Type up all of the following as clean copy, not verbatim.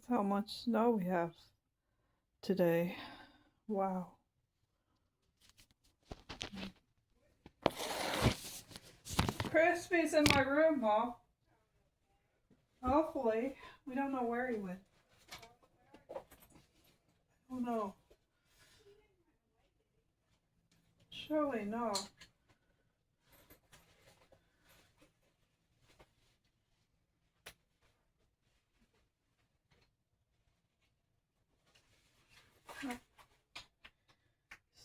How much snow we have today. Wow. Crispy's in my room, Mom. Hopefully. We don't know where he went. Oh no. Surely no.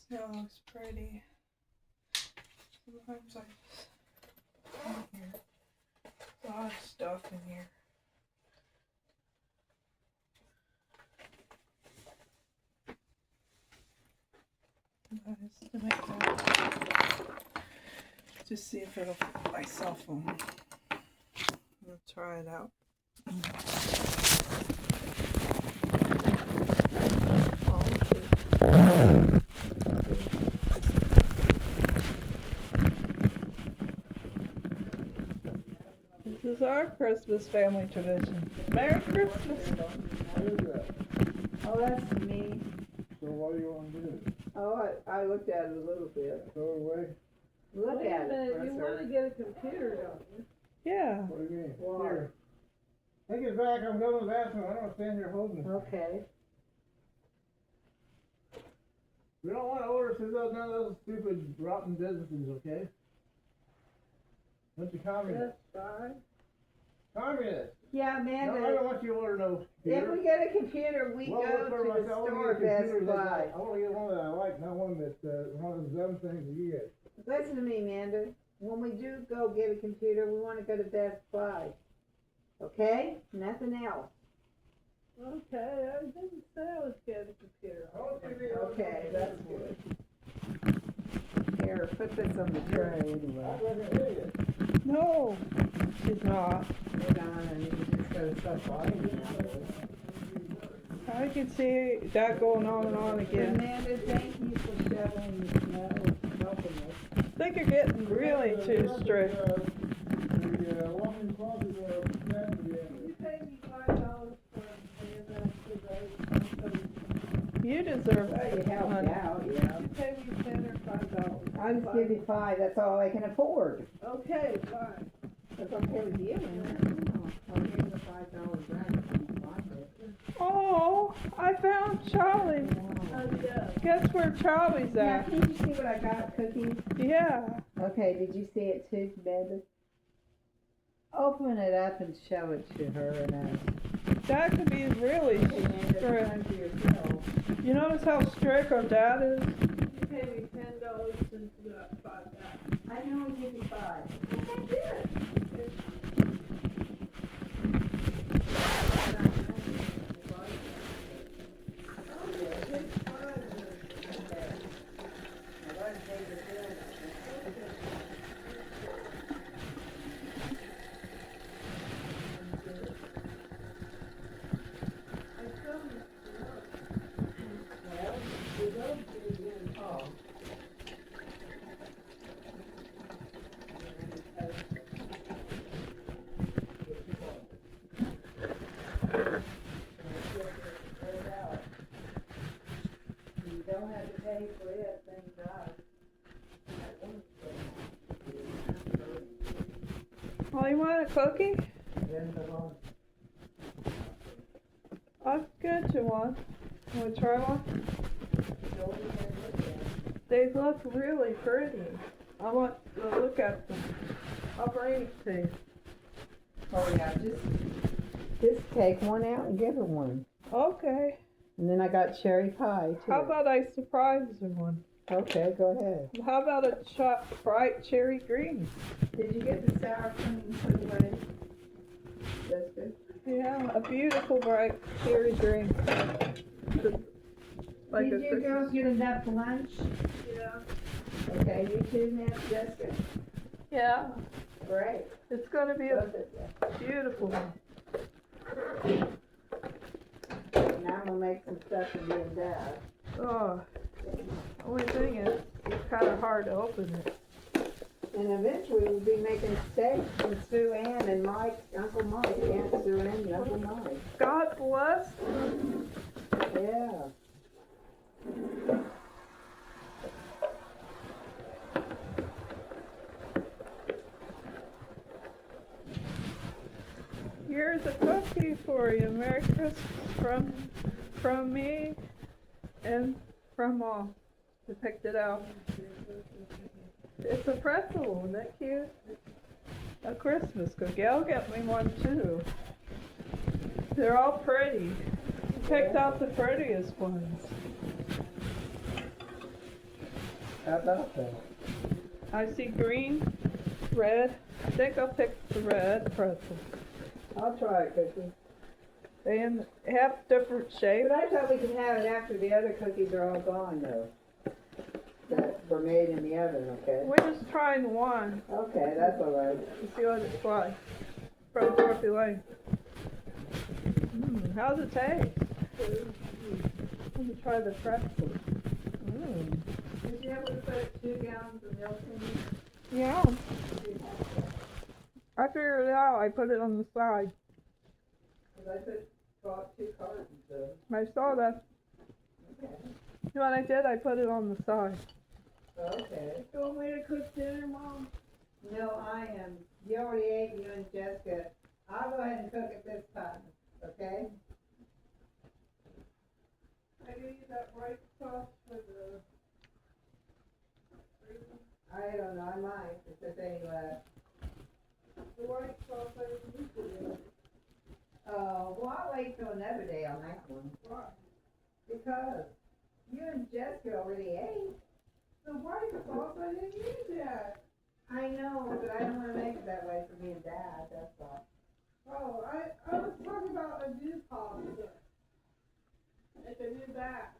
Snow looks pretty. Sometimes I in here. A lot of stuff in here. To make that. Just see if it'll fit my cell phone. I'll try it out. This is our Christmas family tradition. Merry Christmas! Oh, that's me. So what do you want to do? Oh, I looked at it a little bit. Throw it away? Look Wait a at it. minute, you want to get a computer, don't you? Yeah. What do you mean? Why? Here. Take it back, I'm going to the bathroom, I don't want to stand here holding it. Okay. We don't want to order through none of those stupid rotten businesses, okay? Bunch of communists. That's fine. Communists! Yeah, No, I Amanda, don't want you to order no if computer. we get a computer, we Well, go for to the myself, I store want to get a Best computer Buy. I want to get one that I like, not one that, one of those dumb things that you get. Listen to me, Amanda. When we do go get a computer, we want to go to Best Buy. Okay? Nothing else. Okay, I didn't say I was getting a computer. Okay, that's good. Here, put this on the tray anyway. No, she's not. Hold on, and you just gotta start buying I can see that going on and on again. Amanda, thank you for shoveling the snow and helping us. I think you're getting really too strict. The walk-in closet, You paid me $5 for paying that today. You deserve Well, you helped money. out, yeah. You paid me 10 or $5. I'll just give you 5, that's all I can afford. Okay, fine. That's okay with you, I'll give you the $5 back if you want it. Oh, I found Charlie. Oh, yeah. Guess where Charlie's Now, at? can you see what I got, Cookie? Yeah. Okay, did you see it too, Amanda? Open it up and show it to her and us. That could be really Amanda, strict. time for yourself. You notice how strict our dad is? You paid me $10 since you got $5. I know I'll give you 5. Okay, good. You don't have to pay for it, thank God. Oh, you want a cookie? I'll get you one. Want to try one? They look really pretty. I want to look at them. I'll bring it to you. Oh yeah, just take one out and give her one. Okay. And then I got cherry pie too. How about I surprise her one? Okay, go ahead. How about a bright cherry green? Did you get the sour cream put away? That's good. Yeah, a beautiful bright cherry green. Like Did you girls get enough lunch? Yeah. Okay, you too, Miss Jessica? Yeah, Great. it's gonna be a Both of you. beautiful one. Now I'm gonna make some stuff for you and Dad. Oh, only thing is, it's kind of hard to open it. And eventually we'll be making steaks and Sue Ann and Mike, Uncle Mike, Aunt Sue Ann and Uncle Mike. God bless. Yeah. Here's a cookie for you. Merry Christmas from me and from Mom. We picked it out. It's a pretzel, isn't that cute? A Christmas cookie. I'll get me one too. They're all pretty. Picked out the prettiest ones. How about that? I see green, red. I think I'll pick the red pretzel. I'll try a cookie. They have different shapes. But I thought we could have it after the other cookies are all gone though. That were made in the oven, okay? We're just trying one Okay, that's all right. to see what it's like. From Dorothy Lane. How's it taste? Let me try the pretzel. Did you ever put 2 gallons of milk in it? Yeah. I figured it out. I put it on the side. Because I bought 2 cartons of. I saw that. Okay. You know what I did? I put it on the side. Okay. You want me to cook dinner, Mom? No, I am. You already ate, you and Jessica. I'll go ahead and cook it this time, okay? I gave you that white sauce for the. I don't know, I might, if there's any left. The white sauce I didn't use it. Oh, well, I'll wait till another day on that one. Why? Because you and Jessica already ate. The white sauce I didn't use yet. I know, but I don't wanna make it that way for me and Dad, that's all. Oh, I was talking about a new pasta. It's a new batch.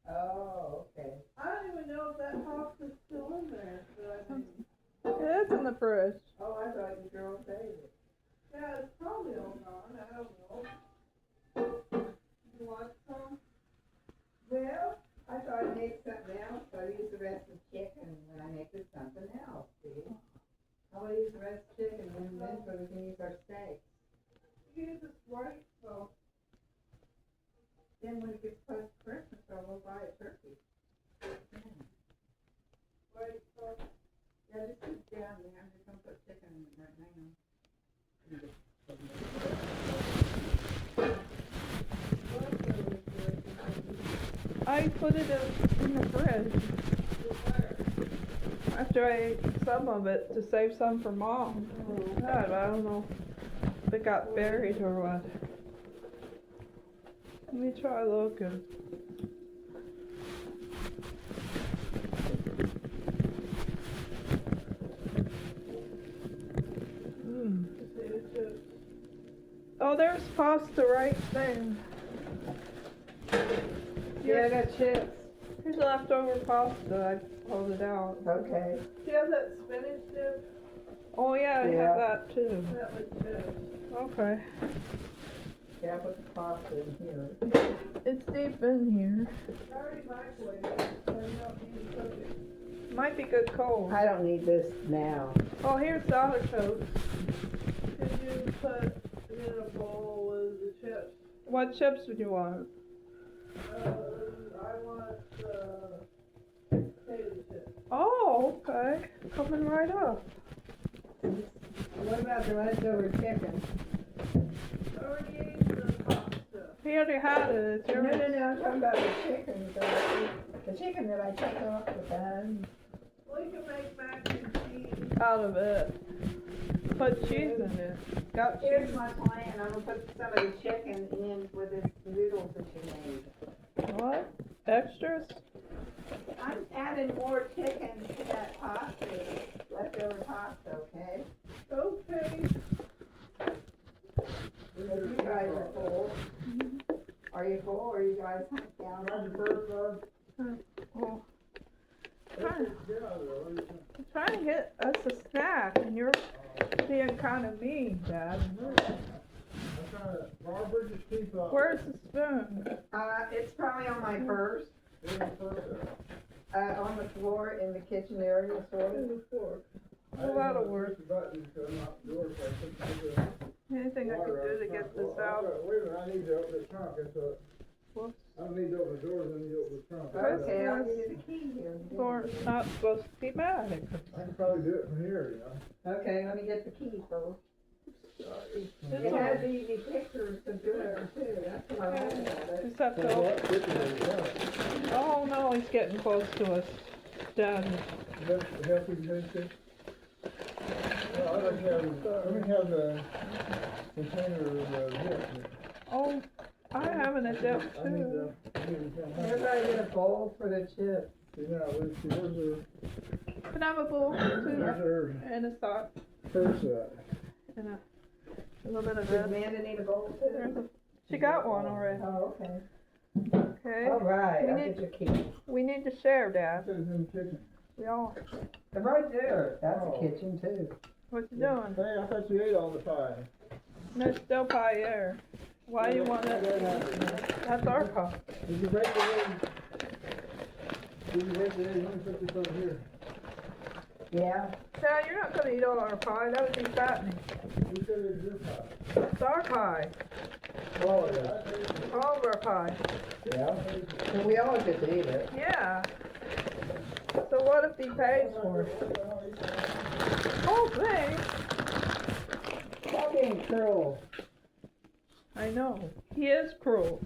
Oh, okay. I don't even know if that pasta's still in there, but I mean, It is in the fridge. Oh, I thought you girls ate it. yeah, it's probably all gone. I don't know. You want some? Well, I thought I'd make something else, so I use the rest of the chicken when I make it something else, see? I will use the rest of the chicken and then so we can use our steak. Use this white sauce. Then when it gets close to Christmas, I will buy a turkey. White sauce. Yeah, just put it down there, I'm just gonna put chicken in it right now. I put it in the fridge. After I ate some of it to save some for Mom. God, I don't know if it got buried or what. Let me try looking. Oh, there's pasta right there. Yeah, I got chips. Here's leftover pasta. I pulled it out. Okay. Do you have that spinach dip? Oh yeah, I Yeah. have that too. That was good. Okay. Yeah, I put the pasta in here. It's deep in here. I already microwaved it, so you don't need to cook it. Might be good cold. I don't need this now. Oh, here's the artichokes. Could you put it in a bowl with the chips? What chips would you want? I want potato chips. Oh, okay. Coming right up. What about the leftover chicken? I already ate the pasta. He already had it. It's No, yours. no, no, I'm talking about the chicken. The chicken that I took off the bun. We can make mac and cheese. Out of it. Put cheese in it. Got Here's cheese. my plan. I'm gonna put some of the chicken in with the noodles that you made. What? Extras? I'm adding more chicken to that pasta, leftover pasta, okay? Okay. Because you guys are full. Are you full or you guys down? Oh. I'm trying to get us a snack, and you're being kind of mean, Dad. Barbara, just keep up. Where's the spoon? It's probably on my purse, on the floor in the kitchen area, sort of. Well, that'll work. The buttons come out the door, so I couldn't get the Anything I water can out do of to the get trunk. this Well, out. wait a minute, I need to open the trunk, that's what, Whoops. I don't need to open the doors, I need to open the trunk. Okay, I'll give you the key here. Thorn's not supposed to be mad. I can probably do it from here, you know. Okay, let me get the key, folks. It's It all- has easy pictures to do it too, that's what I'm looking at it. Just have Well, to, that's good to know, yeah. oh no, he's getting close to us. Dad. Is that the healthy thing? Well, I'd like to have, let me have the container of the hip. Oh, I have an adept I need too. Everybody get a bowl for the chips. Yeah, let's see, where's her, Can I have a bowl where's too? her, And a sock her set? and a little bit of Does this. Amanda need a bowl There's too? a- She got one already. Oh, okay. Okay. All right, We I'll need- get your key. We need to share, Dad. It's in the kitchen. We all. They're right there, that's Oh. a kitchen too. What you doing? Hey, I thought you ate all the pie. There's still pie there. Why you want it? That's our pie. Did you break the egg? Did you break the egg? Let me put this over here. Yeah, Dad, you're not gonna eat all our pie. That would be fattening. You said it's your pie. It's our pie. Oh, yeah. All of our pie. yeah. So we all get to eat it. Yeah. So what if he pays for it? Whole thing? Stop being cruel. I know. He is cruel.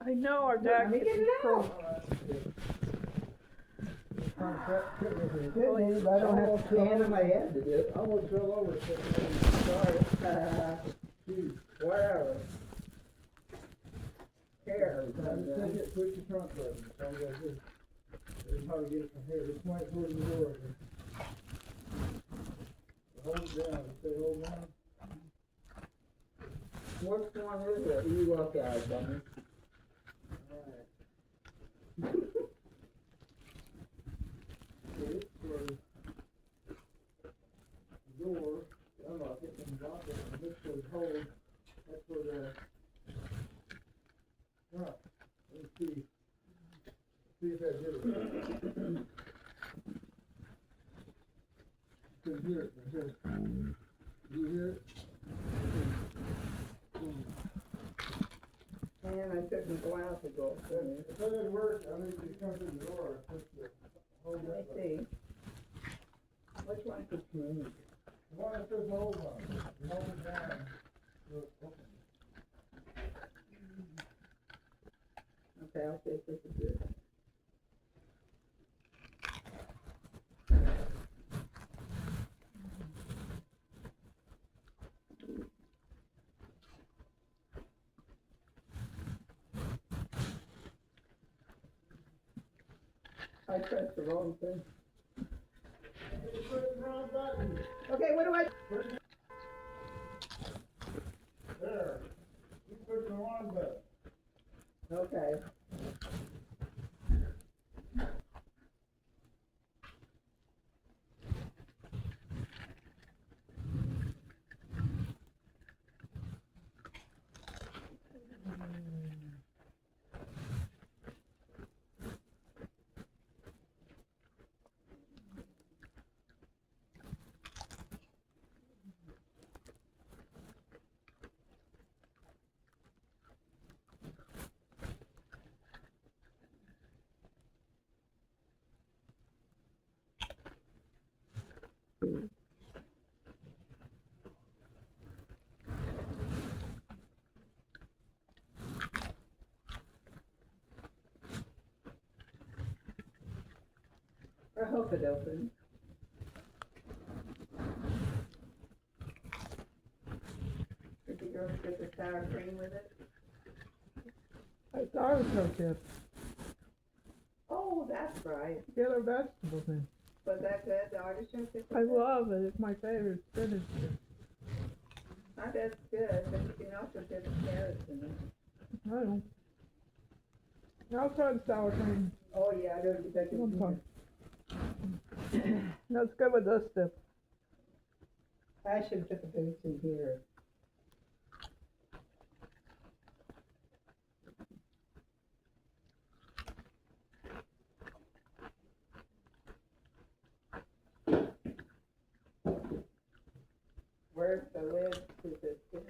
I know our dad Let me can get be it cruel. Good news, I don't have to stand on my head to do it. I almost fell over. Sorry. Geez, wow. Here. Take it, push the trunk button. That's all you gotta do. There's how to get it from here. Just point towards the door. Hold it down. Stay hold down. Which one is it? You look at it, dummy. Alright. This for the door. Unlock it and drop it. And this was hold. That's for the trunk. Let's see. See if that did it. Couldn't hear it. I hear it. You hear it? Man, I couldn't go out to go. If that didn't work, I need to come to the door. Push the hold Let that me button. see. Which one could you use? The one that says hold on. You hold it down. So it's open. Okay, I'll see if this is good. I pressed the wrong thing. You push the wrong button. Okay, what do I? There. You pushed the wrong button. Okay. I hope it opens. Did you girls get the sour cream with it? I thought it was no good. Oh, that's right. Get our vegetables in. Was that good? The artichoke? dip? I love it. It's my favorite spinach. Not as good, but you can also get the carrots in it. I don't. I'll try the sour cream. Oh, yeah, I don't think I One can. time. That's good with this dip. I should put the boots in here. where's the lid to this thing?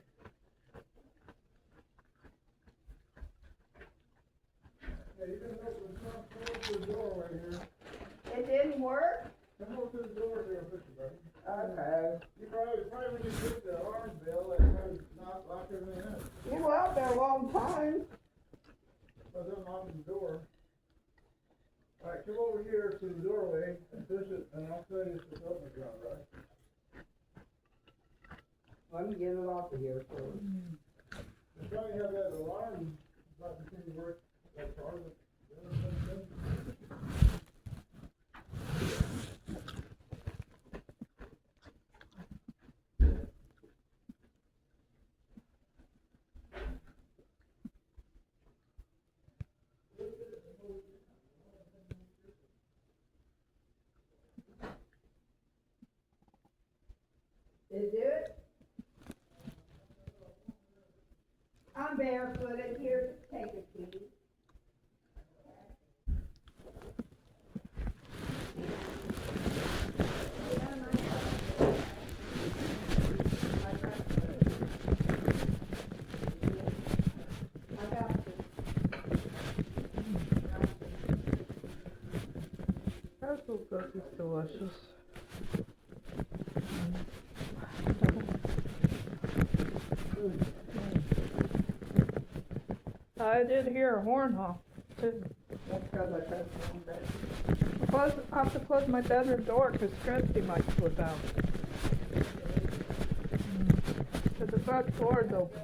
Yeah, you can open, come up to the door right here. It didn't work? Come up to the door here, picture, buddy. Okay. You probably when you put the orange bill, that kind of knocked lock everything in. You were out there a long time. But then lock the door. Alright, come over here to the doorway and push it, and I'll tell you if it's open or not, right? Let me get it off of here first. You probably have that alarm about to continue to work, that part of it. Did it do it? I'm barefooted, here, take a key. Pretzel cookies delicious. I did hear a horn honk too. That's because I pressed the wrong button. I have to close my bedroom door because Christy might slip out. But the front door is open.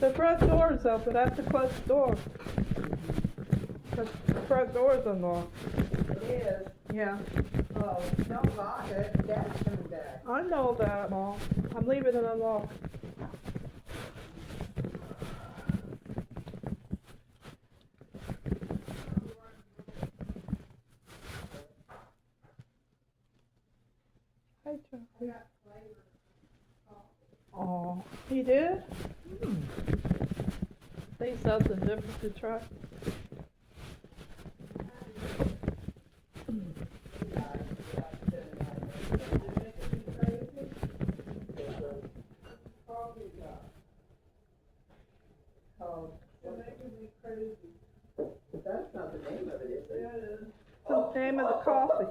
The front door is open. I have to close the door. The front door is unlocked. It is. Yeah. Oh, don't lock it, Dad's coming back. I know that, Mom. I'm leaving it unlocked. Hi, Charlie. Oh, he did? Say something different to try. Oh, you're making me crazy. That's not the name of it, is it? Yeah, it is. It's the name of the coffee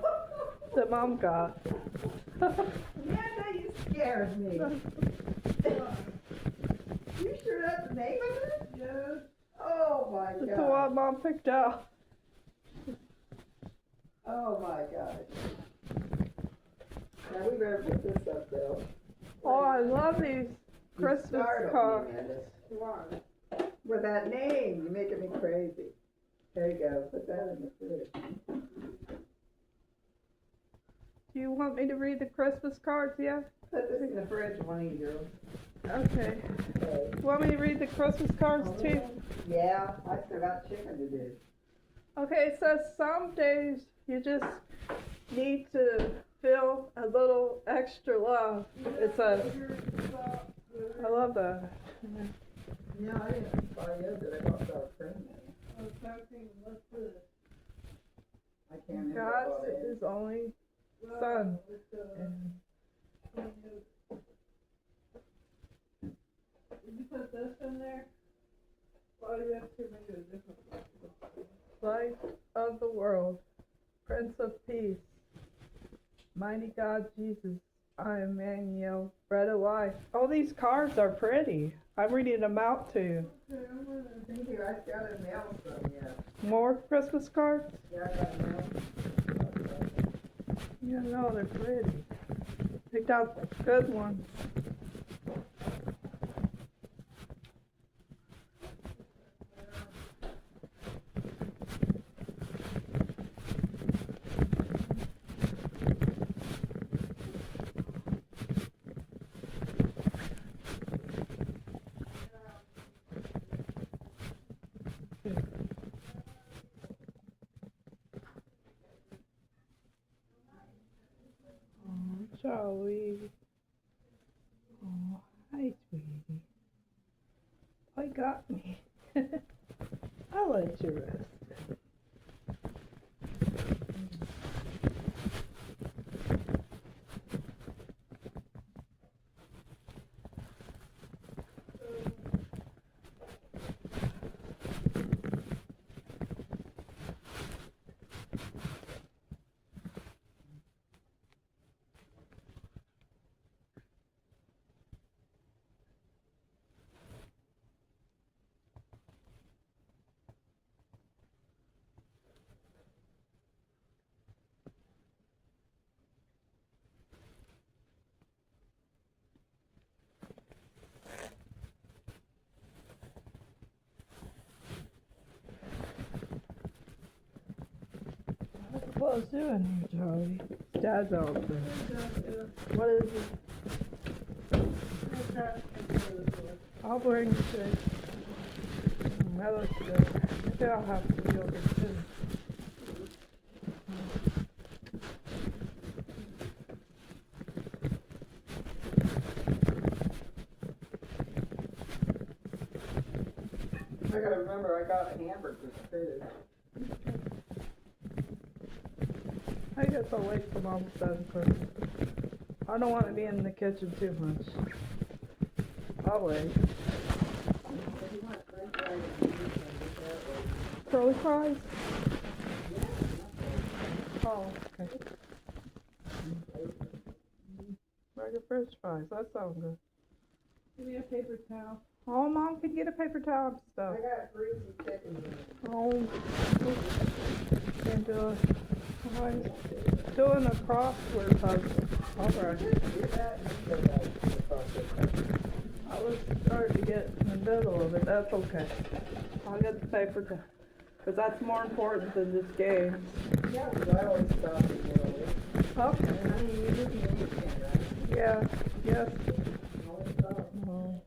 that Mom got. Amanda, you scared me. You sure that's the name of it? Yes. Oh my It's the God. one Mom picked out. Oh my gosh. Now we better put this up, Bill. Oh, I love these Christmas Startled me, cards. Amanda. With that name, you're making me crazy. There you go, put that in the fridge. Do you want me to read the Christmas cards yet? Put this in the fridge, one of you. Okay. Okay. You want me to read the Christmas cards too? Yeah, I still got chicken to do. Okay, it says some days you just need to feel a little extra love. It says, I love that. No, I didn't buy it, but I bought sour cream. I was talking, what's this? I can't remember God what it is. is only Well, Son. it's, and did you put this in there? Why do you have to make it a different one? light of the world, Prince of Peace, mighty God Jesus, I am Emmanuel, bread of life. All these cards are pretty. I'm reading them out to you. Okay, I'm gonna, Thank you, I still haven't mailed some yet. More Christmas cards? Yeah, I got mail. Yeah, no, they're pretty. Picked out good ones. Oh, Charlie. Oh, hi, sweetie. I got me. I'll let you rest. Bella's doing here, Charlie? Dad's out there. What is it? I'll bring the shake. That looks good. Maybe I'll have to deal with it too. I gotta remember, I got hamburgers fitted. I guess I'll wait till Mom's done first. I don't want to be in the kitchen too much. I'll wait. Curly fries? Oh, okay. Regular French fries, that sounds good. Give me a paper towel. Oh, Mom can get a paper towel and stuff. I got greasy chicken in it. Oh, can't do it. I'm doing a crossword puzzle. Alright. Do that and go back to the process. I was starting to get in the middle of it. That's okay. I'll get the paper towel. Because that's more important than this game. Yeah, because I always stop at early. Okay. And I mean, you just need to, right? Yeah. Yes. Always stop. Oh.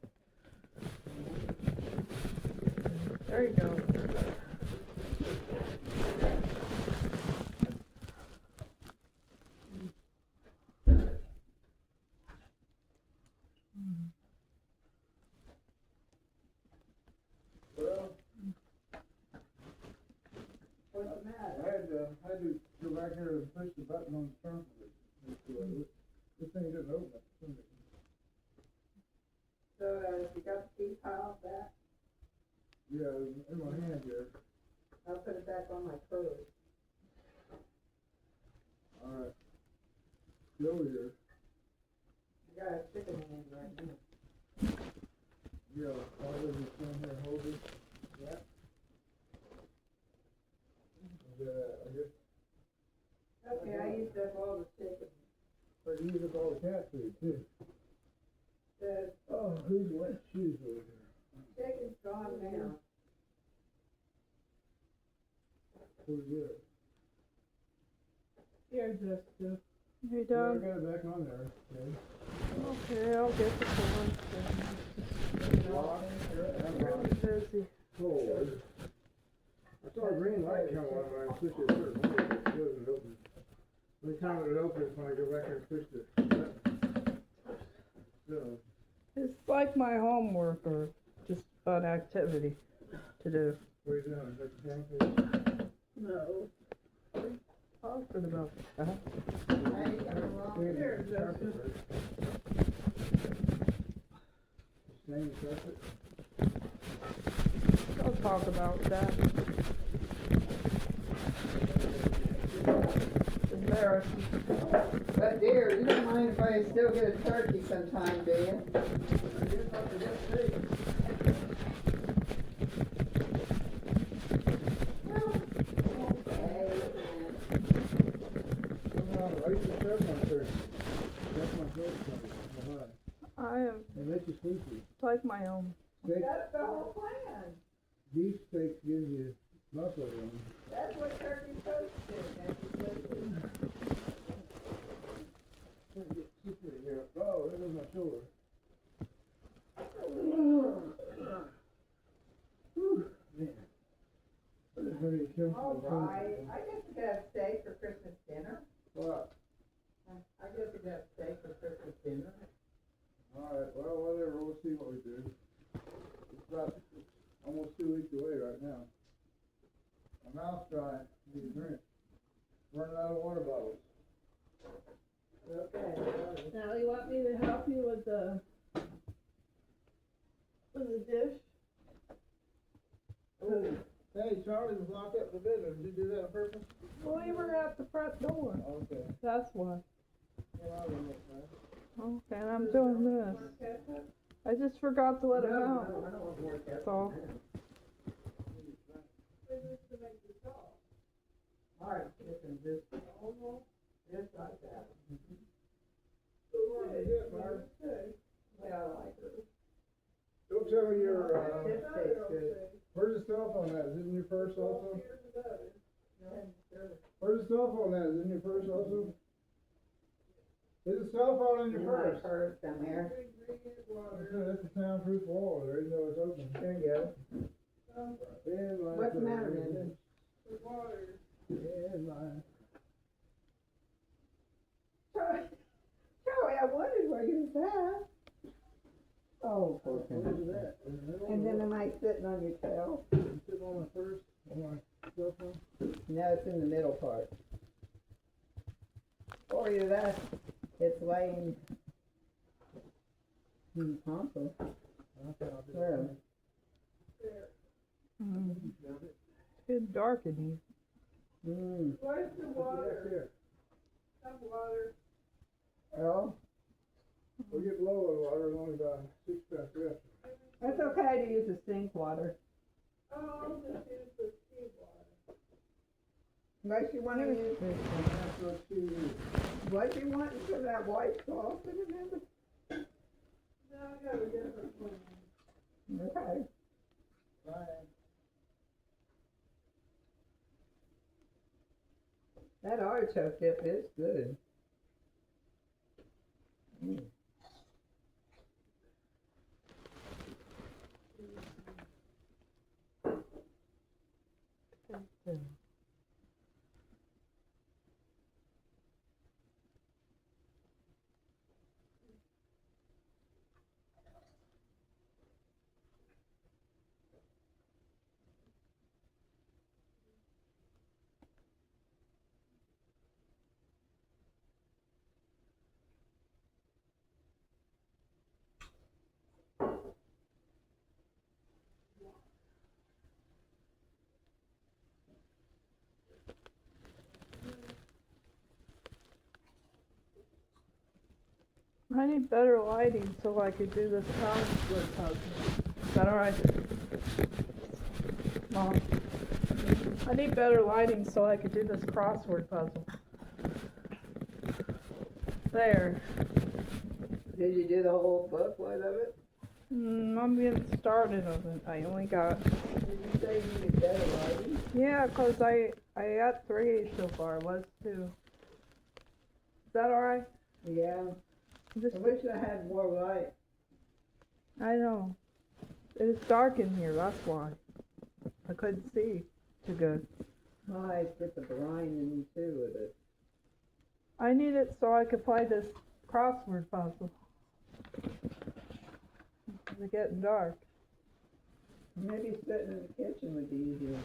There you go. Well, What's the matter? I had to go back here and push the button on the front of it. This thing didn't open it. So, you got the key file back? Yeah, it was in my hand here. I'll put it back on my purse. Alright. Go here. I got a chicken hand right now. Yeah, I'll just stand here and hold it. Yep. And, I guess Okay, I used up all the chicken. I use up all the cat food too. The Oh, who's wet shoes over here? chicken's gone now. Pretty good. Here, Jessica. You Yeah, I done? got it back on there. Okay. Okay, I'll get the corn. Lock, and Really lock. busy. Forward. I saw a green light come on when I pushed it through. It doesn't open. The only time it opens when I go back and push the button. So, It's like my homework or just fun activity to do. what are you doing? Is that the same thing? No. Talking about that. I ain't got a wrong. Here, Jessica. Same carpet? Don't talk about that. Embarrassing. But dear, you don't mind if I still get a turkey sometime, do you? I guess I forget steak. Somehow, I used to serve my turkey. That's my favorite behind. I am It makes you sleepy. like my own. Steak, That's the whole plan. beef steak gives you muscle in. That's what turkey's supposed to do. That's what it's supposed to do. Oh, that was my shoulder. Whew, man. I just ready to kill All some right, I guess we could have steak for Christmas dinner. What? I guess we could have steak for Christmas dinner. Alright, well, whatever, we'll see what we do. It's almost 2 weeks away right now. My mouth's dry, need a drink. Running out of water bottles. Okay. Now, you want me to help you with the dish? Hey, Charlie was locked up in the bedroom. Did you do that on purpose? Well, we were at the front door. Okay. That's why. Well, I don't know, man. Okay, and I'm doing this. I just forgot to let him No, know. I don't want more ketchup. That's all. Alright, chicken, just like that. What is it, Mark? Yeah, I like her. Don't tell me your, This tastes good. where's the cell phone at? Is it in your purse also? Where's the cell phone at? Is it in your purse also? Is the cell phone in your In my purse? purse somewhere. Okay, that's a soundproof wall. There you go, it's open. There you go. Yeah, mine. What's the matter, Amanda? Yeah, mine. Joey, I wondered where you was at. Oh, poor Where's thing. it at? In the middle And or then what? am I sitting on your tail? Sitting on my purse, on my cell phone. No, it's in the middle part. Or either that, it's laying in the console. Okay, I'll do it. Where? It's getting dark in here. Where's the That's water? here. Have water. Oh, We get below the water, only about 6 past left. that's okay to use the sink water. Oh, I'll just use the sea water. Unless you wanna use this one. That's what she is. What you want for that white sauce in it, Amanda? No, I got a different one. Okay. Fine. That artichoke dip is good. I need better lighting so I could do this crossword puzzle. Is that alright? Mom? I need better lighting so I could do this crossword puzzle. There. Did you do the whole booklet of it? I'm getting started on it. I only got, Did you say you needed better lighting? yeah, 'cause I got 3 so far. Was 2. Is that alright? Yeah. Just, I wish I had more light. I know. It's dark in here, that's why. I couldn't see too good. I put the blind in too with it. I need it so I could play this crossword puzzle. It's getting dark. Maybe sitting in the kitchen would be easier.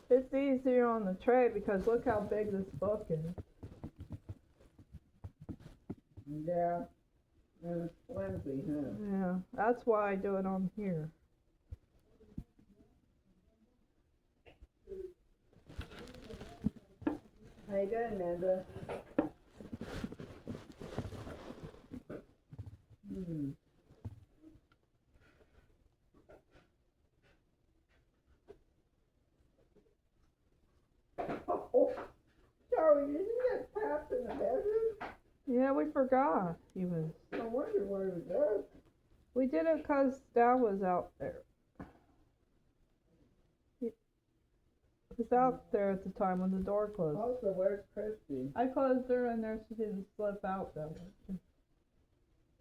It's easier on the tray because look how big this book is. Yeah. And it's flimsy, huh? Yeah, that's why I do it on here. How you doing, Amanda? Oh, Charlie, did you get trapped in the bedroom? Yeah, we forgot he was. I wonder where he was. We did it 'cause Dad was out there. He was out there at the time when the door closed. Also, where's Christy? I closed her in there so she didn't slip out though.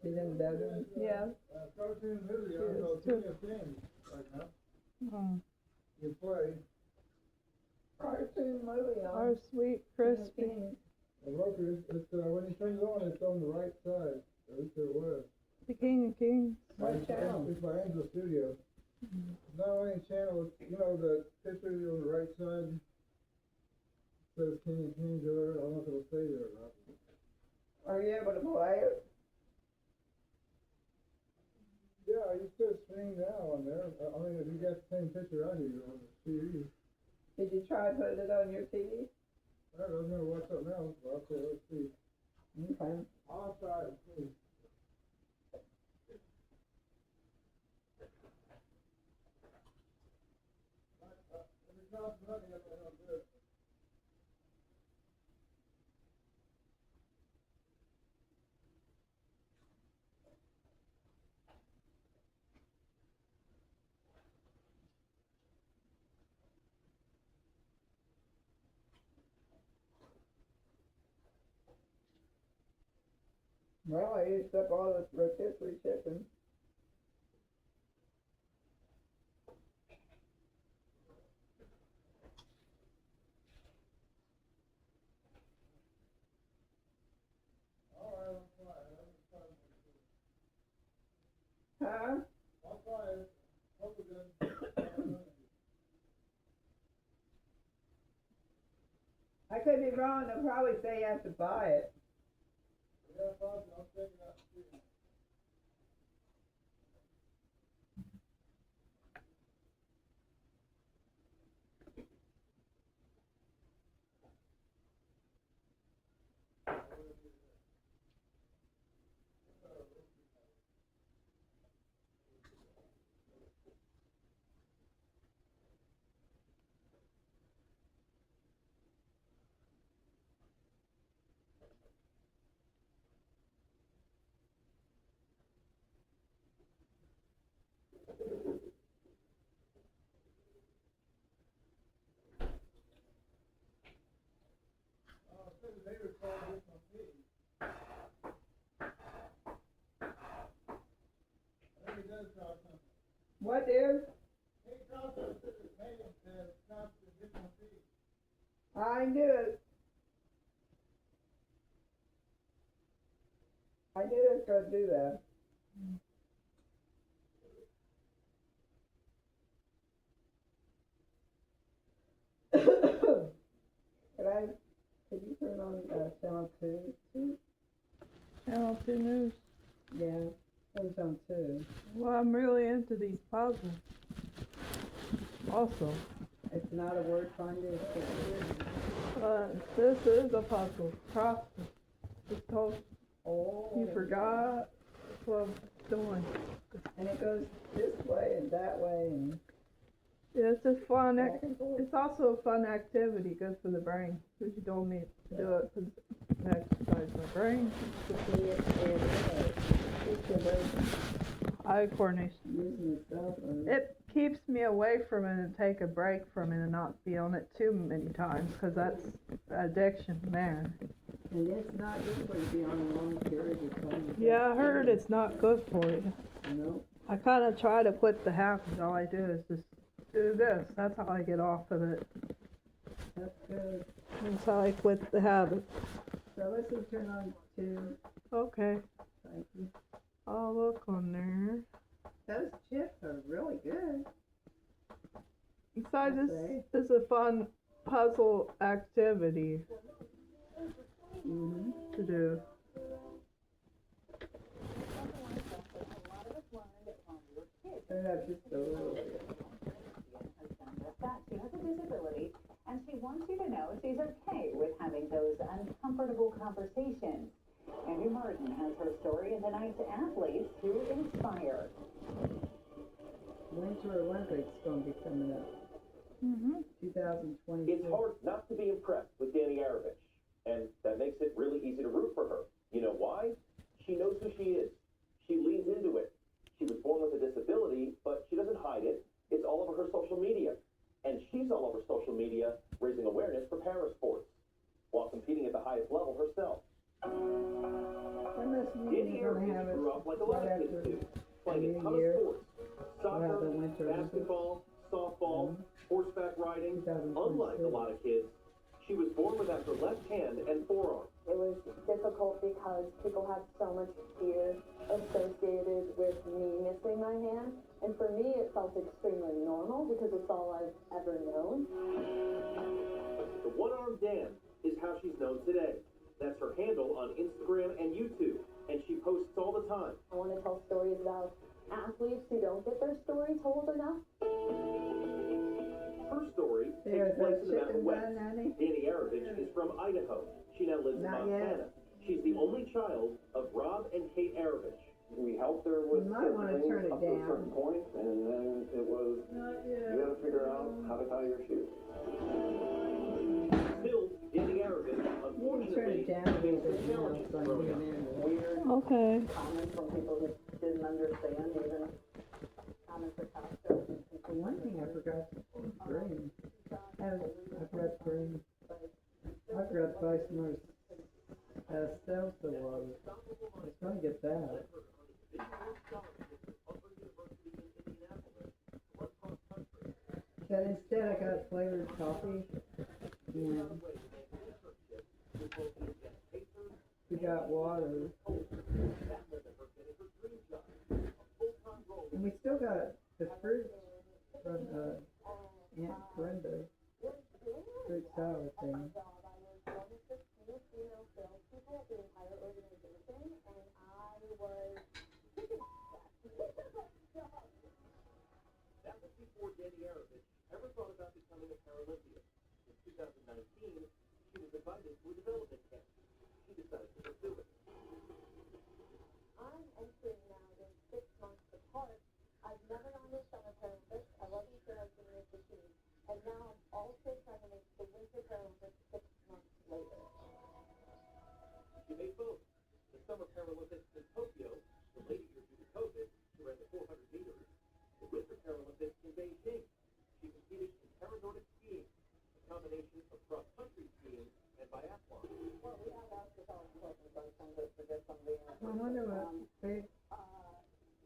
She's in the bedroom. Yeah. Cartoon video, Cheers. so give me a thing right now. Oh, You play. Cartoon movie our on. sweet Crispy. The Roku, it's, when you turn it on, it's on the right side. At least it was. The King of Kings. What channel? It's by Angel Studio. Not only channel, you know, the picture on the right side says King of Kings there. I don't know if it'll stay there or not. Are you able to play it? Yeah, you said stream now on there. I mean, if you got the same picture I do on the TV. Did you try putting it on your TV? I was gonna watch something else, but I'll say, let's see. Okay. I'll try it, see. If it's not running, I don't do it. Well, I used up all this rotisserie chicken. Alright, I'll try it. Huh? I'll try it. Hope it doesn't. I could be wrong, they'll probably say you have to buy it. Yeah, probably, I'll check it out and see. They would call this on me. I think it does cost something. What, dear? It costs us to pay them to cost the additional fee. I knew it. I knew it was gonna do that. Could you turn on, channel 2? Channel 2 News. Yeah, it's on 2. Well, I'm really into these puzzles. Also, It's not a word finder, it's a word. this is a puzzle. Trust me. Just told Oh. you forgot what I'm doing. And it goes this way and that way and Yeah, it's just fun. back and forth. It's also a fun activity, good for the brain. Because you don't need to do it because it exercises my brain. Eye coordination. Using itself or It keeps me away from it and take a break from it and not be on it too many times because that's addiction there. and it's not good for you to be on a long period of time. Yeah, I heard it's not good for you. No, I kind of try to quit the habit. All I do is just do this. That's how I get off of it. that's good. That's how I quit the habit. So let's just turn on 2. Okay, Thank you. I'll look on there. Those chips are really good. Besides, Okay. this is a fun puzzle activity Mm-hmm. to do. Turn up just a little bit. That she has a disability, and she wants you to know she's okay with having those uncomfortable conversations. Andrew Martin has her story in tonight's Athletes to Inspire. Winter Olympics gonna be coming up. Mm-hmm. 2022. It's hard not to be impressed with Dani Arovich, and that makes it really easy to root for her. You know why? She knows who she is. She leans into it. She was born with a disability, but she doesn't hide it. It's all over her social media. And she's all over social media raising awareness for parasports while competing at the highest level herself. When this Dani meeting gonna Arovich have it grew up like a lot right of kids after do, playing a New ton Year. of sports. We'll have Soccer, the Winter Olympics. basketball, softball, horseback riding. 2026. Unlike a lot of kids, she was born without her left hand and forearm. It was difficult because people have so much fear associated with me missing my hand. And for me, it felt extremely normal because it's all I've ever known. The one-armed Dan is how she's known today. That's her handle on Instagram and YouTube, and she posts all the time. I want to tell stories about athletes who don't get their story told enough. Her story There's takes place a in the Mountain chicken West. bun, honey. Dani Arovich is from Idaho. She now lives in Not Montana. yet. She's the only child of Rob and Kate Arovich. We helped her with You might wanna certain turn things it up to a down. certain point, and then it was you got to figure out how to tie your shoes. Still, Dani Arovich, You can turn unfortunately, it down a little faces bit now challenges so I growing can up. hear it. Weird Okay. comments from people that didn't understand, even comments that cost her. One thing I forgot to bring. I forgot to bring. I forgot to buy some more seltzer water. It's gonna get that. But instead I got flavored coffee. And we got water. And we still got the fruit from Aunt Brenda. Fruit salad thing. That was before Danny Arovich ever thought about becoming a Paralympian. In 2019, she was invited to a development camp. She decided to pursue it. I'm entering now in 6 months apart. I've never done this summer Paralympics. I wasn't sure I was going to make the team. And now I'm also trying to make the Winter Paralympics 6 months later. She made both. The Summer Paralympics in Tokyo, the later year due to COVID, she ran the 400 meters. The Winter Paralympics in Beijing. She competed in paranordic skiing, a combination of cross-country skiing and biathlon. Well, we have asked this all questions, but some of us forget some of the answers. I wonder what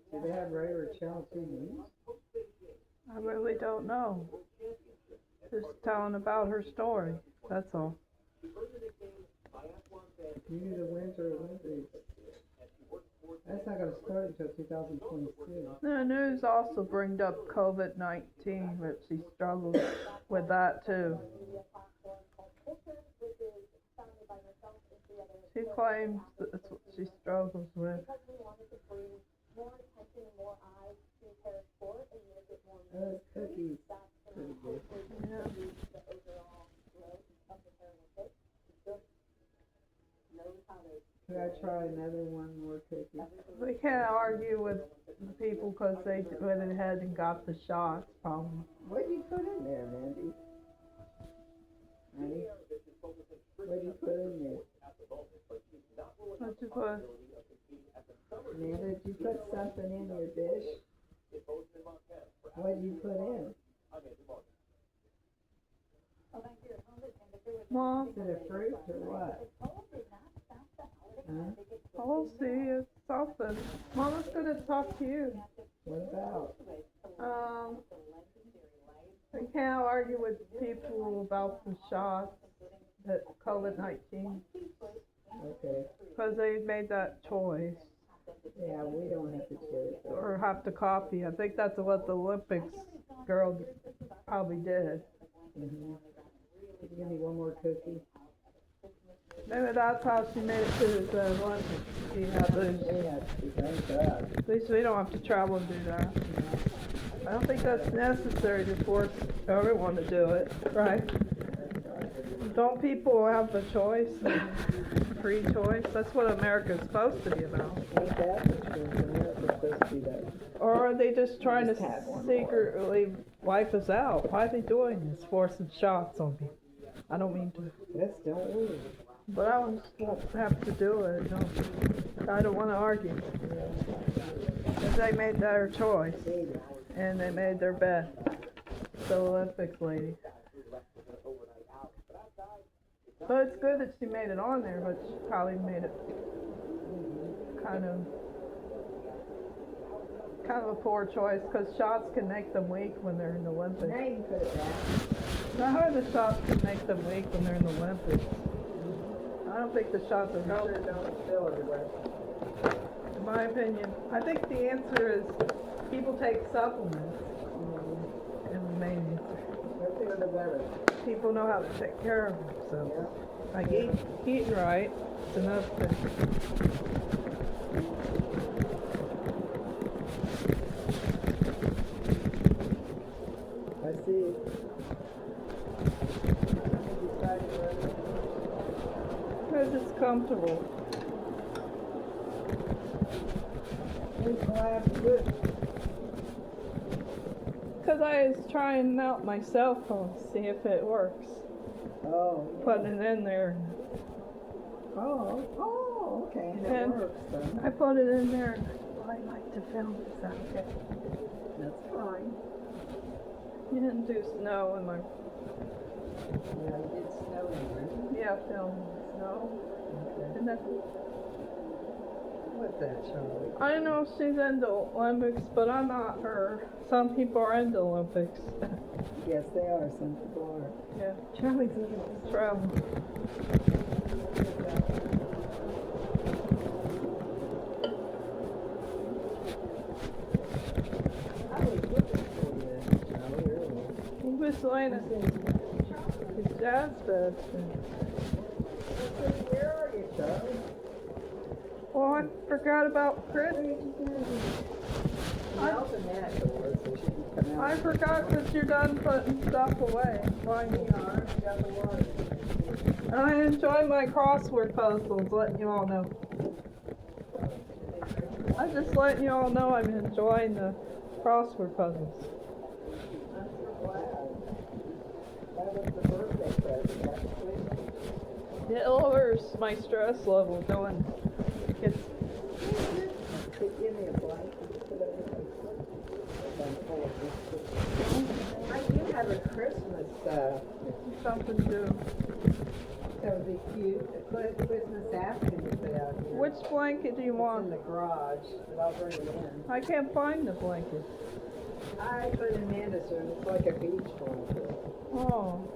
do they have regular channel TV? I really don't know. Just telling about her story. That's all. Maybe the Winter Olympics. That's not gonna start until 2026. The news also brings up COVID-19, but she struggles with that too. She claims that's what she struggles with. Because we wanted to bring more attention and more eyes to parasport and make it more mainstream. Cookies. That's going to hopefully reduce the overall growth of the Paralympics. She just knows how to. Could I try another one more cookie? We can't argue with the people because they went ahead and got the shots, probably. What did you put in there, Mandy? Honey? What did you put in there? What you put? Amanda, did you put something in your dish? What did you put in? Mom, Is it a fruit or what? Huh? I'll see. It's something. Mama's gonna talk to you. What about? We can't argue with people about the shots, that COVID-19, Okay. because they made that choice Yeah, we don't have to choose. or have to copy. I think that's what the Olympics girl probably did. Mm-hmm. Give me one more cookie. Maybe that's how she made it to the Olympics. She had those. Yeah, thank God. At least we don't have to travel and do that. I don't think that's necessary to force everyone to do it, right? Don't people have the choice, free choice? That's what America's supposed to be about. Ain't that the truth? America's supposed to be that. Or are they just trying to secretly wipe us out? Why are they doing this, forcing shots on people? I don't mean to, Yes, don't worry. but I just won't have to do it. I don't want to argue. Because they made their choice, and they made their bet. The Olympics lady. So it's good that she made it on there, but she probably made it kind of a poor choice, because shots can make them weak when they're in the Olympics. Now you can put it back. I heard the shots can make them weak when they're in the Olympics. I don't think the shots are helping. Don't spill it away. In my opinion, I think the answer is people take supplements. And the main answer. Let's go to better. People know how to take care of themselves. Like eating right, it's enough to. I see. Because it's comfortable. Because I was trying out my cell phone to see if it works. Oh. Putting it in there. Oh, okay. That And works then. I put it in there. I like to film. Is that okay? That's fine. You didn't do snow in my. Yeah, it did snow in there. Yeah, film snow. Okay. necklace. What's that, Charlie? I know she's into Olympics, but I'm not her. Some people are into Olympics. Yes, they are. Some people are. Yeah, Charlie's looking at this. travel. I was looking for you, Charlie, earlier. He was going to his jazz fest. Where are you, Charlie? Oh, I forgot about Chris. I opened that door so she can come out. I forgot that you're done putting stuff away. Why We are. We got the water. I enjoy my crossword puzzles, letting you all know. I'm just letting you all know I'm enjoying the crossword puzzles. I'm so glad. That was the birthday present. That's sweet. It lowers my stress level doing it's Could you give me a blanket to put over my foot? I'm full of biscuits. I do have a Christmas, something to do. that would be cute, a Christmas napkin to put out here. Which blanket do you It's in want? the garage, but I'll bring it in. I can't find the blanket. I put it in Amanda's room, it's like a beach blanket. Oh,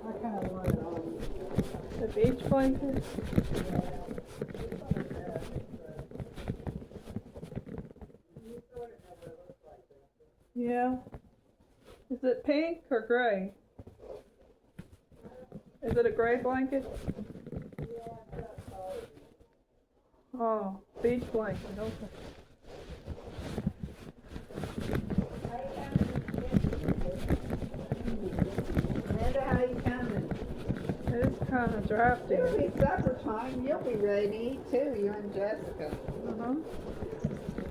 I kinda want it on. the beach blanket? Yeah. Is it pink or gray? Is it a gray blanket? Oh, beach blanket, okay. Amanda, how you coming? It's kind of drafty. It'll be supper time, you'll be ready to eat too, you and Jessica. Uh-huh.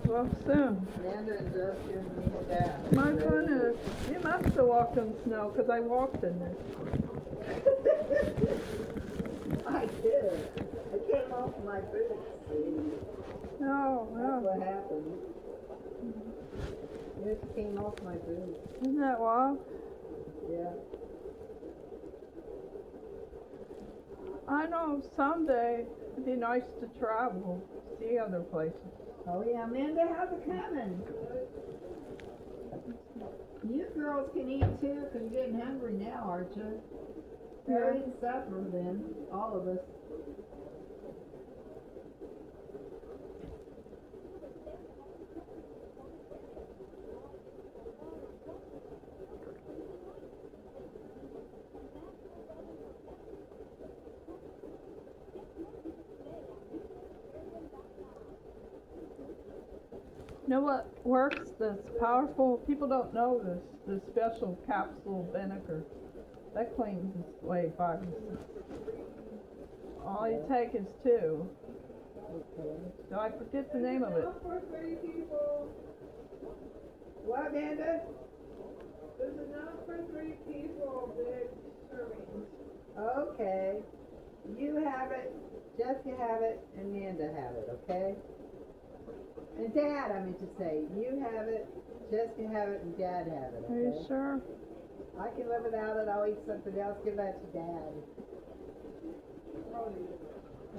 Well, soon. Amanda and Jessica and me and Dad. My goodness, you must have walked in snow, 'cause I walked in there. I did. I came off my boots, see? No, That's no. what happened. It came off my boots, Isn't that wild? yeah. I know someday it'd be nice to travel, see other places. Oh yeah, Amanda, how's it coming? You girls can eat too, 'cause you're getting hungry now, aren't you? We're Yeah. eating supper then, all of us. You know what works that's powerful? People don't know this. The special capsule vinegar. That cleans away viruses. All you take is 2. So I forget the name of it. For 3 people. What, Amanda? There's enough for 3 people, big servings. Okay. You have it, Jessica have it, and Amanda have it, okay? And Dad, I meant to say, you have it, Jessica have it, and Dad have it, Are you okay? sure? I can live without it, I'll eat something else, give that to Dad.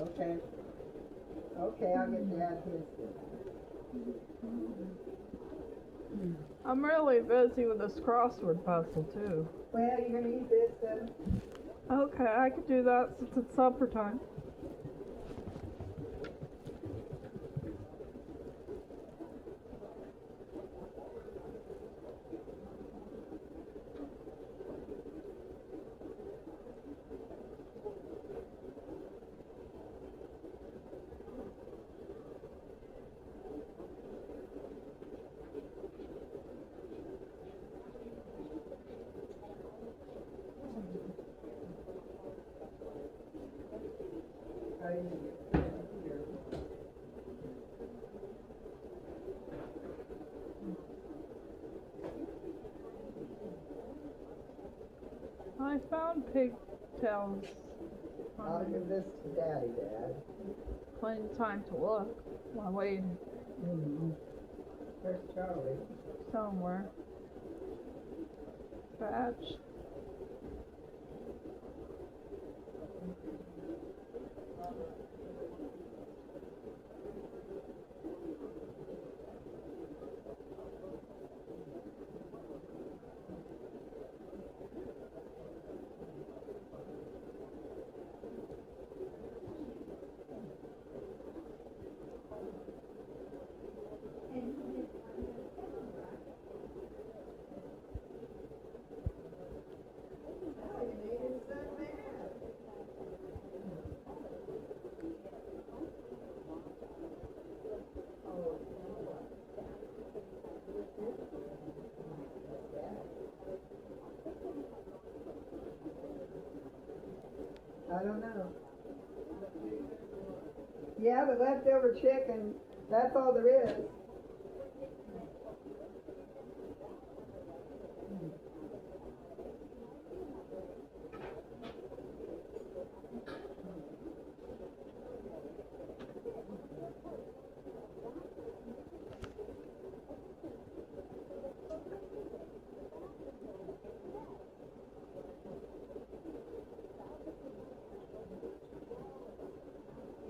Okay. Okay, I'll get Dad his. I'm really busy with this crossword puzzle too. Well, you're gonna eat this then? Okay, I could do that since it's supper time. I found pigtails. I'll give this to Daddy, Dad. Plenty of time to look while waiting Where's Charlie? somewhere. Badge. I don't know. Yeah, the leftover chicken, that's all there is.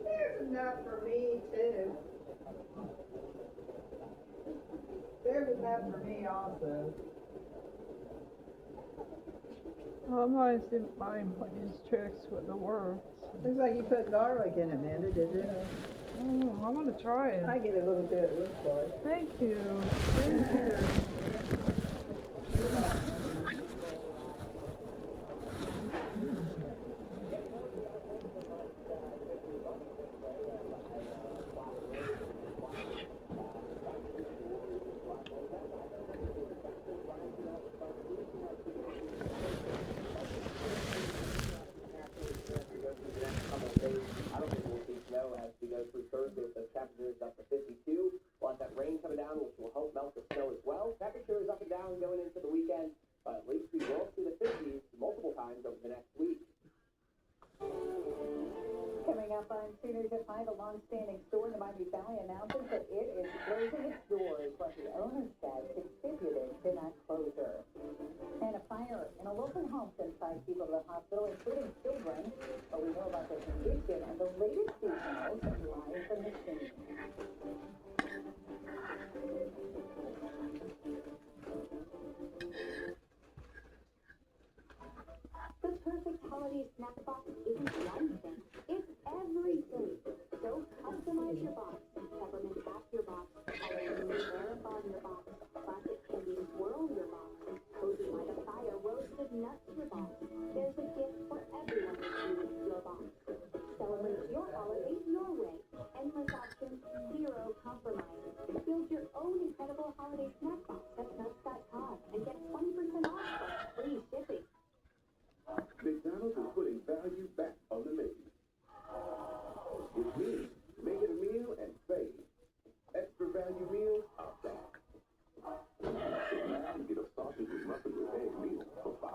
There's enough for me too. There's enough for me also. I'm always didn't mind playing these tricks with the words. Looks like you put garlic in it, Amanda, did you? Oh, I want to try it. I get a little bit, it looks like. Thank you. I don't think we'll see snow as we go through Thursday with those temperatures up to 52. We'll have that rain coming down, which will help melt the snow as well. Temperatures up and down going into the weekend, but at least we will see the 50s multiple times over the next week. Coming up on Sooners at 5, a long-standing store in the Miami Valley announces that it is closing its doors, but the owner says it's contributing to that closure. And a fire in a local home sent 5 people to the hospital, including children. But we know about their condition and the latest details live from the scene. The perfect holiday snack box isn't one thing, it's everything. So customize your box. Peppermint back your box. Halloween marathon your box. Classic candy swirl your box. Cozy by the fire roasted nuts your box. There's a gift for everyone in your box. Celebrate your holiday your way. Endless options, zero compromise. Build your own incredible holiday snack box at nuts.com and get 20% off plus free shipping. McDonald's is putting value back on the menu. Which means make it a meal and save. Extra value meals are back. So now you get a sausage and muffin with egg meal for $5.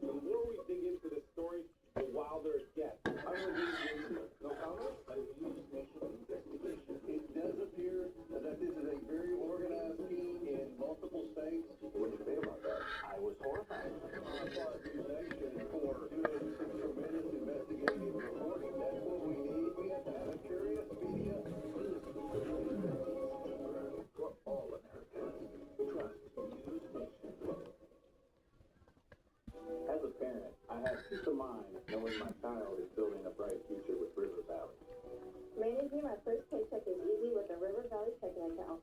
Before we dig into the story, the wilder it gets. I'm going to use no comment? A News Nation investigation. It does appear that this is a very organized team in multiple states. What do you think about that? I was horrified. For doing some tremendous investigative reporting. That's what we need. We have to have a curious media. For all Americans, trust News Nation. As a parent, I have peace of mind knowing my child is building a bright future with River Valley. Managing my first paycheck is easy with a River Valley checking account.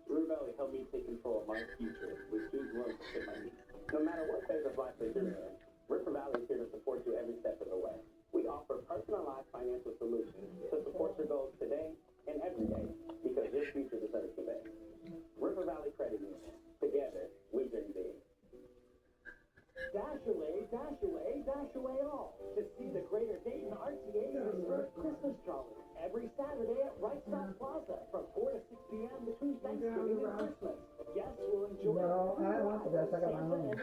River Valley helped me take control of my future with big loans to my needs. No matter what phase of life you're in, River Valley is here to support you every step of the way. We offer personalized financial solutions to support your goals today and every day, because your future deserves the best. River Valley Credit Union. Together, we dream big. Dash away all. To see the Greater Dayton RTA Reserve Christmas Trolley every Saturday at Right Stop Plaza from 4 to 6 p.m. between Thanksgiving and Christmas. Guests will enjoy No, I don't want this, I got my own.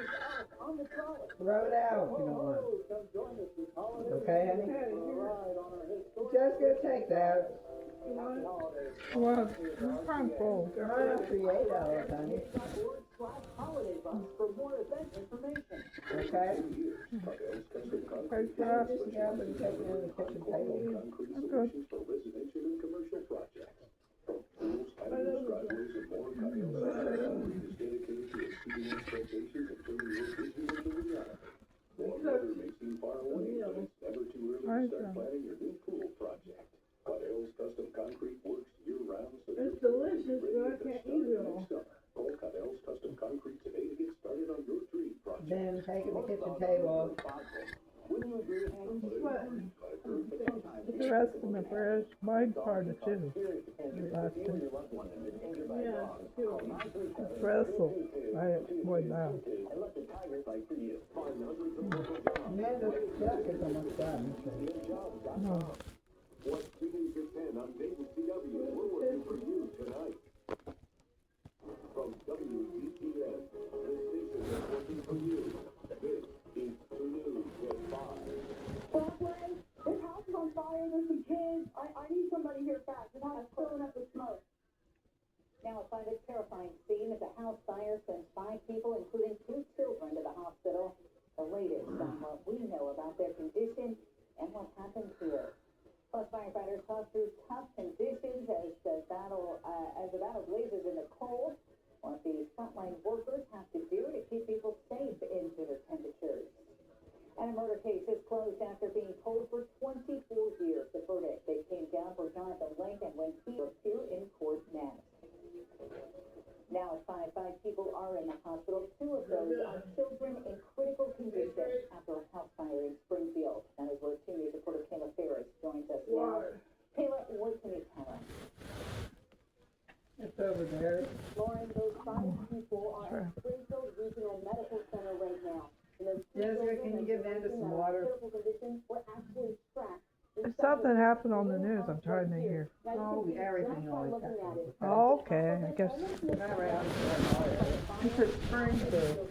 on the trolley. Throw it out if you don't want. Come join us this holiday. Okay, honey? Ride on our historic Just gonna take that. holiday. Well, I'm kind of full. You're not up to $8, honey. Holiday bus for more event information. Okay? Okay, fast. Yeah, but you take it in the kitchen table. I'm good. For residential and commercial projects. From pools, patios, driveways, and more, Concrete is dedicated to exceeding expectations and turning your vision into reality. Warm weather may seem far away, but it's never too early to start planning your new pool project. Cadel's Custom Concrete works year-round so It's delicious, but I can't eat it all. Call Cadel's Custom Concrete today to get started on your dream project. Then take it to the kitchen table. When you agree, What? the rest in the fridge. Mine's hard to chew. The last two. Yeah, sure. Pretzel. I ate more than that. Amanda's duck is almost done. Oh. What's shooting for 10 on Dayton CW? We're working for you tonight. From WGTN, the station that's working for you. This is 2 News at 5. Broadway, this house is on fire, there's some kids. I need somebody here fast. The house is filling up with smoke. Now, a find a terrifying scene at the house fire sent 5 people, including 2 children, to the hospital. The latest on what we know about their condition and what happened here. Plus, firefighters fought through tough conditions as the battle blazes in the cold. What these frontline workers have to do to keep people safe in bitter temperatures. And a murder case is closed after being told for 24 years. The verdict that came down for Jonathan Lincoln when he appeared in court next. Now, at 5 people are in the hospital. 2 of those are children in critical condition after a house fire in Springfield. That is where 2 News reporter Kayla Ferris joins us now. Kayla, what can you tell us? It's over there. Lauren, those 5 people are at Springfield Regional Medical Center right now. And those 2 Jessica, children can you and give Amanda some water? critical condition were actually trapped. If something happened on the news, I'm trying to hear. Oh, everything always happens. Oh, okay. I guess Not around. if it's Springfield,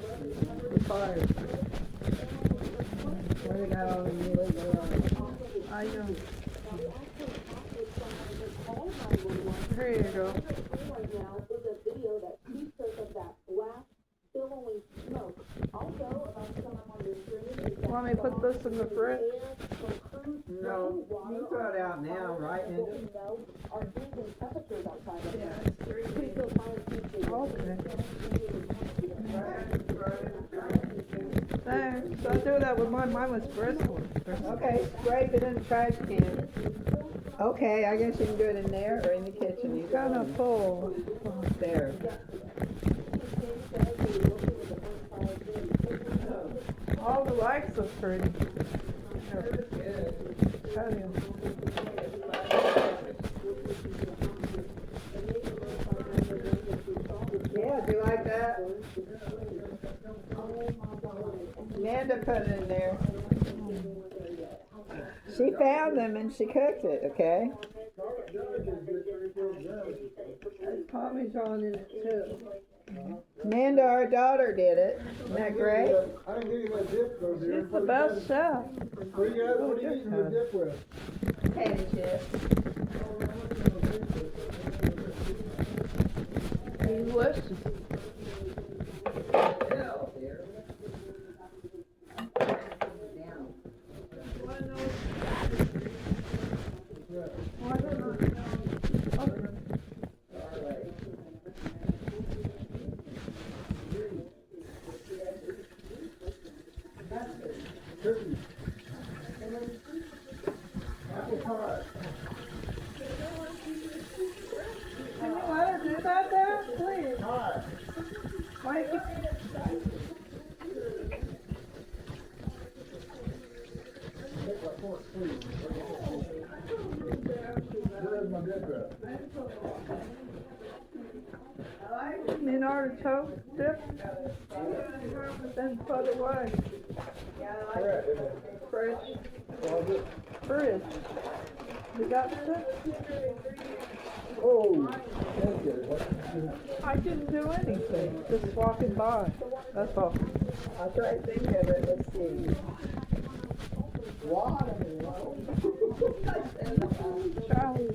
the fire. Where they got all the illegal, I know. Here you go. Right now is a video that keeps us of that black, billowing smoke. Also, about someone on the street. Want me to put this in the fridge? No, you throw it out now, right? And Are freezing temperatures outside of yeah, there. Please go find people. Okay. Thanks. I do that with mine. Mine was bristling. okay, scrape it in the trash can. Okay, I guess you can do it in there or in the kitchen. You Kind got of full. there. All the lights are pretty. Tell you. Yeah, do you like that? Amanda put it in there. She found them and she cooked it, okay? Parmesan in it too. Amanda, our daughter, did it. Isn't that great? I didn't give you my dip though, dear. She's the best chef. What do you eating the dip with? Potato chips. Delicious. Turkey. Apple pie. Can you let her do that there, please? Pie. Why you Take my fork, please. Where's my dip at? mean artichoke dip? Then put away. Correct, isn't it? Fridge. Well, just, Fridge. You got dip? oh, thank you. I didn't do anything, just walking by. That's all. I'll try to think of it, let's see. Charlie.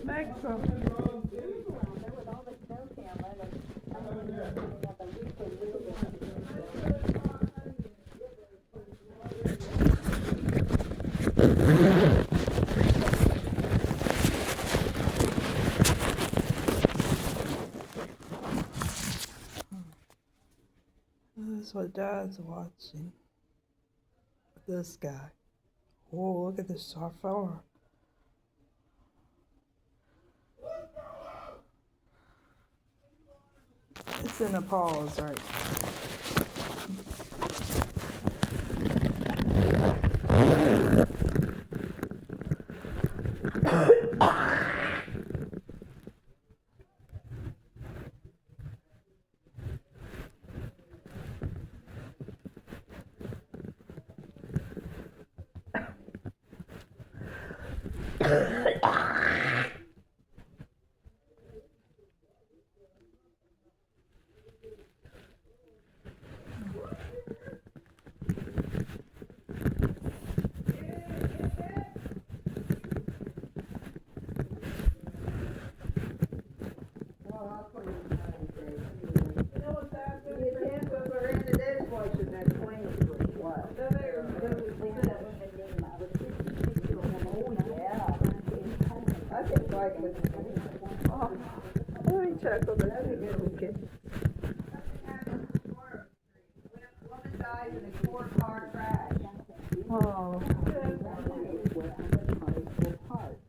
Make some. There with all the snow, Cameron, and This is what Dad's watching. This guy. Oh, look at this far. It's in Nepal, is right. Let me check on this. Woman died in a 4-car crash. Oh,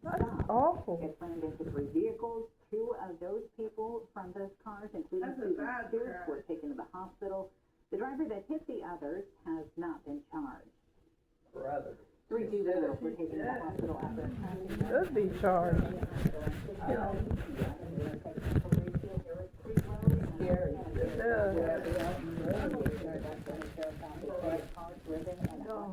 that's awful. It turned into 3 vehicles. 2 of those people from those cars, including Susan Stewart, were taken to the hospital. The driver that hit the others has not been charged. Brother. 3 juveniles were taken to the hospital after a traffic Should be charged.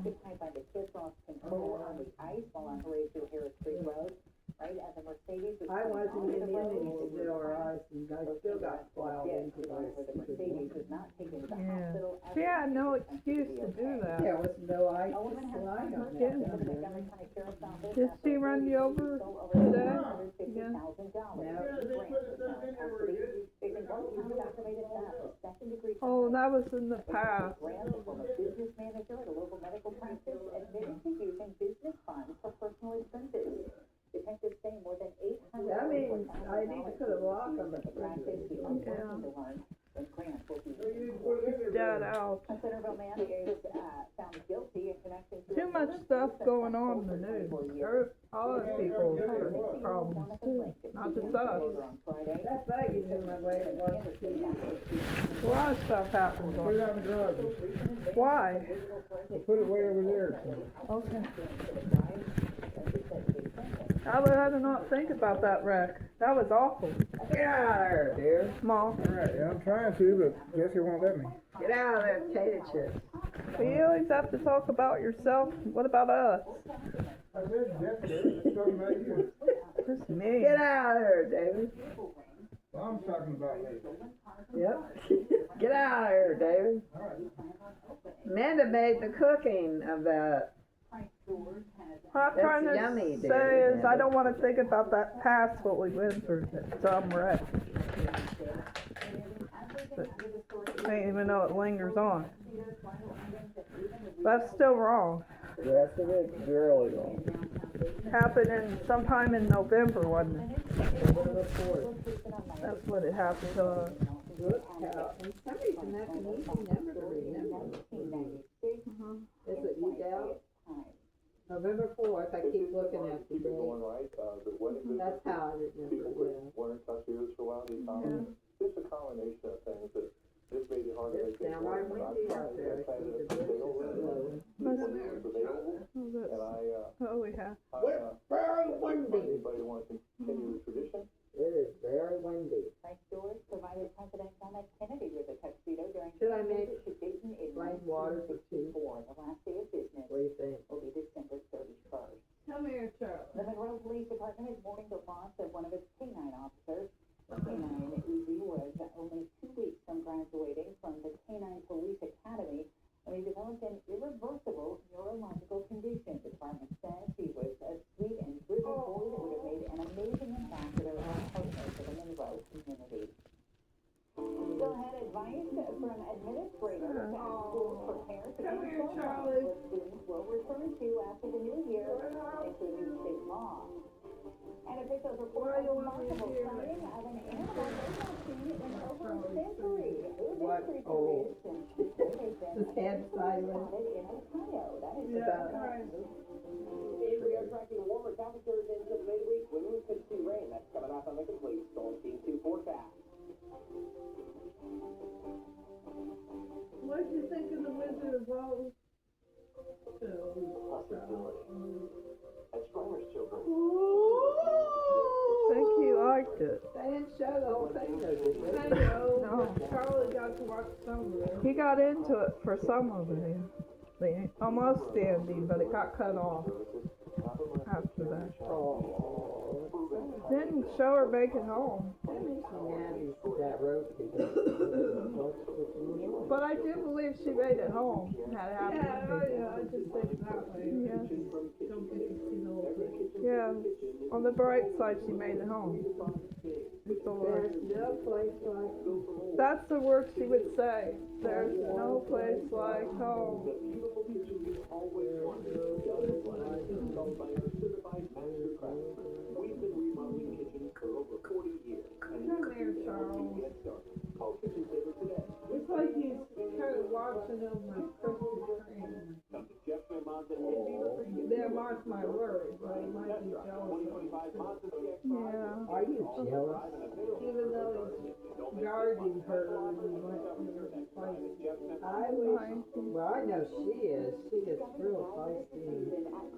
occupied by the kids lost control on the ice while on Horatio Harris Creek Road. Right as a Mercedes was I wasn't in the Indians Indians or I still got plowed into where the Mercedes was not taken to the Yeah. hospital. She had no excuse to do that. There was no ice A to woman has slide been on charged that. with the Montgomery County Sheriff's Office Did after she run you over today? Yeah. Facing one count of aggravated theft, a second-degree Oh, that was in the past. Grant, a former business manager at a local medical practice, admitted to using business funds for personal expenses. Detectives say more than $800,000. That means I need to put a lock on the practice. He was working to learn when Grant will be Dad out. a Centerville man is found guilty in connection to Too much stuff going on in the news. All the people have problems too, not just us. That bag is in my way at once. A lot of stuff happens Put it on. on the driver. Why? We'll put it way over there. Okay. I would rather not think about that wreck. That was awful. Get out of there, dear. Mom, Alright, yeah, I'm trying to, but Jesse won't let me. Get out of there, potato chips. you always have to talk about yourself. What about us? I said Jesse, I'm talking about you. Just me. Get out of there, David. I'm talking about me. Yep. Get out of here, David. Amanda made the cooking of that. What I'm trying to yummy, say dear. is I don't want to think about that past what we went through. So I'm wrecked. But I didn't even know it lingers on. That's still wrong. The rest of it's really wrong. Happened in sometime in November, wasn't it? November 4th. That's what it happened to us. Look how, and some reason that's an easy number to remember. Is it you doubt? November 4th, I keep looking at the date. Right, the wedding That's how I remember, yeah. weren't in touch with us for a while, just a combination of things that just made it hard to make It's downright windy out there. I see the bushes blowing. Oh, we have. Very windy. Anybody want to continue the tradition? It is very windy. Frank Stewart provided President John F. Kennedy with a tuxedo during Should I make to Dayton in plain water for tea? 1964. The last day of business What do you think? will be December 31st. Come here, Charlie. The Monroe Police Department is mourning the loss of one of its canine officers. Canine Uzi was only 2 weeks from graduating from the Canine Police Academy when he developed an irreversible neurological condition. The department says he was a sweet and driven boy that would have made an amazing ambassador and partner for the Monroe community. Still had advice from administrators as schools prepare to be what students will return to after the new year, including state law. And officials report a remarkable sighting of an animal they've not seen in over a century. like, oh, his head sideways. Yeah, right. We are tracking warmer temperatures into the midweek. Women could see rain. That's coming up on the complete Storm Team 2 forecast. What did you think of the Wizard of Oz? And Strimer's children. I think he liked it. They didn't show the whole thing, though, did they? I know, No. but Charlie got to watch some of it. He got into it for some of it. Almost the ending, but it got cut off after that. Oh, Didn't show her make it home. that makes me mad, that roasted. But I do believe she made it home. Had it Yeah, happened. I just think that way. Yes. Don't get to see the whole thing. Yes. On the bright side, she made it home. It's the word. There's no place like. That's the word she would say. There's no place like home. We've been remodeling kitchens for over 40 years. Come here, Charles. Call Kitchen Saver today. It's like he's kind of watching over my Krispy Kreme. Come to Jeff Mazda and Dealer. Yeah, mark my words, but he might be jealous of me. 2025 Mazda CX-5. Yeah. Are you jealous? Even though he's guarding her, he went to the fight. I wish, well, I know she is. She is real feisty and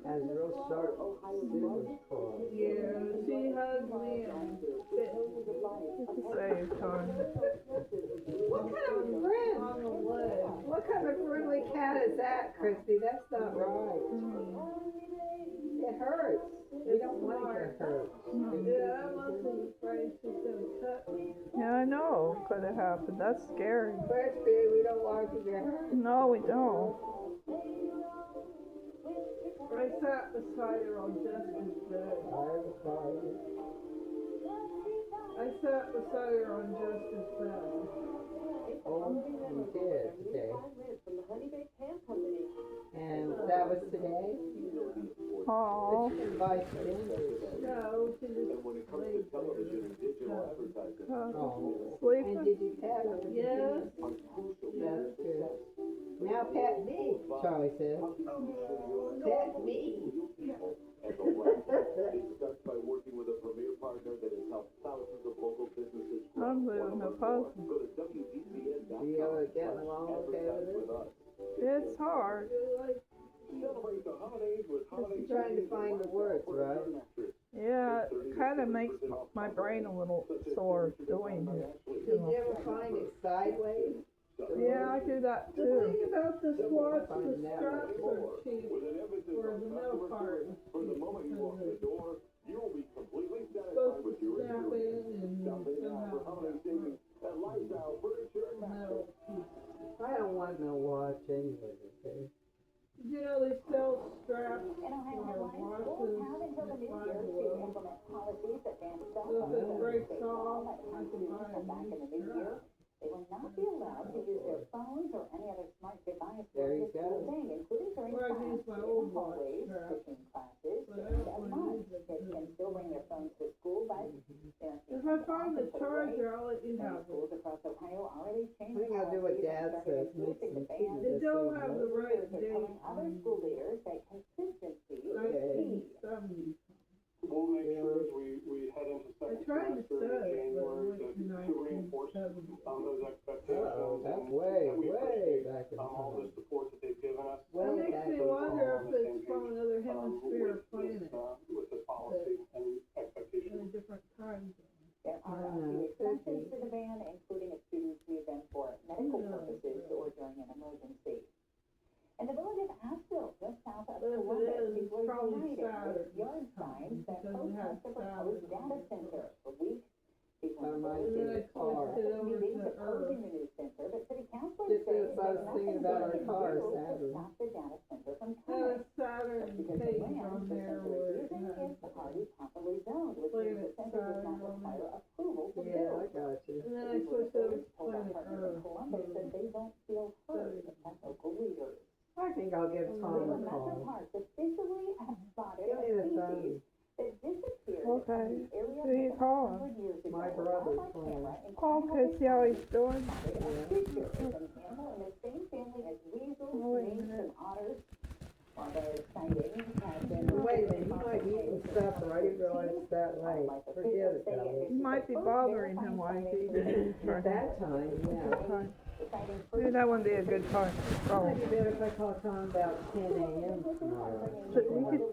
has real sharp scissors claws. Yeah, she hugged me and spit Save time. What kind of a friend? on the leg. What kind of friendly cat is that, Christy? That's not right. It hurts. We don't want to get hurt. Yeah, I wasn't afraid she's gonna cut me. Yeah, I know. Could have happened. That's scary. Christy, we don't want to get hurt. No, we don't. I sat beside her on Justin's bed. I'm sorry. I sat beside her on Justin's bed. Oh, you did today. From the Honey Baked Ham Company. And that was today? Oh. But you can buy sandwiches. No, she just And when it comes to television and digital advertising, Oh. And Sleeping? did you pet her? Yes. That's good. Now pet me, Charlie said. Pet me. and the rest is done by working with a premier partner that has helped thousands of local businesses grow. I'm living a puzzle. Go to WDCN.com. You get along okay Advertise with with it? us. It's hard. Celebrate the holidays with holiday Trying to find the words, right? Yeah, it kind of makes my brain a little sore doing it. Did you ever find it sideways? Yeah, I do that The too. thing about the swatch, the straps are cheap for the middle part. From the moment you walk in the door, you will be completely satisfied Supposed with to your snap in and shopping now for holiday somehow savings at Lifestyle Furniture and metal piece. I don't want no watch anyway, okay? You know, they sell straps In Ohio for headlines, schools watches have until the new by year the to way. implement policies that ban cell So if phones it and breaks state law off, by I can buy a back in the new new year. strap. They will not be allowed to use their phones or any other smart device There during you the school go. day, including during Or I class, use my in old the watch hallways, strap. between classes. But I don't At wanna lunch, use it kids too. can still bring their phones to school, but they're If I find the charger, I'll let you Many have it. schools across Ohio already I changed think I'll do what policies Dad and started says, make enforcing some the ban. tea. It don't have the right Leaders are date telling other on school leaders that consistency is Okay. key. 1970. We'll make sure as we head into I second tried to semester in say it, but January it went to to reinforce 1970. those expectations. Uh-oh, that's and way, that we way appreciate, back in all the time. support that they've given us. That Way makes back me in wonder time. if it's from another hemisphere with planet this policy and in a expectations. different time zone. There are a I don't few know, exceptions could to the ban, including if students need them for medical Who knows? purposes or during an emergency. In the village of Asheville, just south of But if it Columbus, is, people it's are probably united Saturday with yard signs that because it has protest the proposed Saturday. data center. For weeks, people That in the might village be And then I a car. switched it over meetings to opposing Earth. the new center, but city councilors Just say as I was there's thinking nothing about they our can car do to Saturday. stop the data center from Had coming. a Saturn Because the page land on the there center where is it using has is already properly zoned, which means the Planet center does not Saturn on require there. approval to Yeah, build. I got you. And then I People in the switched over village to told our Planet partners in Earth. Columbus that they don't feel heard by local leaders. I think I'll give Tom The a Metro call. Parks officially have spotted Give a me the species phone. that disappeared Okay. from the area Who you about calling? 100 years ago. my brother's phone. Okay, see how he's doing? Creature is an animal in the same family as weasels, Wait a minks, minute. and otters. While their sightings have been Wait a minute, he might be eating supper, I didn't realize it's that late. Forget it, Kelly. You might be bothering him while he's eating. At that time, yeah. Maybe that wouldn't be a good time. Oh, Might be better if I call Tom about 10 a.m. tomorrow. so you could,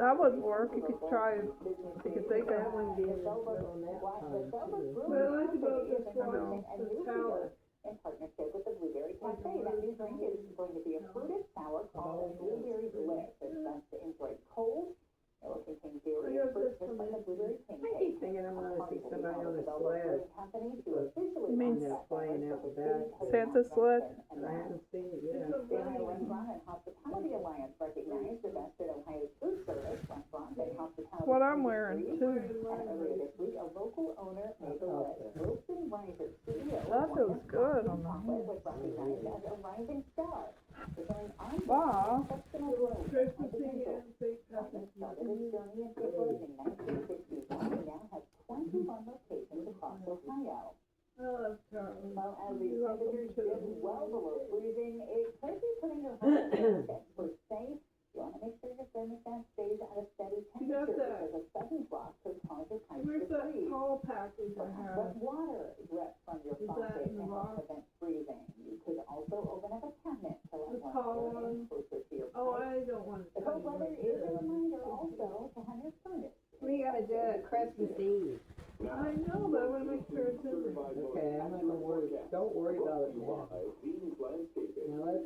that would work. You could try and, you could think That of, wouldn't be in the middle of that time, too. But I like to go to this I know. one, the tower. in partnership with the Blueberry Cafe. That new drink is going to be a fruited sour called Blueberry Bliss. It's best to enjoy cold. It will contain dairy and fruit just like the Blueberry King I keep thinking I wanna see somebody on a sled. Company to officially You mean launch that playing out the back? Santa sled? I haven't seen it yet. Family Restaurant and Hospitality Alliance recognized the best in Ohio's food service, restaurant, and hospitality. What I'm wearing too. And earlier this week, a local owner, Maple Wilson Reiser, CEO. That feels good on Chocolate was recognized as a rising star. Returning on Wow. exceptional growth. Christmas Eve and St. Patrick's Started its journey in April in 1961 and now has 21 locations across Ohio. I love Charlie. Well, as the temperatures dip well below freezing, it could be putting your home at risk. Experts say you want to make sure your thermostat stays at a steady You got temperature that. because a sudden drop could cause your pipes Where's to that freeze. tall package I have? Let water drip from your Is that faucet in the to help box? prevent freezing. You could also open up a cabinet to let The warm tall air in one? closer to your Oh, pipe. I don't want The to. cold weather is a reminder also to have your furnace. We gotta do it Christmas Eve. I know, but I wanna make sure it's in there. Okay, I'm not gonna worry, don't worry about it now. Now let's,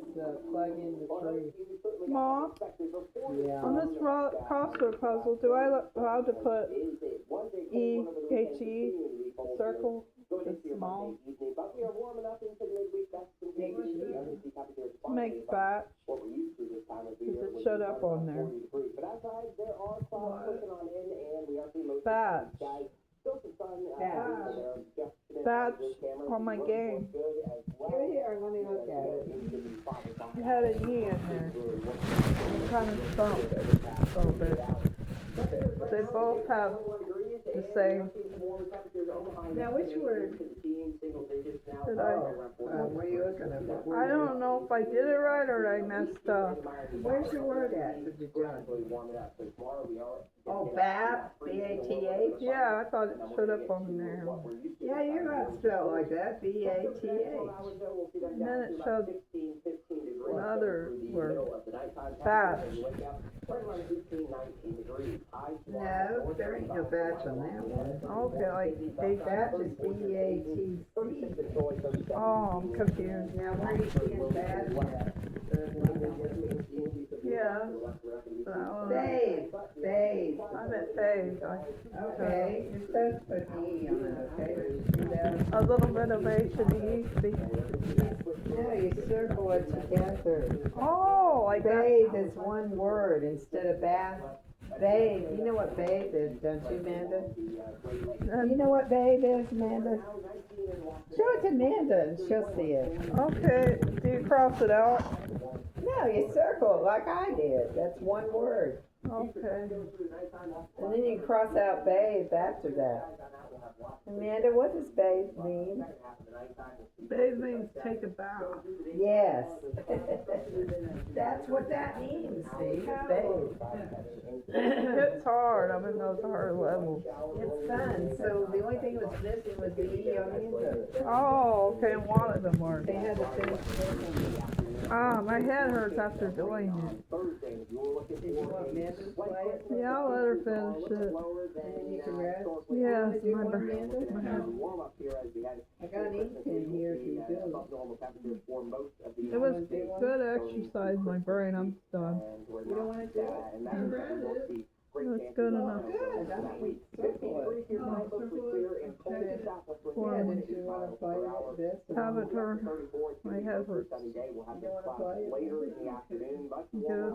plug in the tree. Mom, Yeah. on this crossword puzzle, do I allowed to put E-H-E, circle, the small, make batch? Because it showed up on there. Batch. Batch on my game. Here, here, let me look at it. It had an E in there. It kind of stumped a little bit. They both have the same. Now, which word? Did I? What are you looking at? I don't know if I did it right or I messed up. Where's your word at, did you John? Oh, Bab, B-A-T-H? Yeah, I thought it showed up on there. Yeah, you're not spelled like that, B-A-T-H. And then it showed another word. Batch. No, there ain't no batch on that one. Okay, like big Batch is B-A-T-C. Oh, I'm confused. Now, where are you seeing batch at? Yeah. So, Babe, babe. I'm at phase. Okay, you're supposed to put an E on it, okay? Did you see that? A little bit of H&E. No, you circle it together. Oh, like that. Bathe is one word instead of bath. Bathe, you know what bathe is, don't you, Amanda? You know what bathe is, Amanda? Show it to Amanda and she'll see it. Okay, do you cross it out? No, you circle it like I did. That's one word. Okay. And then you cross out bathe after that. Amanda, what does bathe mean? Bathe means take a bath. Yes. That's what that means, see, bathe. It's hard. I'm in those hard levels. It's fun. So the only thing that was missing was the E on the end of it. Oh, okay, one of them worked. They had to finish working. Ah, my head hurts after doing it. Did you want Amanda to play it? Yeah, I'll let her finish it. And then you can rest? Yes, You my want brain. Amanda? I got an ink pen here if you do. It was good exercise, my brain. I'm done. You don't wanna do it? That's good enough. Good, I mean, circle it. Yeah, did you wanna play it this? Have it turn. My head hurts. You don't wanna play it? Good.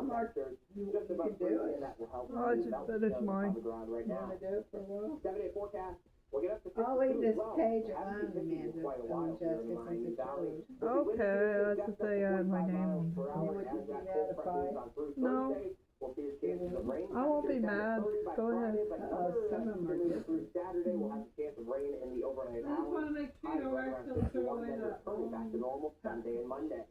You could do it. Oh, I just finished mine. You wanna do it for a while? I'll leave this page alone, Amanda, on Jessica, since it's yours. Okay, that's the thing I had my name on. You want to see that a fight? No, We'll see a chance of some rain. I won't be mad. Go ahead. Some of them are Through different. Saturday, we'll have a chance of rain in the overnight I just hours. wanna make sure High you don't weather accidentally on throw 51, away then that returning back to normal Sunday and Monday.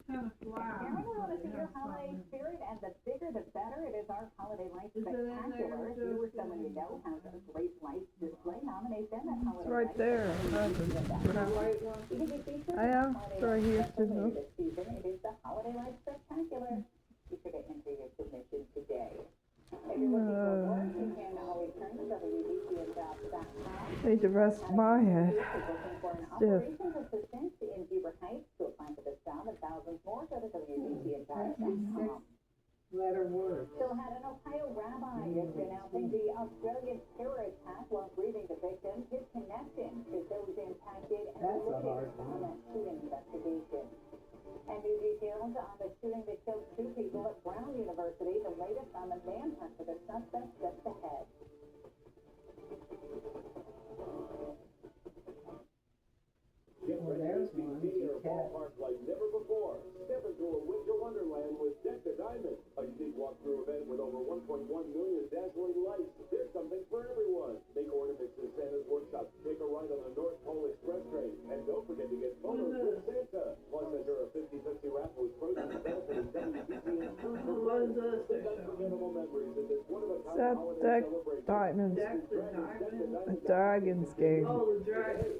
kind of flat. Karen, we want to see your holiday spirit, and the bigger the better. It is our Holiday Lights Is it in there? Spectacular. If you or someone you know has a great lights display, nominate them at Holiday It's right Lights. there. You can be featured I in am. Holiday It's right Lights here, Special too. Later this season. It is the Holiday Lights Spectacular. Be sure to enter your submission today. If you're looking for more, you can always turn to WBCNjobs.com. Need to rest my head. If you're looking for an Stiff. operations assistant in Beaver Heights to apply for this job and thousands more, go to WBCNjobs.com. Letter word. Still had an Ohio rabbi is denouncing the Australian terror attack while grieving the victims. His connection to those impacted and That's a looking hard on one. that shooting investigation. And new details on the shooting that killed 2 people at Brown University. The latest on the manhunt for the suspect just ahead. Well, there's one. Theater You can't. ballpark like never before. Step into a winter wonderland with Deck the Diamond, a unique walkthrough event with over 1.1 million dazzling lights. There's something for everyone. Make ornaments in Santa's workshop. Take a ride on the North Pole Express train. And don't forget to get photos with Santa. Plus, enter a 50-50 raffle with proceeds benefiting WBCN Food for What is Life. this? Make unforgettable memories in this one-of-a-kind That holiday Deck celebration. Diamonds. Deck the Diamond? The Dragons game Oh, the dragon.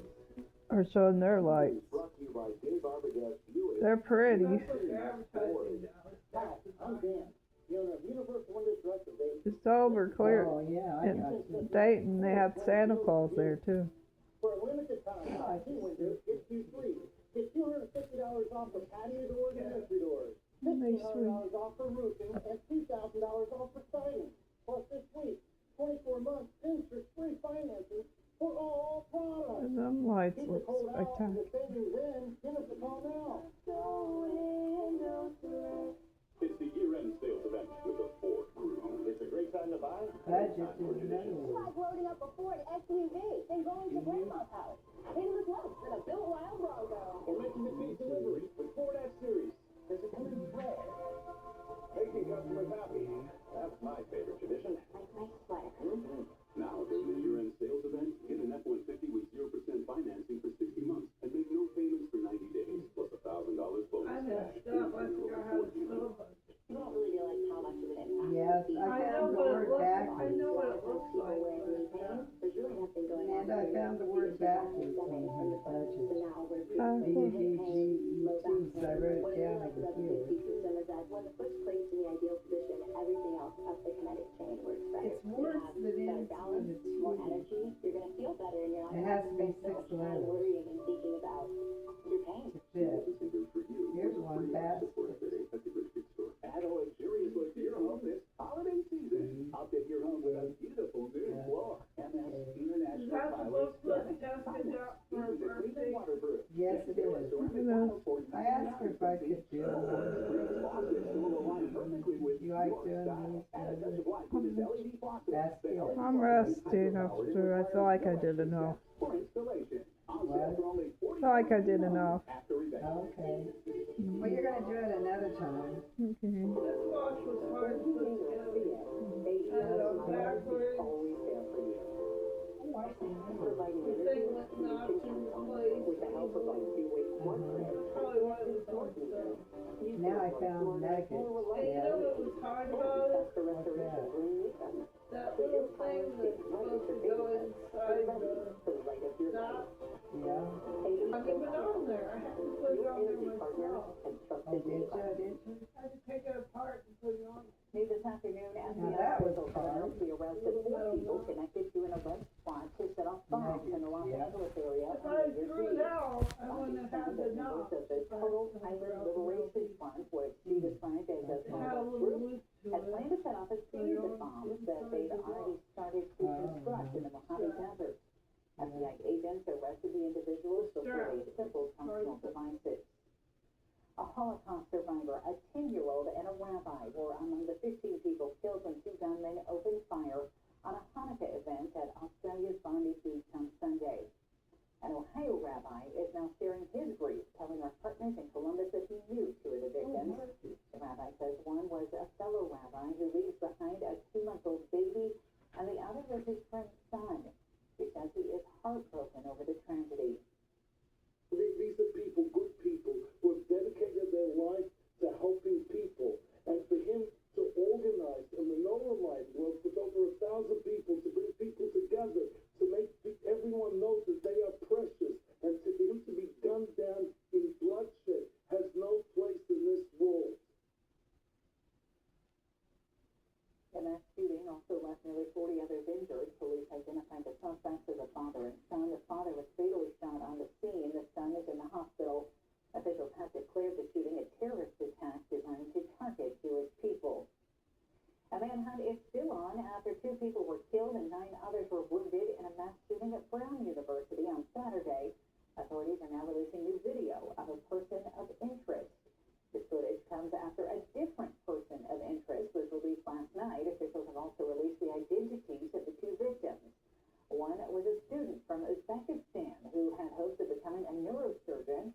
are showing their lights. Brought to you by Dave Arbogast Buick. They're pretty. That's what they're advertising now. Hi, I'm Dan, the owner of Universal Windows Direct of Dayton. It's over clear. Oh, yeah, I got you. In Dayton, they had Santa Claus there too. For a limited time, two windows, get you free. Get $250 off for patio doors and entry doors. $1,500 off for roofing and $2,000 off for siding. Plus this week, 24 months interest-free financing for all products. And them lights Keep the look cold out and spectacular. the savings in. Give us a call now. It's the year-end sales event with the Ford Crew. It's a great time to buy. Budget is another one. Like loading up a Ford SUV, then going to grandma's house. Pay the clothes in a built wild Bronco. Or making the big delivery with Ford F-Series. Does it come in red? Making customers happy. That's my favorite tradition. Like my sweater. Now, during the year-end sales event, get an F-150 with 0% financing for 60 months and make no payments for 90 days, plus $1,000 bonus I cash. messed up. I forgot how to spell it. You don't really realize how much of an impact. Yes, I I know found the what it word looks like. I backwards. know what it looks like. There's really nothing going on. And I found the word backwards on her budget. So now we're B-U-G-G-E-T, so I wrote it down on the computer. system is that when the foot's placed in the ideal position, everything else up the kinetic chain works better. It's worse than better it's balance, when it's more huge. energy. You're gonna feel better, and you're not It gonna has to be spend so much 6 time letters. worrying and thinking about your pain. Fit. For you. Here's one fast. Support at a Rich store. Add a luxurious look to your home this holiday season. Update your home with a beautiful new floor. MS International Is that the book that Jessica got for her birthday? Waterproof. Yes, it is. I asked her if I could do it. You like doing these? That's it. I'm resting after. I feel like I did enough. For installation. On What? sale for only I feel like I did enough. after event. Okay. Well, you're gonna do it another time. Okay. This wash was hard to put together. And backwards. Always there for you. Providing The thing was not in place. with the help of our two-way smart grid. Probably why it was hard to. Now I found nuggets. And you know Yeah. what was hard about it? That's the restoration green with them. That little thing that's supposed to go inside the For the light of your dot. Yeah. I've been on there. I had to put it on there myself. and Oh, trusted did you? provider. Did you? I had to take it apart and put it on. New this afternoon, Now that was hard. we arrested 4 people connected to an alleged plot to set off bombs in the Los Yeah. Angeles area. If I threw it out, I wouldn't have had the knot. Of the Total Island Liberation Front, which she described as a It had a terrorist little group, loop to had planned it. to set off a series of bombs that they'd already started to construct in the Mojave Desert. FBI agents arrested the individuals before they assembled functional devices. A Holocaust survivor, a 10-year-old, and a rabbi were among the 15 people killed when 2 gunmen opened fire on a Hanukkah event at Australia's Bondi Beach on Sunday. An Ohio rabbi is now sharing his grief, telling our partners in Columbus that he knew 2 of the victims. The rabbi says one was the tragedy. These are people, good people, who have dedicated their life to helping people. And for him to organize a menorah light work with over 1,000 people, to bring people together, to make everyone know that they are precious, and for him to be gunned down in bloodshed has no place in this world. The mass shooting also left nearly 40 others injured. Police identified the suspects as a father and son. The father was fatally shot on the scene. The son is in the hospital. Officials have declared the shooting a terrorist attack designed to target Jewish people. A manhunt is still on after 2 people were killed and 9 others were wounded in a mass shooting at Brown University on Saturday. Authorities are now releasing new video of a person of interest. This footage comes after a different person of interest was released last night. Officials have also released the identities of the 2 victims. One was a student from Uzbekistan who had hopes of becoming a neurosurgeon.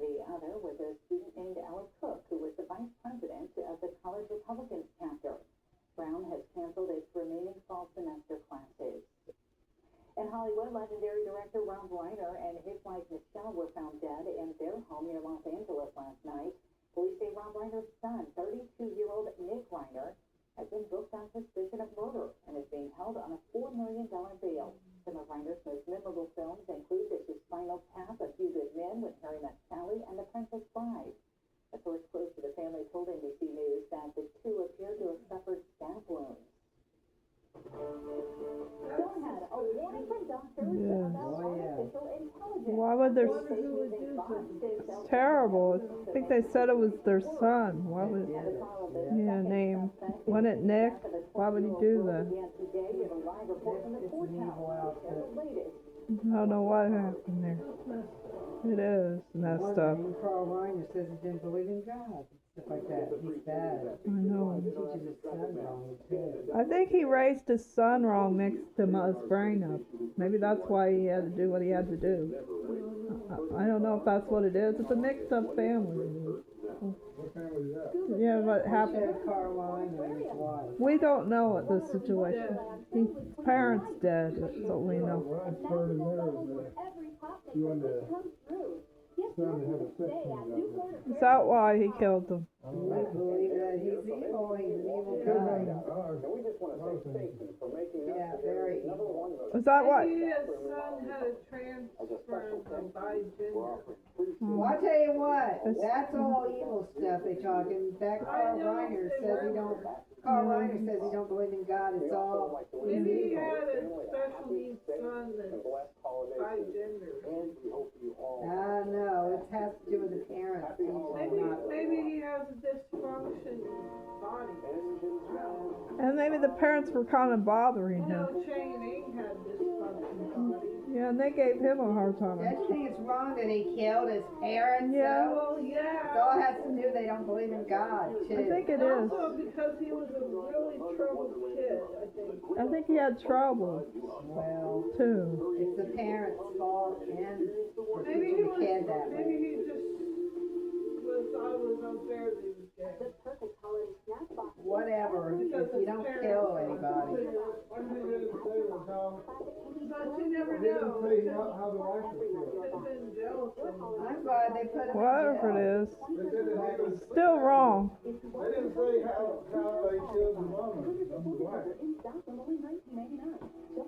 The other was a student named Ella Cook, who was the vice president of the college Republicans chapter. Brown has canceled its remaining fall semester classes. In Hollywood, legendary director Rob Reiner and his wife Michelle were found dead in their home near Los Angeles last night. Police say Rob Reiner's son, 32-year-old Nick Reiner, has been booked on suspicion of murder and is being held on a $4 million bail. Some of Reiner's most memorable films include This Is Spinal Tap, A Few Good Men with Harry Met Sally, and The Princess Bride. A source close to the family told NBC News that the 2 appear to have suffered stab wounds. Still had a warning from doctors about artificial intelligence. Why would there? It's terrible. I think they said it was their son. Why would? Yeah, name. Wasn't it Nick? Why would he do that? I don't know what happened there. It is messed up. Carl Reiner says he didn't believe in God. Stuff like that. He's bad. I know. He teaches his son wrong too. I think he raised his son wrong, mixed his brain up. Maybe that's why he had to do what he had to do. I don't know if that's what it is. It's a mixed up family. What family is that? Yeah, what happened? Carl Reiner and his wife. We don't know what the situation. His parents dead. That's what we know. What I've heard in there is that he wanted to son to have a sex change. Is that why he killed them? I believe that he's evil. He's an evil guy. We just want to say thank you for making us Yeah, very evil. Is that what? Maybe his son had a transfer by gender. Well, I tell you what, that's all evil stuff they talking. That Carl Reiner says he don't. Carl Reiner says he don't believe in God. It's all Maybe he evil. had a special needs son that's by gender. I know. It has to do with the parents. Maybe he has a dysfunction body. And maybe the parents were kind of bothering You him. know, Shane Ing had dysfunction body. Yeah, and they gave him a hard Don't time. you think it's wrong that he killed his parents? Yeah. though? Well, yeah. It all has to do. They don't believe in God too. I think it is. Also because he was a really troubled kid, I think. I think he had trouble Well, too. it's the parents' fault and for Maybe he teaching the was, kid that way. maybe he just thought it was unfair that he was gay. The perfect holiday snack box. Whatever. If you don't kill anybody. One thing they didn't say was how, But you never they didn't know. say how the wife was Could killed. have been jealous and I'm glad they put him in Whatever jail. it is, They said that he was, still wrong. they didn't say how they killed the mama, the wife.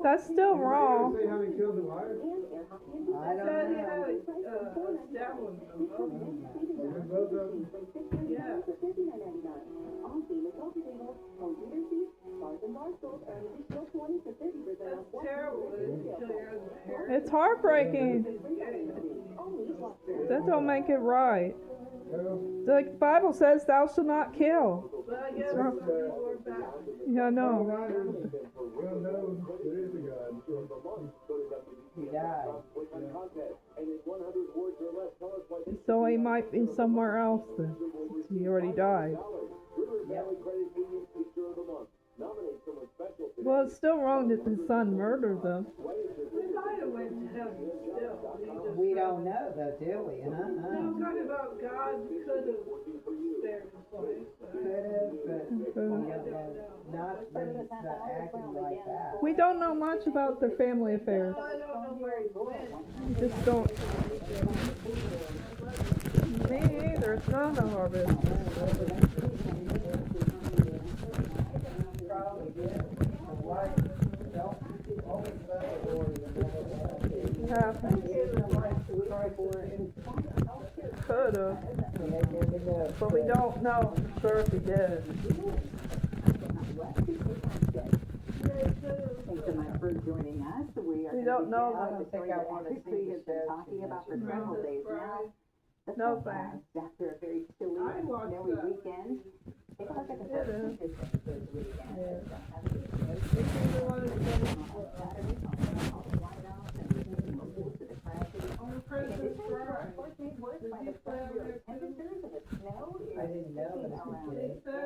That's still Did wrong. they say how they killed the wife? I don't said he know. had a stab wound on both. And both of them, Yeah. That's terrible that he killed your other parent. It's heartbreaking. That don't make it right. well, The Bible says, "Thou shalt not kill." But I guess some people are back. Yeah, I Carl know. Reiner's well known there is a God. He died. So he might be somewhere else then. Since he already died. Family Credit Union Teacher of the Month. Nominate someone special Well, it's still wrong that the son murdered them. We might have went to heaven still. We don't know though, do we? I'm talking about God could have spared his life. Could have, but we don't know. Not when he's acting like that. We don't know much about their family affairs. I don't know where he went. We just don't. Me either. It's none of our business. Probably did. The wife don't always let the Lord It happens. Could have. But we don't know for sure if he did. Thanks so much for joining us. We don't know I that. don't think I want to we see have been talking about for several days now. The No forecast thanks. after a very chilly I and watched snowy that. weekend. Take a look at the It is. first this weekend. I didn't know that he did.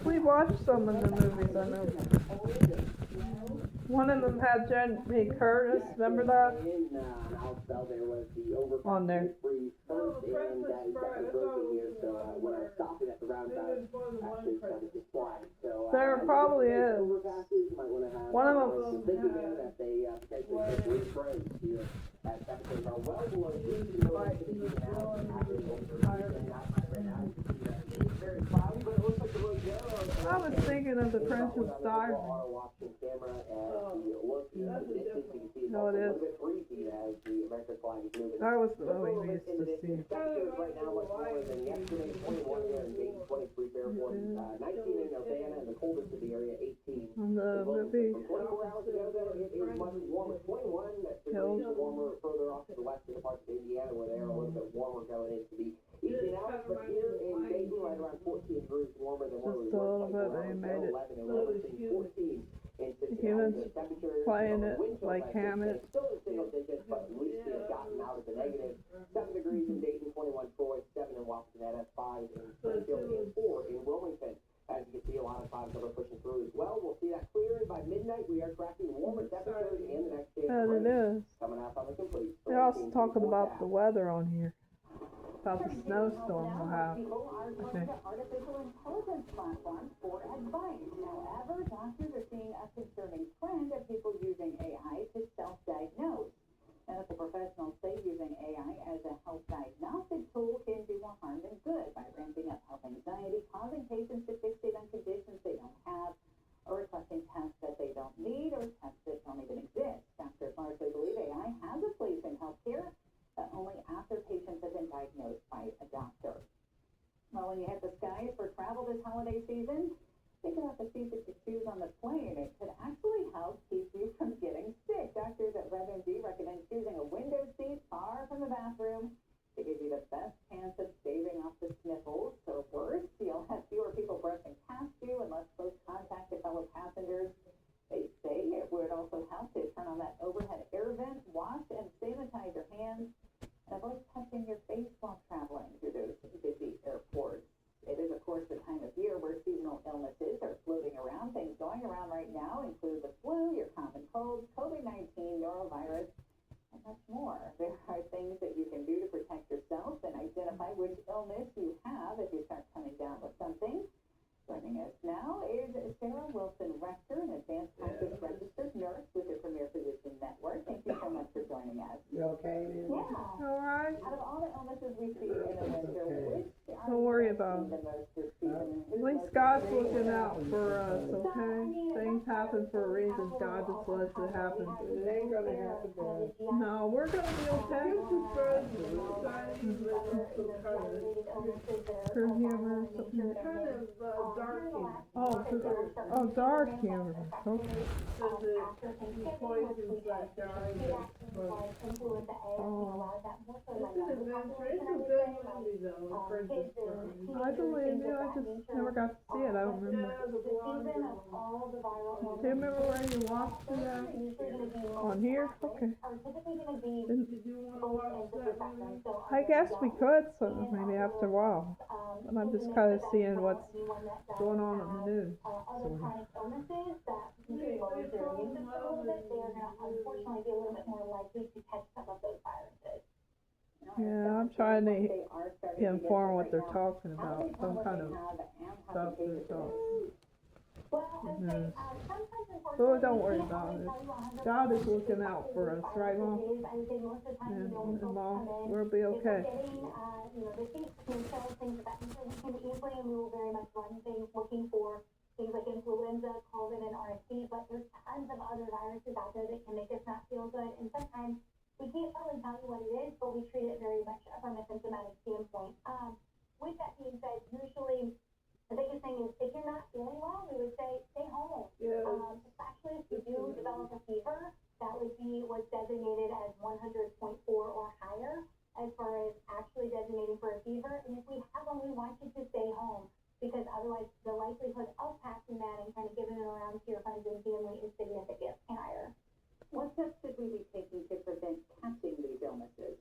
We watched some of the movies, I know. One of them had Jamie Curtis, remember that? On there. There probably is. One of them. I was thinking of the Princess Diaries. No, it is. That was the movie we used to see. On the movie. Hills. Just a little bit, they made it. The humans playing it like Hammett. As you can see, a lot of clouds are pushing through as well. We'll see that clearing by midnight. We are tracking warmer temperatures in the next day. And it is. Coming out on the complete. They're also talking about the weather on here. About the snowstorm we'll have. People are going to artificial intelligence platforms for advice. However, doctors are seeing a concerning trend of people using AI to self-diagnose. Medical professionals say using AI as a health diagnostic tool can do more harm than good by ramping up health anxiety, causing patients to fixate on conditions they don't have, or requesting tests that they don't need, or tests that don't even exist. Doctors largely believe AI has a place in healthcare, but only after patients have been diagnosed by a doctor. Well, when you hit the skies for travel this holiday season, think about the seat that you choose on the plane. It could actually help keep you from getting sick. Doctors at WebMD recommend choosing a window seat far from the bathroom to give you the best chance of staving off the sniffles. Or worse, you'll have fewer people brushing past you and less close contact to fellow passengers. They say it would also help to turn on that overhead air vent, wash and sanitize your hands, and avoid touching your face while traveling through those busy airports. It is, of course, the time of year where seasonal illnesses are floating around. Things going around right now include the flu, your common cold, COVID-19, norovirus, and much more. There are things that you can do to protect yourself and identify which illness you have if you start coming down with something. Joining us now is Sarah Wilson-Rector, an advanced practice registered nurse with the Premier Physician Network. Thank you so much for joining us. You okay, man? Yeah. All right. Out of all the illnesses we see in the winter, which are Don't worry about the most this season? At least God's looking out for us, okay? Things happen for a reason. God just lets it happen. It ain't gonna happen to us. No, we're gonna be okay. For humor or something. Kind of dark humor. Oh, dark humor. Okay. So the poisons that died. Oh. It's an adventure. It's a good movie though. Princess Bride. I believe you. I just never got to see it. I don't remember. The season of all the viral Do you illnesses remember where you watched it at? are usually going to be On here? Okay. are typically going to be Didn't- both ends of the spectrum. So I guess we could, so maybe after a while. um, And I'm just even kind if of that's seeing not what's anyone that does going on in the have, news. other Sort of. chronic illnesses that usually lowers their immune system a little bit, they are going to unfortunately be a little bit more likely to catch some of those viruses. Yeah, I'm trying to get informed what they're talking about. Some kind of stuff they're talking. Well, I'd say, Mhm. sometimes Oh, don't worry unfortunately, about we it. can't always tell you 100% God is looking out for us, right, Mom? I would say most of the time, Yeah, you know, when and folks Mom, come in, we'll be if we're okay. getting, you know, the feet, smells, things of that nature, we can easily and we will very much run things looking for things like influenza, COVID, and RSV, but there's tons of other viruses out there that can make us not feel good, and sometimes we can't really tell you what it is, but we treat it very much from a symptomatic standpoint. With that being said, usually the biggest thing is if you're not feeling well, we would say stay home. Especially if you do develop a fever, that would be what's designated as 100.4 or higher as far as actually designating for a fever. And if we have one, we want you to stay home because otherwise the likelihood of passing that and kind of giving it around to your friends and family is significantly higher. What steps should we be taking to prevent catching these illnesses?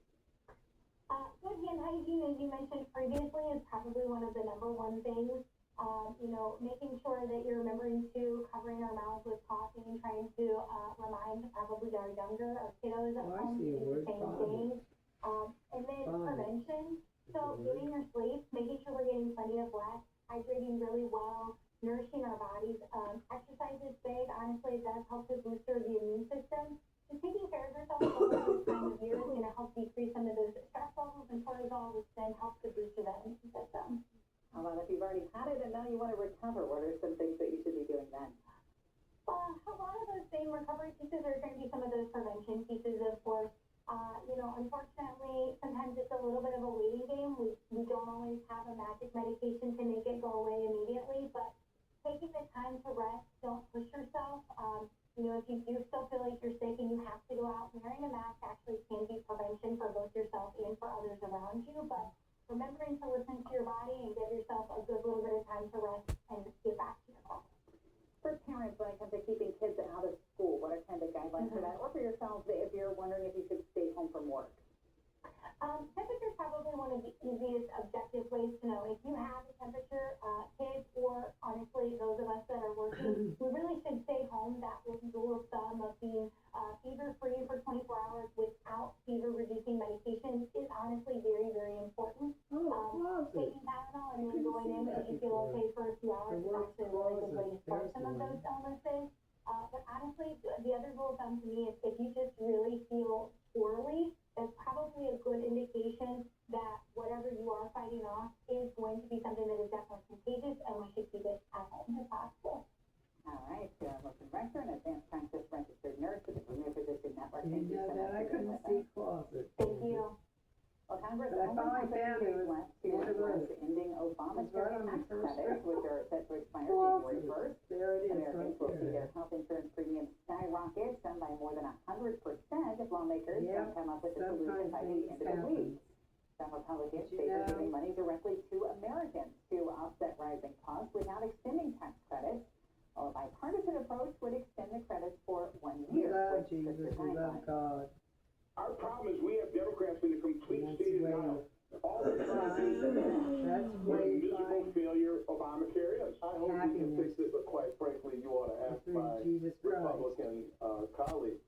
Good hand hygiene, as you mentioned previously, is probably one of the number one things. You know, making sure that you're remembering to covering our mouths with coffee, trying to remind probably our younger, our kiddos at home to do the same thing. And then prevention, so getting your sleep, making sure we're getting plenty of rest, hydrating really well, nourishing our bodies. Exercise is big, honestly, it does help to boost the immune system. Just taking care of yourself over this time of year is going to help decrease some of those stress levels and cortisol, which then helps to boost your immune system. How about if you've already had it and now you want to recover? What are some things that you should be doing then? A lot of those same recovery pieces are going to be some of those prevention pieces, of course. You know, unfortunately, sometimes it's a little bit of a waiting game. We don't always have a magic medication to make it go away immediately, but taking the time to rest, don't push yourself. You know, if you do still feel like you're sick and you have to go out, wearing a mask actually can be prevention for both yourself and for others around you, but remembering to listen to your body and give yourself a good little bit of time to rest and get back to yourself. For parents, when it comes to keeping kids out of school, what are kind of guidelines for that? Or for yourselves, if you're wondering if you should stay home from work? Temperature is probably one of the easiest objective ways to know. If you have a temperature, kids or honestly those of us that are working, we really should stay home. That rule of thumb of being fever-free for 24 hours without fever-reducing medication is honestly very, very important. Taking Tylenol and then going in so you feel okay for a few hours is actually a really good way to start some of those illnesses. But honestly, the other rule of thumb to me is if you just really feel poorly, that's probably a good indication that whatever you are fighting off is going to be something that is definitely contagious, and we should keep it at home if possible. All right, Wilson Rector, an advanced practice registered nurse with the Premier Physician Network. You Thank you know so that much I for being couldn't with see us. closet. Thank you. Well, Congress But I only finally has a found few it days was left to one of address those. ending It's Obamacare right on the tax first credits, row. which are set to expire January 1st. There it is, Americans will right see their there. health insurance premiums skyrocket, some by more than 100% if lawmakers Yeah, don't come up with a solution sometimes by the things end of the happen. week. Some Republicans Did you favor know? giving money directly to Americans to offset rising costs without extending tax credits. While a bipartisan approach would extend the credits for 1 We year love with stricter Jesus, we love guidelines. God. Our problem is we have Democrats in the complete And that's state of way, denial. All they're trying to do is deny that's what a way miserable fine. failure Obamacare is. I hope we can Happiness. fix it, but quite frankly, you ought to ask Through my Jesus Christ. Republican colleague.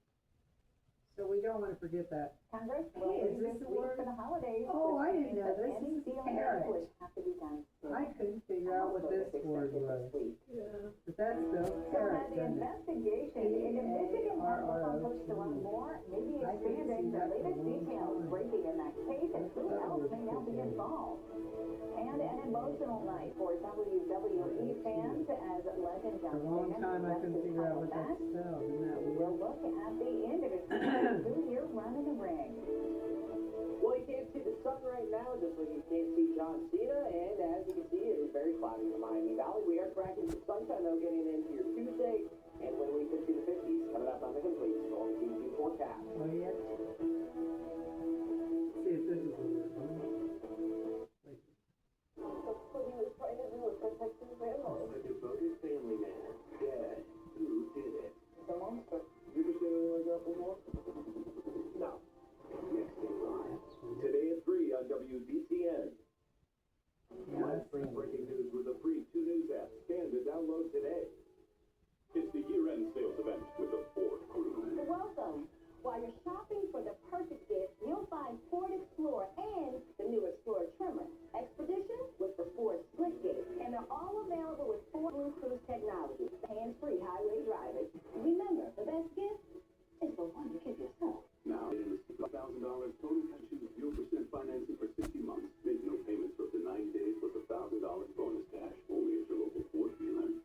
So we don't want to forget that. Congress will Hey, is leave this this the week word? for the holidays. Oh, I which didn't means know that this. any This is sealing carrot. would have to be done soon. I couldn't figure out what this word was, but that's the So carrot, the doesn't it? investigation into Michigan has become pushed to learn more, maybe I couldn't expanding see the that for a latest long details time. breaking in that case and who That else was may now be good. involved. And an emotional night for WWE fans as legend For John a long Cena time I rests couldn't his figure out final what that match. spelled, isn't that We'll weird? look at the end of his 2-year run in the ring. Well, you can't see the sun right now, just like you can't see John Cena, and as you can see, it is very cloudy in the Miami Valley. We are tracking some sunshine, though, getting into your Tuesday, and when we could see the 50s coming up on the complete Storm TV forecast. Oh, yeah. See if this is a word. Wait. are all available with 4 Blue Cruise technology, hands-free highway driving. Remember, the best gift is the one you give yourself. Now, it is $1,000 total cash and 0% financing for 60 months. Make no payments for up to 90 days with $1,000 bonus cash. Only at your local Ford dealer.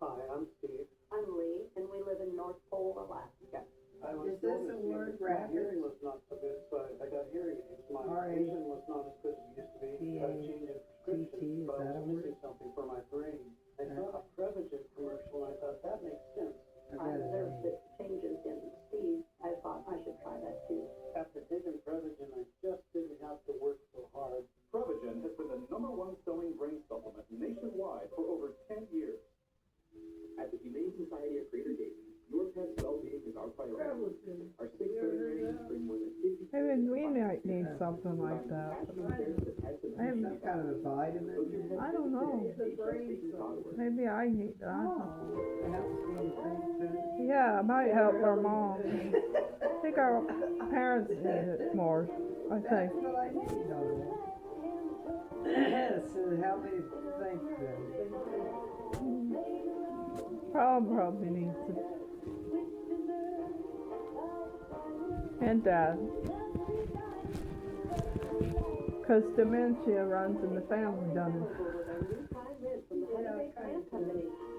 Hi, I'm Steve. I'm Lee, and we live in North Pole, Alaska. I was Is this a noticing word my bracket? hearing was not so good, so I got hearing aids. My R-A- vision was not as good as it used to be. I changed the prescription, is but I that a was word? missing something for my brain. I saw a Prevagen commercial, and I thought, that makes sense. I I got it. observed the changes in Steve. I thought I should try that too. After taking Prevagen, I just didn't have to work so hard. Prevagen has been the #1 selling brain supplement nationwide for over 10 years. At the Humane Society of Greater Dayton, your pet's well-being is our priority. Our 6 veterinarians bring more than 50 Maybe we might need something like that. I have, Some kind of a vitamin. I don't know. Maybe I need that. It helps me think. Yeah, it might help our mom. I think our parents need it more. I That's think. what I need on it. So help me think then. Probably needs it. And Dad. Because dementia runs in the family, doesn't it?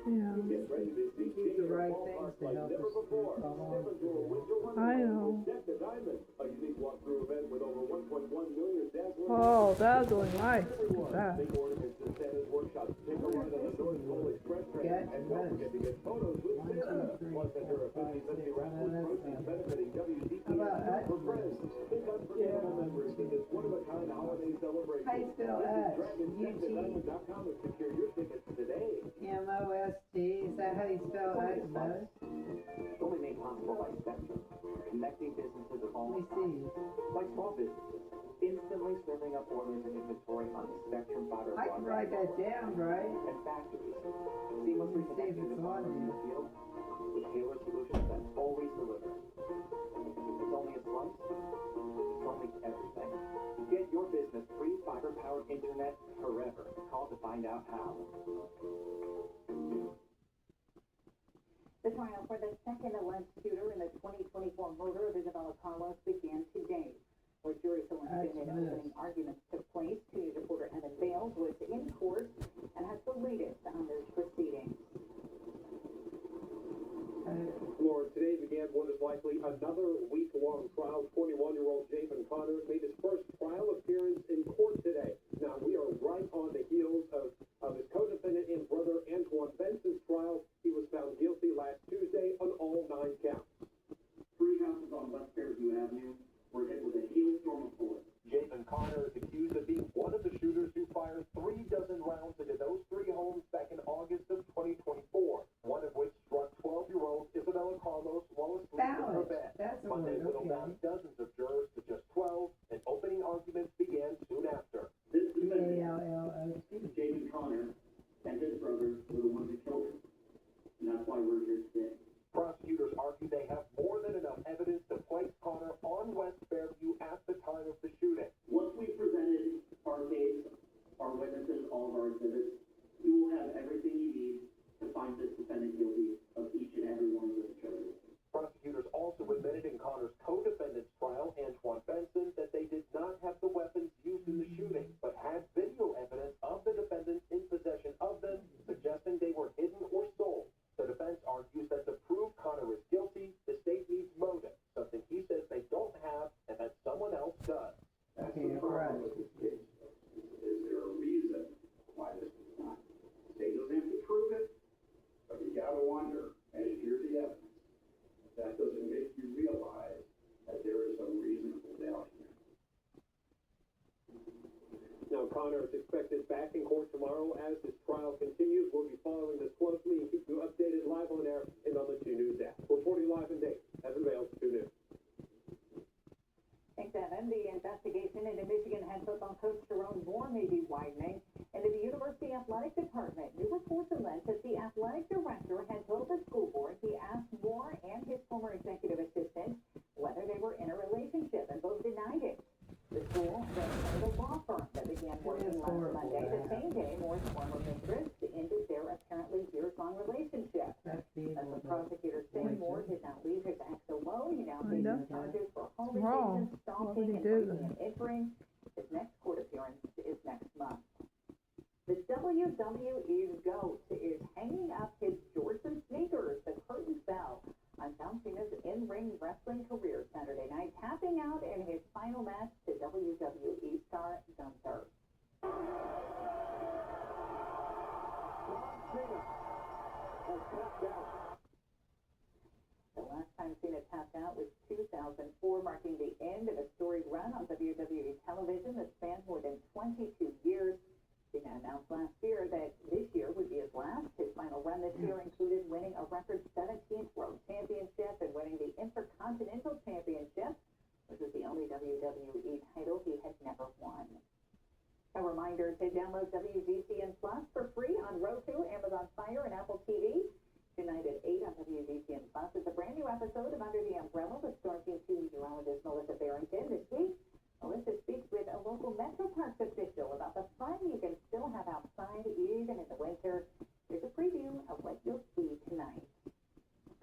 Yeah. Do the right things to help us go along. I know. Deck the Diamond, a unique walkthrough event with over 1.1 million dazzling Oh, dazzling lights. Look at that. big ornaments in Santa's workshop. Take a ride on the North Pole Express train and don't forget to get photos with Santa. Plus, enter a 50/50 raffle with proceeds benefiting WDP for friends. Think unforgettable memories in this one-of-a-kind holiday celebration. How you spell X? DragonDeckTheDiamond.com and secure your tickets today. MOST, is that how you spell X? Only made possible by Spectrum, connecting businesses of all Let me sizes, see. like small businesses, instantly serving up orders and inventory on Spectrum fiber I can write that down, right? and factories, seamlessly Let me see if connecting it's the farmers on in here. the field with tailored solutions that always deliver. It's only a slice, it's only everything. Get your business free fiber-powered internet forever. Call to find out how. The trial for the second alleged shooter in the 2024 murder of Isabella Carlos began today, where jury selection and opening arguments took place. TV reporter Evan Bales was in court and has the latest on those proceedings. Lauren, today began what is likely another week-long trial. 21-year-old Javen Connor made his first trial appearance in court today. Now, we are right on the heels of his co-defendant and brother Antoine Benson's trial. He was found guilty last Tuesday on all 9 counts. 3 houses on West Fairview Avenue were hit with a hailstorm of bullets. Javen Connor is accused of being one of the shooters who fired 3 dozen rounds into those 3 homes back in August of 2024, one of which struck 12-year-old Isabella Carlos while asleep in her Ballot. bed. That's a Monday word, whittled down okay. dozens of jurors to just 12, and opening arguments began soon after. This defendant, B-A-L-L-O-T. Jaden Connor, and his brother were the ones who killed him. And that's why we're here today. Prosecutors argue they have more than enough evidence to place Connor on West Fairview at the time of the shooting. Once we presented our case, our witnesses, all of our exhibits, you will have everything you need to find this defendant guilty of each and every one of those charges. Prosecutors also admitted in Connor's co-defendant's trial, Antoine Benson, that they did not have the weapons used in the shooting, but had video evidence of the defendants in possession of them, suggesting they were hidden or sold. The defense argues that to prove Connor is guilty, the state needs motive, something he says they don't have and that someone else does. That's Okay, the problem right. with this case. Is there a reason why this was done? State doesn't have to prove it, but you gotta wonder, as you hear the evidence, that doesn't make you realize that there is some reasonable doubt here. Now, Connor is expected back in court tomorrow as his trial continues. We'll be following this closely and keep you updated live on air and on the 2 News app. Reporting live in Dayton, Evan Bales, 2 News. Thanks, Evan. The investigation into Michigan head football coach Jerome Moore may be widening. Into the University Athletic Department, new reports allege that the athletic director had told the school board he asked Moore and his former executive assistant whether they were in a relationship, and both denied it. The school then hired a law firm that began working last Monday, the same day Moore's former mistress WWE's GOAT is hanging up his Georgia sneakers. The curtain fell on John Cena's in-ring wrestling career Saturday night, tapping out in his final match to WWE star Gunther. The last time Cena tapped out was 2004, marking the end of a storied run on WWE television that spanned more than 22 years. Cena announced last year that this year would be his last. His final run this year included winning a record 17th World Championship and winning the Intercontinental Championship, which was the only WWE title he had never won. A reminder to download WGCN Plus for free on Roku, Amazon Fire, and Apple TV. Tonight at 8 on WGCN Plus is a brand new episode of Under the Umbrella with Storm Team 2 meteorologist Melissa Barrington. This week, Melissa speaks with a local Metro Parks official about the fun you can still have outside even in the winter. Here's a preview of what you'll see tonight.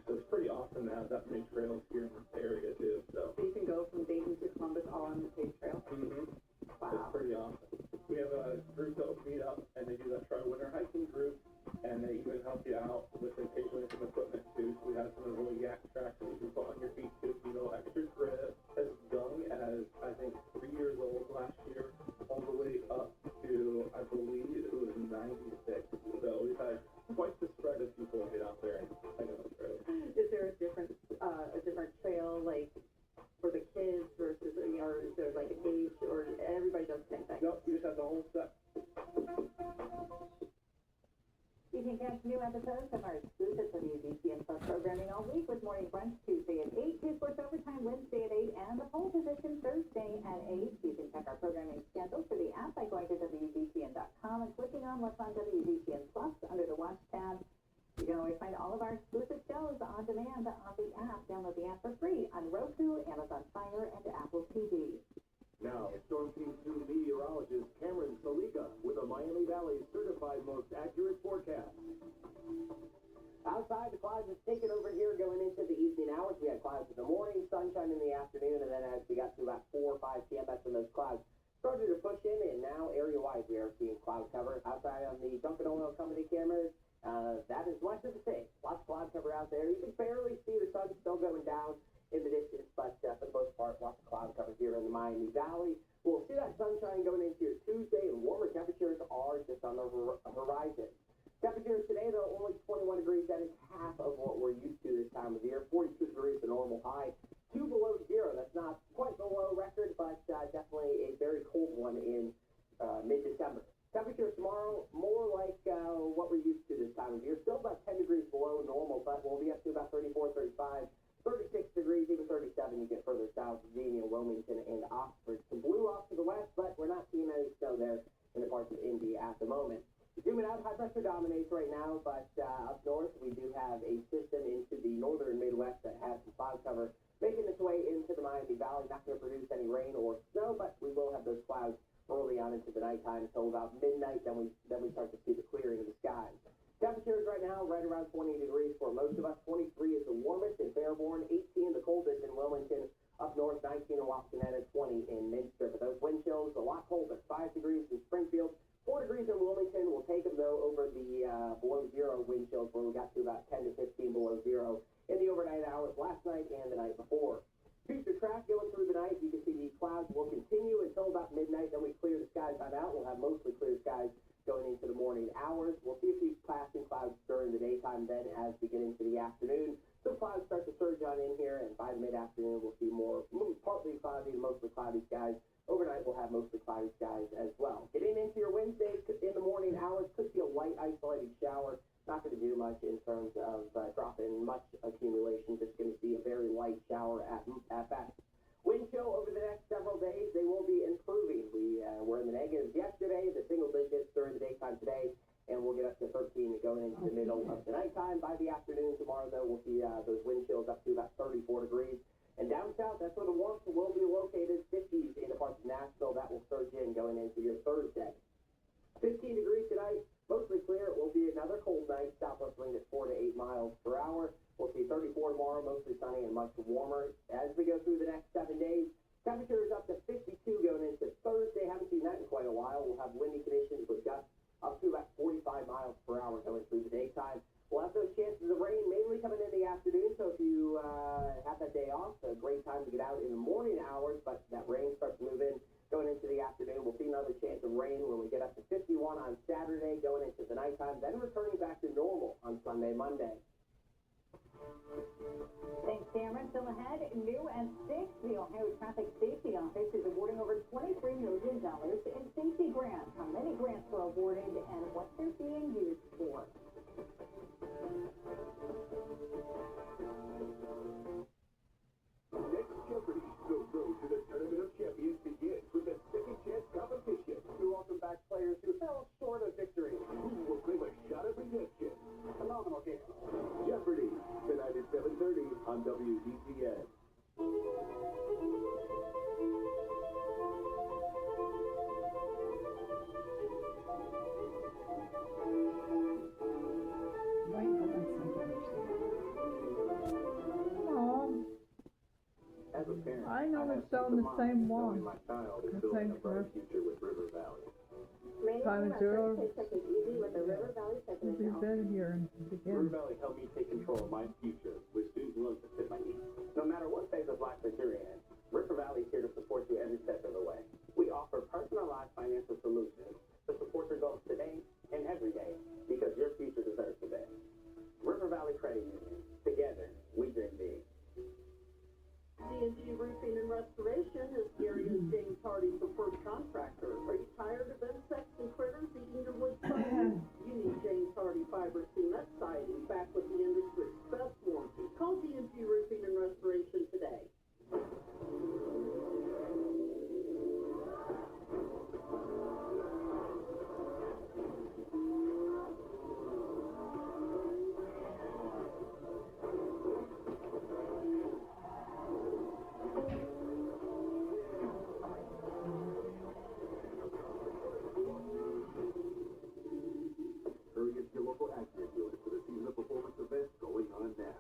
So it's pretty awesome to have that many trails here in this area too. So you can go from Dayton to Columbus all on the same trail? Mm-hmm. Wow. It's pretty awesome. We have a group that will meet up and they do that winter hiking group, and they even help you out with occasionally some equipment too. So we have some of the little yak tracks that you can put on your feet too, you know, extra grip. As young as I think 3 years old last year, all the way up to I believe it was 96. So we've had quite the spread of people get out there and hike on the trail. Is there a different trail like for the kids versus or is there like an age or everybody does the same thing? Nope, you just have the whole set. You can catch new episodes of our exclusive WGCN Plus programming all week with Morning Brunch Tuesday at 8, Two Sports Overtime Wednesday at 8, and the Pole Position Thursday at 8. You can check our programming schedule for the app by going to WGCN.com and clicking on what's on WGCN Plus under the Watch tab. You can always find all of our exclusive shows on demand on the app. Download the app for free on Roku, Amazon Fire, and Apple TV. Now, Storm Team 2 meteorologist Cameron Saliga with the Miami Valley certified most accurate forecast. Outside, the clouds have taken over here going into the evening hours. We had clouds in the morning, sunshine in the afternoon, and then as we got to about 4 or 5 p.m., that's when those clouds started to push in, and now area-wide we are seeing cloud cover. Outside on the Dunkin' Oil Company cameras, that is much of the same. Lots of cloud cover out there. You can barely see the sun still going down in the distance, but for the most part, lots of cloud cover here in the Miami Valley. We'll see that sunshine going into your Tuesday, and warmer temperatures are just on the horizon. Temperatures today, though, only 21 degrees. That is half of what we're used to this time of year. 42 degrees, the normal high. 2 below zero. That's not quite the low record, but definitely a very cold one in mid-December. Temperatures tomorrow, more like what we're used to this time of year. Still about 10 degrees below normal, but we'll be up to about 34, 35, 36 degrees, even 37. You get further south, Virginia, Wilmington, and Oxford. Some blue off to the west, but we're not seeing any snow there in the parts of Indy at the moment. Zooming out, high pressure dominates right now, but up north we do have a system into the northern Midwest that has some cloud cover making its way into the Miami Valley. Not going to produce any rain or snow, but we will have those clouds early on into the nighttime until about midnight. Then we start to see the clearing of the sky. Temperatures right now right around 20 degrees for most of us. 23 is the warmest in Fairborn, 18 the coldest in Wilmington. Up north, 19 in Wapakoneta, 20 in Minster. But those wind chills a lot colder. 5 degrees in Springfield, 4 degrees in Wilmington. We'll take them, though, over the below zero wind chills where we got to about 10 to 15 below zero in the overnight hours last night and the night before. Future track going through the night. You can see the clouds will continue until about midnight. Then we clear the skies on out. We'll have mostly clear skies going into the morning hours. We'll see a few passing clouds during the daytime. Then as we get into the afternoon, some clouds start to surge on in here. And by the mid-afternoon, we'll see more partly cloudy, mostly cloudy skies. Overnight, we'll have mostly cloudy skies as well. Getting into your Wednesday in the morning hours, could see a light isolated shower. Not going to do much in terms of dropping much accumulation. Just going to see a very light shower at best. Wind chill over the next several days, they will be improving. We were in the negatives yesterday, the single digits during the daytime today, and we'll get up to 13 going into the middle of the nighttime. By the afternoon tomorrow, though, we'll see those wind chills up to about 34 degrees. And down south, that's where the warmth will be located. 50s in the parts of Nashville. That will surge in going into your Thursday. 15 degrees tonight, mostly clear. It will be another cold night. Southwest wind at 4 to 8 miles per hour. We'll see 34 tomorrow, mostly sunny and much warmer. As we go through the next 7 days, temperatures up to 52 going into Thursday. Haven't seen that in quite a while. We'll have windy conditions with gusts up to about 45 miles per hour going through the daytime. We'll have those chances of rain mainly coming in the afternoon, so if you have that day off, a great time to get out in the morning hours, but that rain starts to move in going into the afternoon. We'll see another chance of rain when we get up to 51 on Saturday, going into the nighttime, then returning back to normal on Sunday, Monday. Thanks, Cameron. Still ahead, new at 6, the Ohio Traffic Safety Office is awarding over $23 million in safety grants. How many grants were awarded and what they're being used for? Next Jeopardy! The road to the Tournament of Champions begins with a second chance competition. We welcome back players who fell short of victory. Who will claim a shot at redemption? Phenomenal game. Jeopardy! Tonight at 7:30 on WDPN. As a parent, I know they're have selling the peace of same mind knowing one. My child is The building same a bright commercial. future with River Valley. Time is zero. easy with the River Valley Checking We've been here in the River beginning. Valley helped me take control of my future with student loans that fit my needs. No matter what phase of life that you're in, River Valley is here to support you every step of the way. We offer personalized financial solutions to support your goals today and every day, because your future deserves the best. River Valley Credit Union. Together, we dream big. D&G Roofing and Restoration is Gary and James Hardy's preferred contractor. Are you tired of insects and critters eating your wood siding? You need James Hardy Fiber Cement Siding, back with the industry's best warranty. Call D&G Roofing and Restoration today. Hurry into your local Acura dealer for the season of performance events going on now.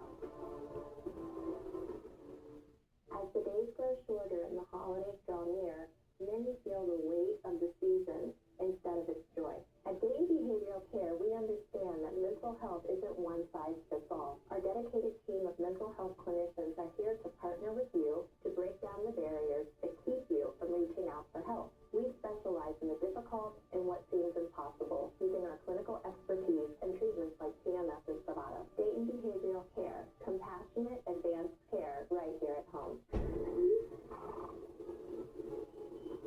As the days grow shorter and the holidays draw near, many feel the weight of the season instead of its joy. At Dayton Behavioral Care, we understand that mental health isn't one size fits all. Our dedicated team of mental health clinicians are here to partner with you to break down the barriers that keep you from reaching out for help. We specialize in the difficult and what seems impossible, using our clinical expertise and treatments like TMS and Spravato. Dayton Behavioral Care, compassionate, advanced care right here at home.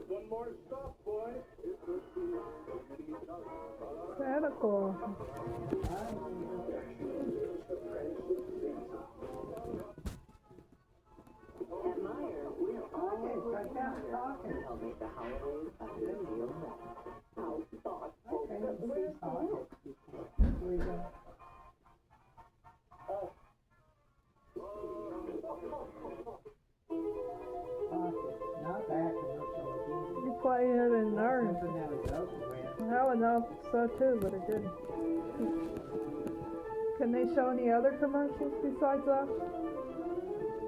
One more stop, boy. Santa Claus. At Meyer, we're always working harder to help make the holidays a good deal better. How thoughtful. But where's the milk? Here we go. Not that commercial You play it in again. ours. Something that was over with. I would know so too, but it didn't. Can they show any other commercials besides that?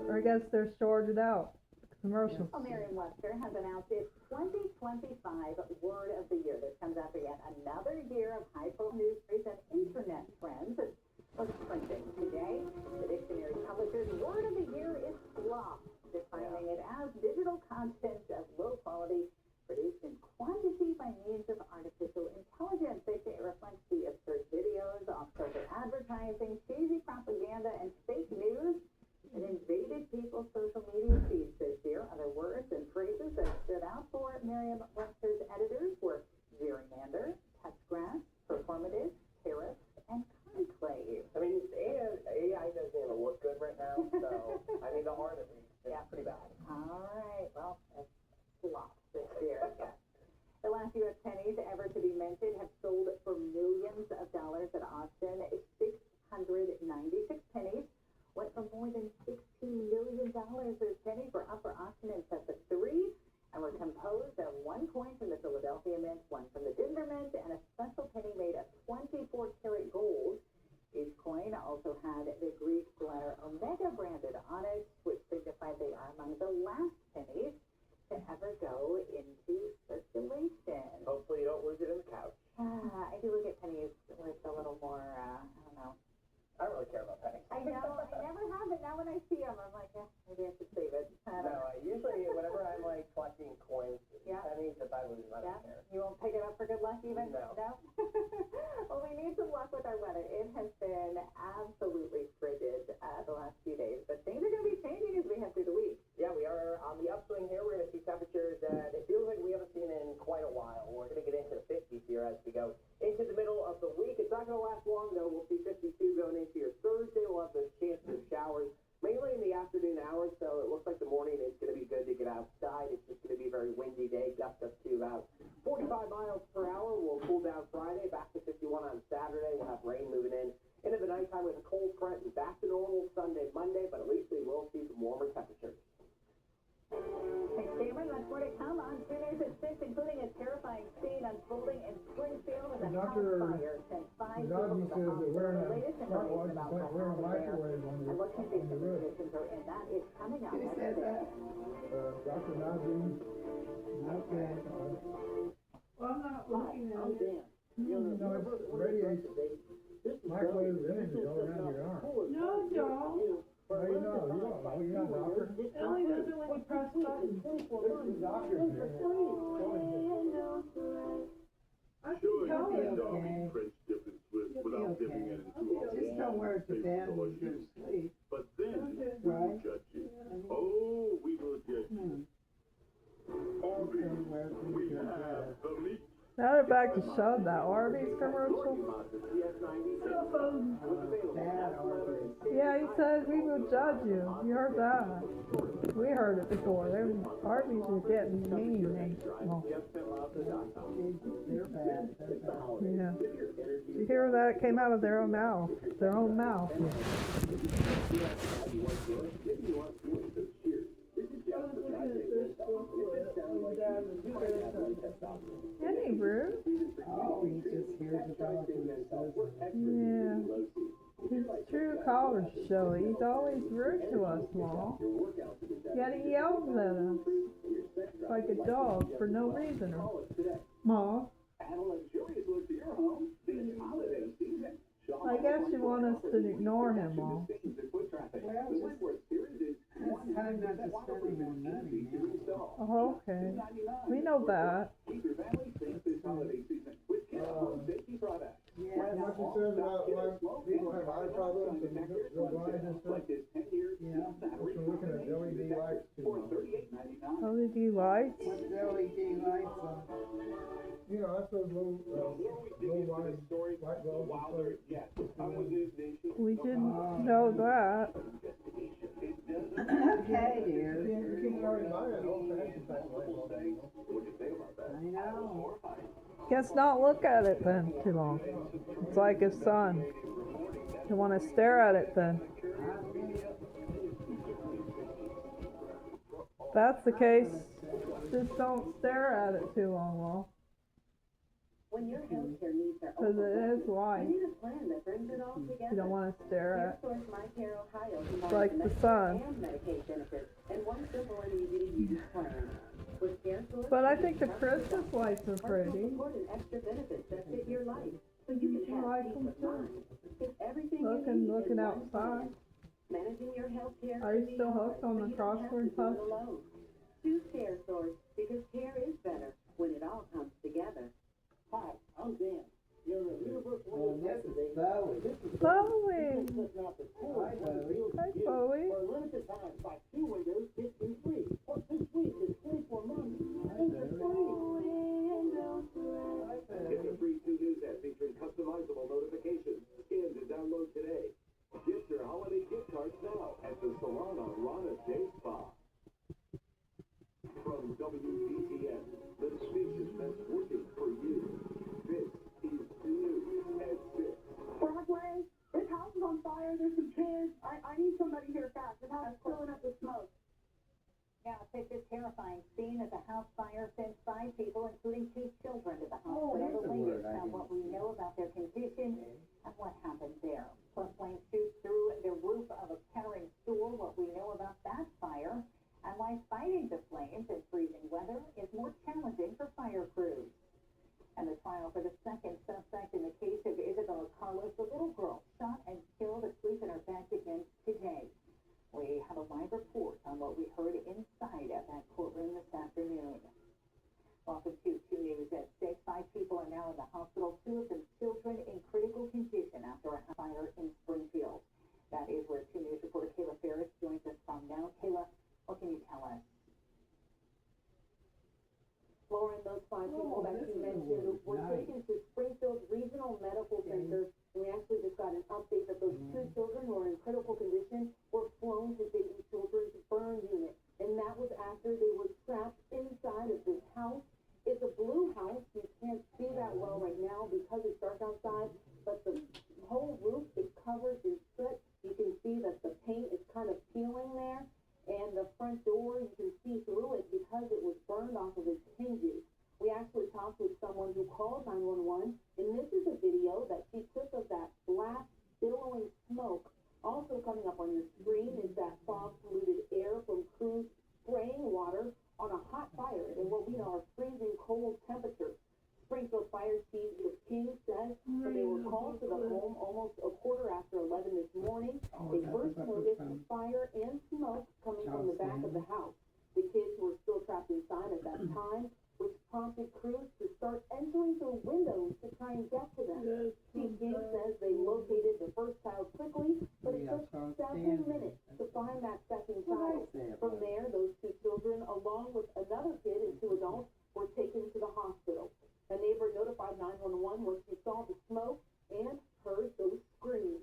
Or I guess they're sorted out. Commercials. Well, Merriam-Webster has announced its 2025 Word of the Year. This comes after yet another year of high-profile news stories and internet trends. It's printing. Today, the dictionary publisher's Word of the Year is slop, defining it as digital content of low quality produced in quantity by means of artificial intelligence. They say it reflects the absurd videos, off-kilter advertising, cheesy propaganda, and fake news that invaded people's social media feeds this year. Other words and phrases that stood out for Merriam-Webster's editors were gerrymander, touchgrass, performative, tariff, and conclave. I mean, and AI doesn't even look good right now, so, I mean, the art of it is pretty bad. All right, well, that's slop this year. Yeah. The last U.S. pennies ever to be minted have sold for millions of dollars at auction. 600 luck with our weather. It has been absolutely frigid the last few days, but things are going to be changing as we head through the week. Yeah, we are on the upswing here. We're going to see temperatures that it feels like we haven't seen in quite a while. We're going to get into the 50s here as we go into the middle of the week. It's not going to last long, though. We'll see 52 going into your Thursday. We'll have those chances of showers, mainly in the afternoon hours, so it looks like the morning is going to be good to get outside. It's just going to be a very windy day, gust up to about 45 miles per hour. We'll cool down Friday, back to 51 on Saturday. We'll have rain moving in into the nighttime with a cold front and back to normal Sunday, Monday, but at least we will see some warmer temperatures. Thanks, Cameron. That's more to come on 2 News at 6, including a terrifying scene unfolding in Springfield with a house fire. Sent 5 people to the hospital. The latest information about what happened there and what conditions the conditions are in. That is coming up next day. Dr. Nazim. Okay. Well, I'm not looking at it. No, it's radiation. Microwave energy all around your arm. No, Joe. How you know? You don't know. You're not a doctor. It only does it when you press buttons. There's some doctors here. I can tell You'll be it. okay. You'll be okay. Just don't wear it to bed when you go to sleep. But then Right? judge you. Oh, we will judge you. Okay, wear it when you go to bed. The meat Now they're back to showing that Arby's commercial. Bad Arby's. Yeah, he said we will judge you. You heard that. We heard it before. Arby's are getting mean. Well, They're bad. They're bad. yeah. You hear that? It came out of their own mouth. Their own mouth. Isn't he rude? Oh, he just hears about it and says it. Yeah. His true colors show. He's always rude to us, Ma. Yet he yells at us like a dog for no reason. Ma, I guess you want us to ignore him, Ma. Well, it's time not to spend more money now. Oh, okay. We know that. Yeah, What you said about why people have eye problems and go blind and stuff? yeah. We're looking at LED lights too. LED lights. What's LED lights on? You know, that's those low line light bulbs and stuff. We didn't know that. Okay, dear. You can already buy an old fashioned type of light bulb. I know. Guess not look at it then too long. It's like his son. You want to stare at it then. If that's the case, just don't stare at it too long, Wall. When your healthcare needs are Because it is you white. need a plan that brings it all together. You don't want to stare at. CareSource MyCare Ohio It's like the sun. and Medicaid benefits and one simple and easy to use plan. With CareSource, But I think the Christmas lights are personal pretty. support and extra benefits that fit your life, so you can I have like peace them of too. mind. It's everything you need Looking in one outside. plan. Managing your healthcare Are you can be still hard, hooked on but the you don't have to crossword do puzzle? it alone. Choose CareSource because care is better when it all comes together. Hi, I'm Dan. You're a Universal And this is Bowie. Bowie. Putting out the Hi, Bowie. Hi, Bowie. For a limited time, buy 2 windows, get 2 free. Or this week is 24 months. It's free. Get the free 2 News app featuring customizable notifications. Scan to download today. Get your holiday gift cards now at the salon on Rana Day Spa. From WBTN, the station that's working for you. This is News at 6. Broadway, this house is on fire, there's some kids, I need somebody here fast, this house is filling up with smoke. Now, take this terrifying scene as a house fire sent 5 people, including 2 children, to the Oh, hospital. here's The a latest word I on didn't what we know about their condition and what happened there. Plus, flames shoot through the roof of a catering store. What we know about that fire and why fighting the flames in freezing weather is more challenging for fire crews. And the trial for the second suspect in the case of Isabella Carlos, the little girl shot and killed asleep in her bed, begins today. We have a live report on what we heard inside of that courtroom this afternoon. Welcome to 2 News at 6. 5 people are now in the hospital, 2 of them children in critical condition. after a fire in Springfield. That is where 2 News reporter Kayla Ferris joins us from now. Kayla, what can you tell us? Lauren, those 5 people that you mentioned were taken to Springfield Regional Medical Center, and we actually just got an update that those 2 children who are in critical condition were flown to Dayton Children's burn unit, and that was after they were trapped inside of this house. It's a blue house. You can't see that well right now because it's dark outside, but the whole roof is covered in soot. You can see that the paint is kind of peeling there. And the front door, you can see through it because it was burned off of its hinges. We actually talked with someone who called 911, and this is a video that she took of that black, billowing smoke. Also coming up on your screen is that fog-polluted air from crews spraying water on a hot fire in what we know are freezing cold temperatures. Springfield Fire Chief King says that they were called to the home almost a quarter after 11 this morning. They first noticed fire and smoke coming from the back of the house. The kids were still trapped inside at that time, which prompted crews to start entering through windows to try and get to them. Chief King says they located the first child quickly, but it took several minutes to find that second child. From there, those 2 children, along with another kid and 2 adults, were taken to the hospital. A neighbor notified 911 when she saw the smoke and heard those screams.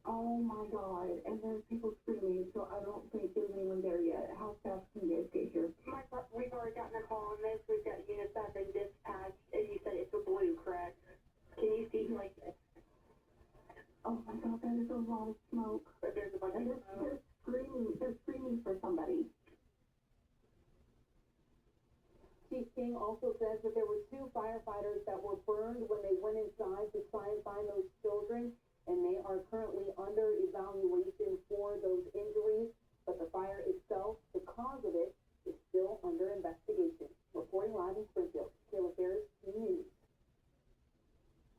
Oh my God, and there's people screaming, so I don't think there's anyone there yet. How fast can you guys get here? We've already gotten a call on this. We've got units that have been dispatched, and you said it's a blue, correct? Can you see, like, Oh my God, that is a lot of smoke. but there's a bunch And of they're screaming for somebody. Chief King also says that there were 2 firefighters that were burned when they went inside to try and find those children, and they are currently under evaluation for those injuries, but the fire itself, the cause of it, is still under investigation. Reporting live in Springfield, Kayla Ferris, 2 News.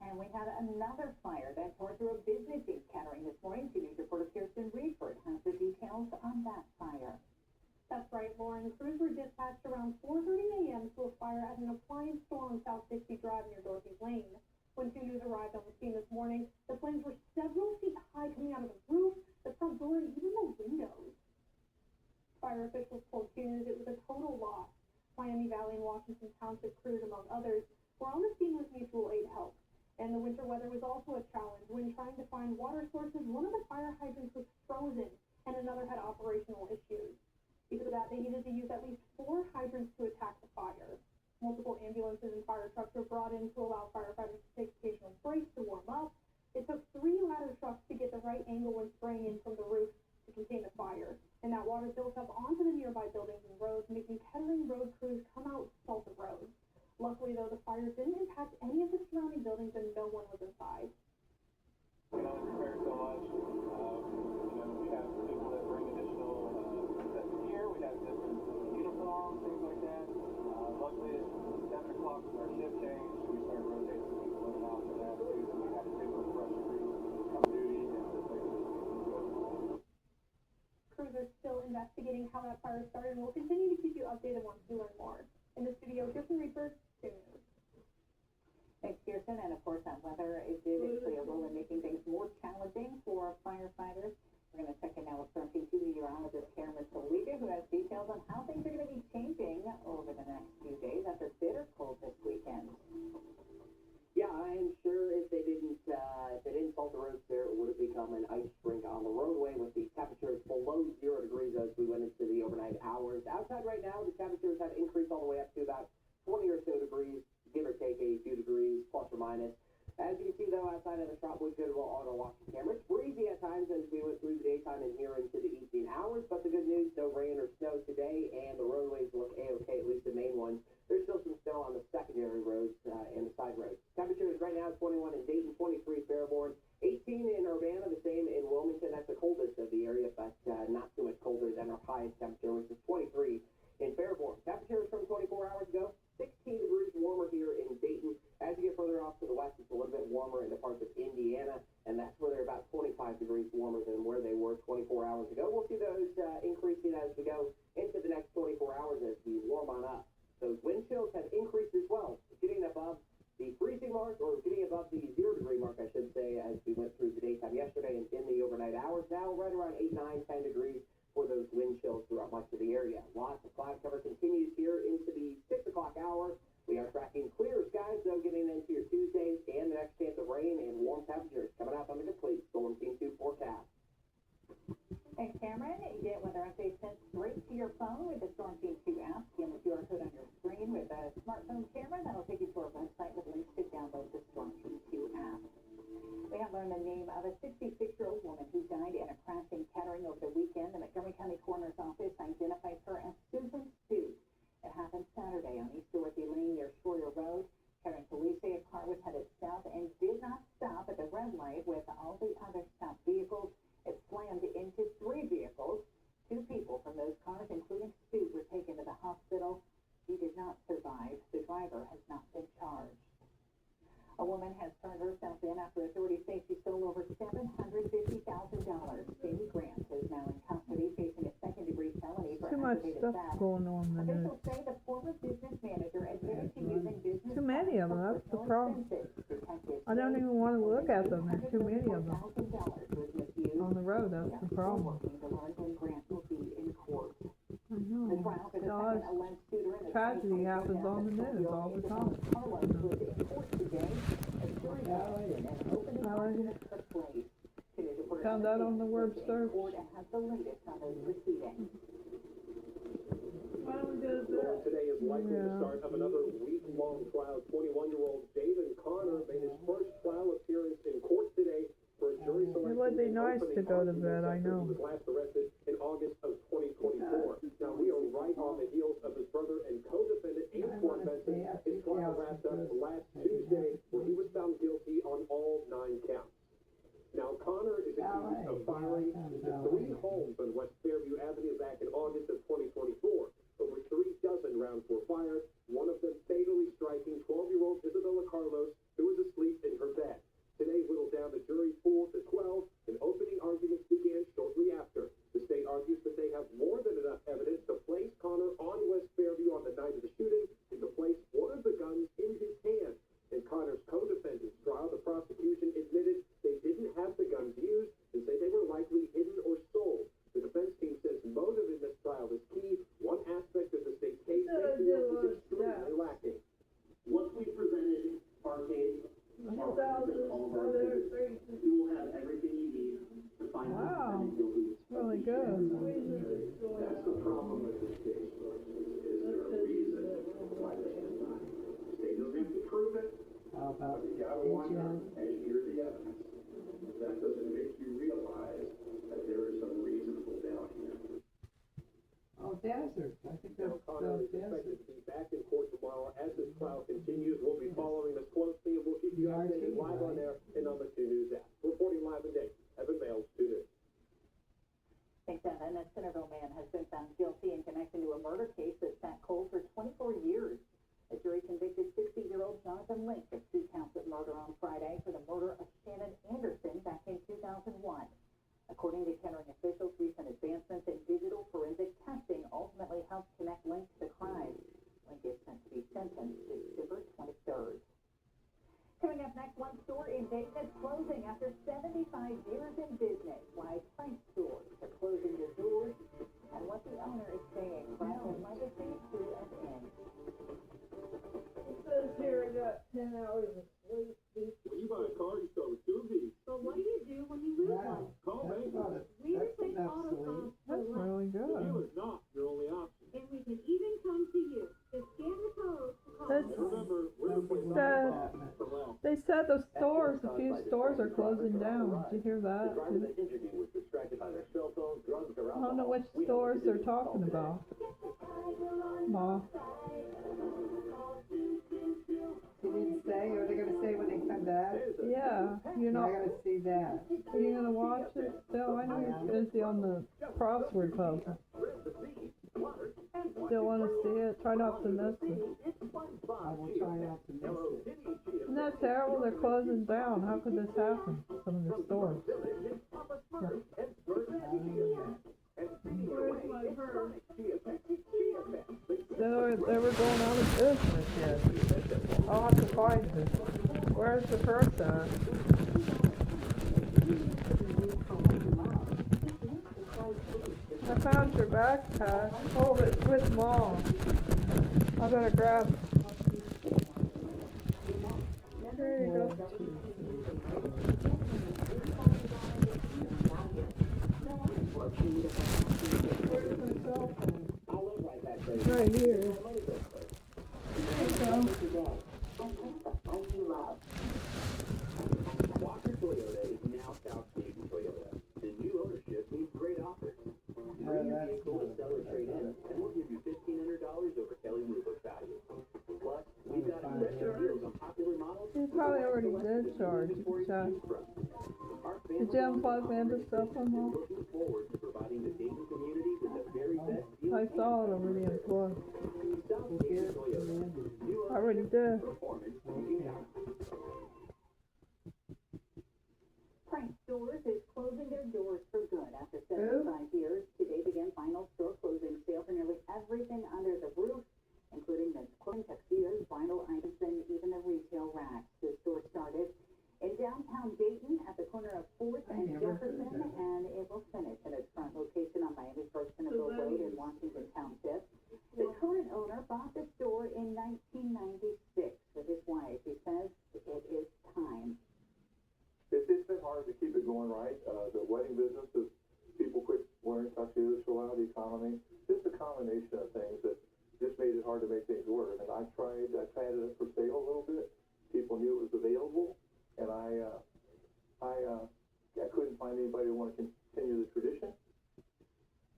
And we had another fire that tore through a business in Kettering this morning. 2 News reporter Kirsten Reedford has the details on that fire. That's right, Lauren. Crews were dispatched around 4:30 a.m. to a fire at an appliance store on South 60 Drive near Dorothy Lane. When 2 News arrived on the scene this morning, the flames were several feet high coming out of the roof, the front door, and even the windows. Fire officials told 2 News it was a total loss. Miami Valley and Washington Township crews, among others, were on the scene with mutual aid help. And the winter weather was also a challenge. When trying to find water sources, one of the fire hydrants was frozen, and another had operational issues. Because of that, they needed to use at least 4 hydrants to attack the fire. Multiple ambulances and fire trucks were brought in to allow firefighters to take occasional breaks to warm up. It took 3 ladder trucks to get the right angle when spraying in from the roof to contain the fire. And that water built up onto the nearby buildings and roads, making Kettering road crews come out to salt the roads. Luckily, though, the fire didn't impact any of the surrounding buildings and no one was inside. We can only prepare so much. We have people that bring additional sets of gear. We have different uniforms, things like that. Luckily, at 7 o'clock was our shift change. We started rotating people in and out for that too. So we had to take a fresh crew come duty and just make sure that Crews are still investigating how that fire started, and we'll continue to keep you updated once we learn more. In the studio, Kirsten Reedford, 2 News. Thanks, Kirsten. And of course, that weather did play a role in making things more challenging for firefighters. We're going to check in now with Storm Team meteorologist Karen Soliga, who has details on how things are going to be changing over the next few days after bitter cold this weekend. Yeah, I'm sure if they didn't salt the roads there, it would have become an ice rink on the roadway with the temperatures below 0 degrees as we went into the overnight hours. Outside right now, the temperatures have increased all the way up to about 20 or so degrees, give or take a few degrees, plus or minus. As you can see, though, outside of the Shopwood Goodwill Auto Watching camera, it's breezy at times as we went through the daytime and here into the evening hours, but the good news, no rain or snow today, and the roadways look A-okay, at least the main ones. There's still some snow on the secondary roads and the side roads. Temperatures right now, 21 in Dayton, 23 Fairborn, 18 in Urbana, the same in Wilmington. That's the coldest of the area, but not too much colder than our highest temperature, which is 23 in Fairborn. Temperatures from 24 hours ago, 16 degrees warmer here in Dayton. As you get further off to the west, it's a little bit warmer in the parts of Indiana, and that's where they're about 25 degrees warmer than where they were 24 hours ago. We'll see those increasing as we go into the next 24 hours as we warm on up. Those wind chills have increased as well, getting above the freezing mark, or getting above the 0 degree mark, I should say, as as we went through the daytime yesterday and in the overnight hours. Now right around 8, 9, 10 degrees for those wind chills throughout much of the area. Lots of cloud cover continues here into the 6 o'clock hour. We are tracking clear skies, though, getting into your Tuesdays and the next chance of rain and warm temperatures coming up on the complete Storm Team 2 forecast. Thanks, Cameron. You get weather updates sent straight to your phone with the Storm Team 2 app. Scan the QR code on your screen with a smartphone camera. That'll take you to our website with links to download the Storm Team 2 app. We have learned the name of a 66-year-old woman who died in a crash in Kettering over the weekend. The Montgomery County Coroner's Office identifies her as Susan Stute. It happened Saturday on East Dorothy Lane near Schroyer Road. Kettering police say a car was headed south and did not stop at the red light with all the other stopped vehicles. It slammed into 3 vehicles. 2 people from those cars, including Stute, were taken to the hospital. He did not survive. The driver has not been charged. A woman has turned herself in after authorities say she stole over $750,000. Jamie Grant is now in custody, facing a second-degree felony for Too much aggravated stuff theft. going on in there. Officials say the former business manager admitted to using business Too many of them, cards that's the for problem. personal expenses. Detectives I don't say even want to look at them, there's too many of them. $134,000 was misused. On the road, that's the problem. Working to learn when Grant will be in court. I The know. trial for the God, second alleged shooter in the tragedy 2024 happens death on the of news 12-year-old all the Isabella time. Carlos was in court today. A jury convicted and opening argument took place. Today's reporter Found that on the word was in search. court and has the latest on those proceedings. Why don't we do Well, today is likely the Yeah. start of another week-long trial. 21-year-old David Connor made his first trial appearance in court today for a jury selection. It would be and nice opening to go to arguments bed, I after know. He was last arrested in August of 2024. Now, we are right on the heels of his brother and co-defendant, Antoine Benson. His trial wrapped up last Tuesday, where he was found guilty on all 9 counts. Now, Connor is accused of firing into 3 homes on West Fairview Avenue back in August of 2024. Over 3 dozen rounds were fired, one of them fatally striking 12-year-old Isabella Carlos, who was asleep in her bed. Today whittled down the jury 4 to 12, and opening arguments began shortly after. The state argues that they have more than enough evidence to place Connor on West Fairview on the night of the shooting and to place one of the guns in his hand. In Connor's co-defendant's trial, the prosecution admitted they didn't have the guns used and say they were likely hidden or sold. The defense team says motive in this trial is key. One aspect of the state's case makes the rest is extremely lacking. Once we presented our case, all of our exhibits, you will have everything you need to find the Wow. defendant guilty. It's really good. That's the problem with this case, folks, is there a reason why they can't find it. State doesn't have to prove it, How about but you gotta watch out Pigeon? and hear the evidence. That doesn't make you realize that there is some reasonable doubt here. Oh, Desert. I think Now, that's Connor is Desert. expected to be back in court tomorrow as this trial continues. We'll be following this closely, and we'll keep you updated live on air and on the 2 News app. Reporting live in Dayton, Evan Bales, 2 News. Thanks, Evan. A Centerville man has been found guilty in connection to a murder case that sat cold for 24 years. A jury convicted 60-year-old Jonathan Link of 2 counts of murder on Friday for the murder of Shannon Anderson back in 2001. According to Kettering officials, recent advancements in digital forensic testing ultimately helped connect Link to the crime. Link is set to be sentenced December 23rd. Coming up next, one store in Dayton is closing after 75 years in business. Why Price stores are closing their doors and what the owner is saying. Brown legacy to an end. It says here I got 10 hours of sleep. When you buy a car, you start with 2 of these. But what do you do when you lose one? Call That's Bank. not it. We That's replace enough auto sleep. phones for That's less, really The good. dealer's not your only option. and we can even come to you. Just scan the code to call That's- us. Remember, we're Don't replacing be all like the that. for less. They said the stores, a few stores are closing down. Did you hear The that? driver they interviewed was distracted by their cell phone, drugs, or I don't know which alcohol. We stores know they're what to do. talking Call about. today. Ma. She didn't say, or they're gonna say when they come back? Yeah, you're I not. gotta see that. Are you gonna watch it still? I know you're busy on the crossword puzzle. Still wanna see it? Try not to miss it. I will try not to miss it. Isn't that terrible? They're closing down. How could this happen? Some of the stores. Where's my purse? They were going out of business yet. I'll have to find it. Where's the purse at? I found your backpack. Oh, it's with Mom. I better grab it. There you go. Where's my cell phone? Right here. There you go. Walker Toyota is now South Dayton Toyota. The new ownership means great offers. Bring your vehicle to sell or trade in, and we'll give you $1,500 over Kelly Blue Book value. Plus, we've got aggressive deals on popular models. You probably already did charge. Did you unplug Amanda's cell phone, Mom? Looking forward to providing the Dayton community with the very best deals. I saw it already unplugged. South Dayton Toyota. New I already did. performance you can count. Price Stores is closing their doors for good after 75 years. Today began final store closing sale for nearly everything under the roof, including the clothing, tuxedos, vinyl items, and even the retail racks. The store started in downtown Dayton at the corner of 4th and Jefferson, and it will finish at its front location on Miami First Centerville Road in Washington Township. The current owner bought the store in 1996 with his wife. He says it is time. It's been hard to keep it going right. The wedding business is people quit wearing tuxedos for a while, the economy. Just a combination of things that just made it hard to make things work. And I tried it for sale a little bit. People knew it was available, and I couldn't find anybody who wanted to continue the tradition.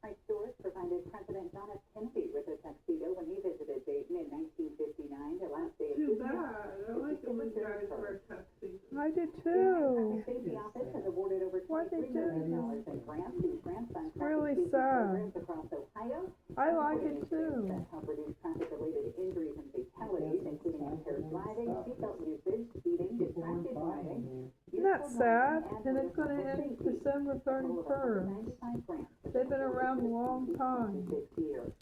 Price Stores provided President John F. Kennedy with a tuxedo when he visited Dayton in 1959. The last day of Too business. bad. I like it when guys wear tuxedos. I did The too. Safety Office has awarded over Why'd they $23 do million in grants to grandson It's really safety sad. programs across Ohio. I like it too. That help reduce traffic-related injuries and fatalities, including impaired driving, seatbelt usage, speeding, distracted driving. Isn't that sad? And it's going to end December 31st. 95 grants. They've been around a long time. This year.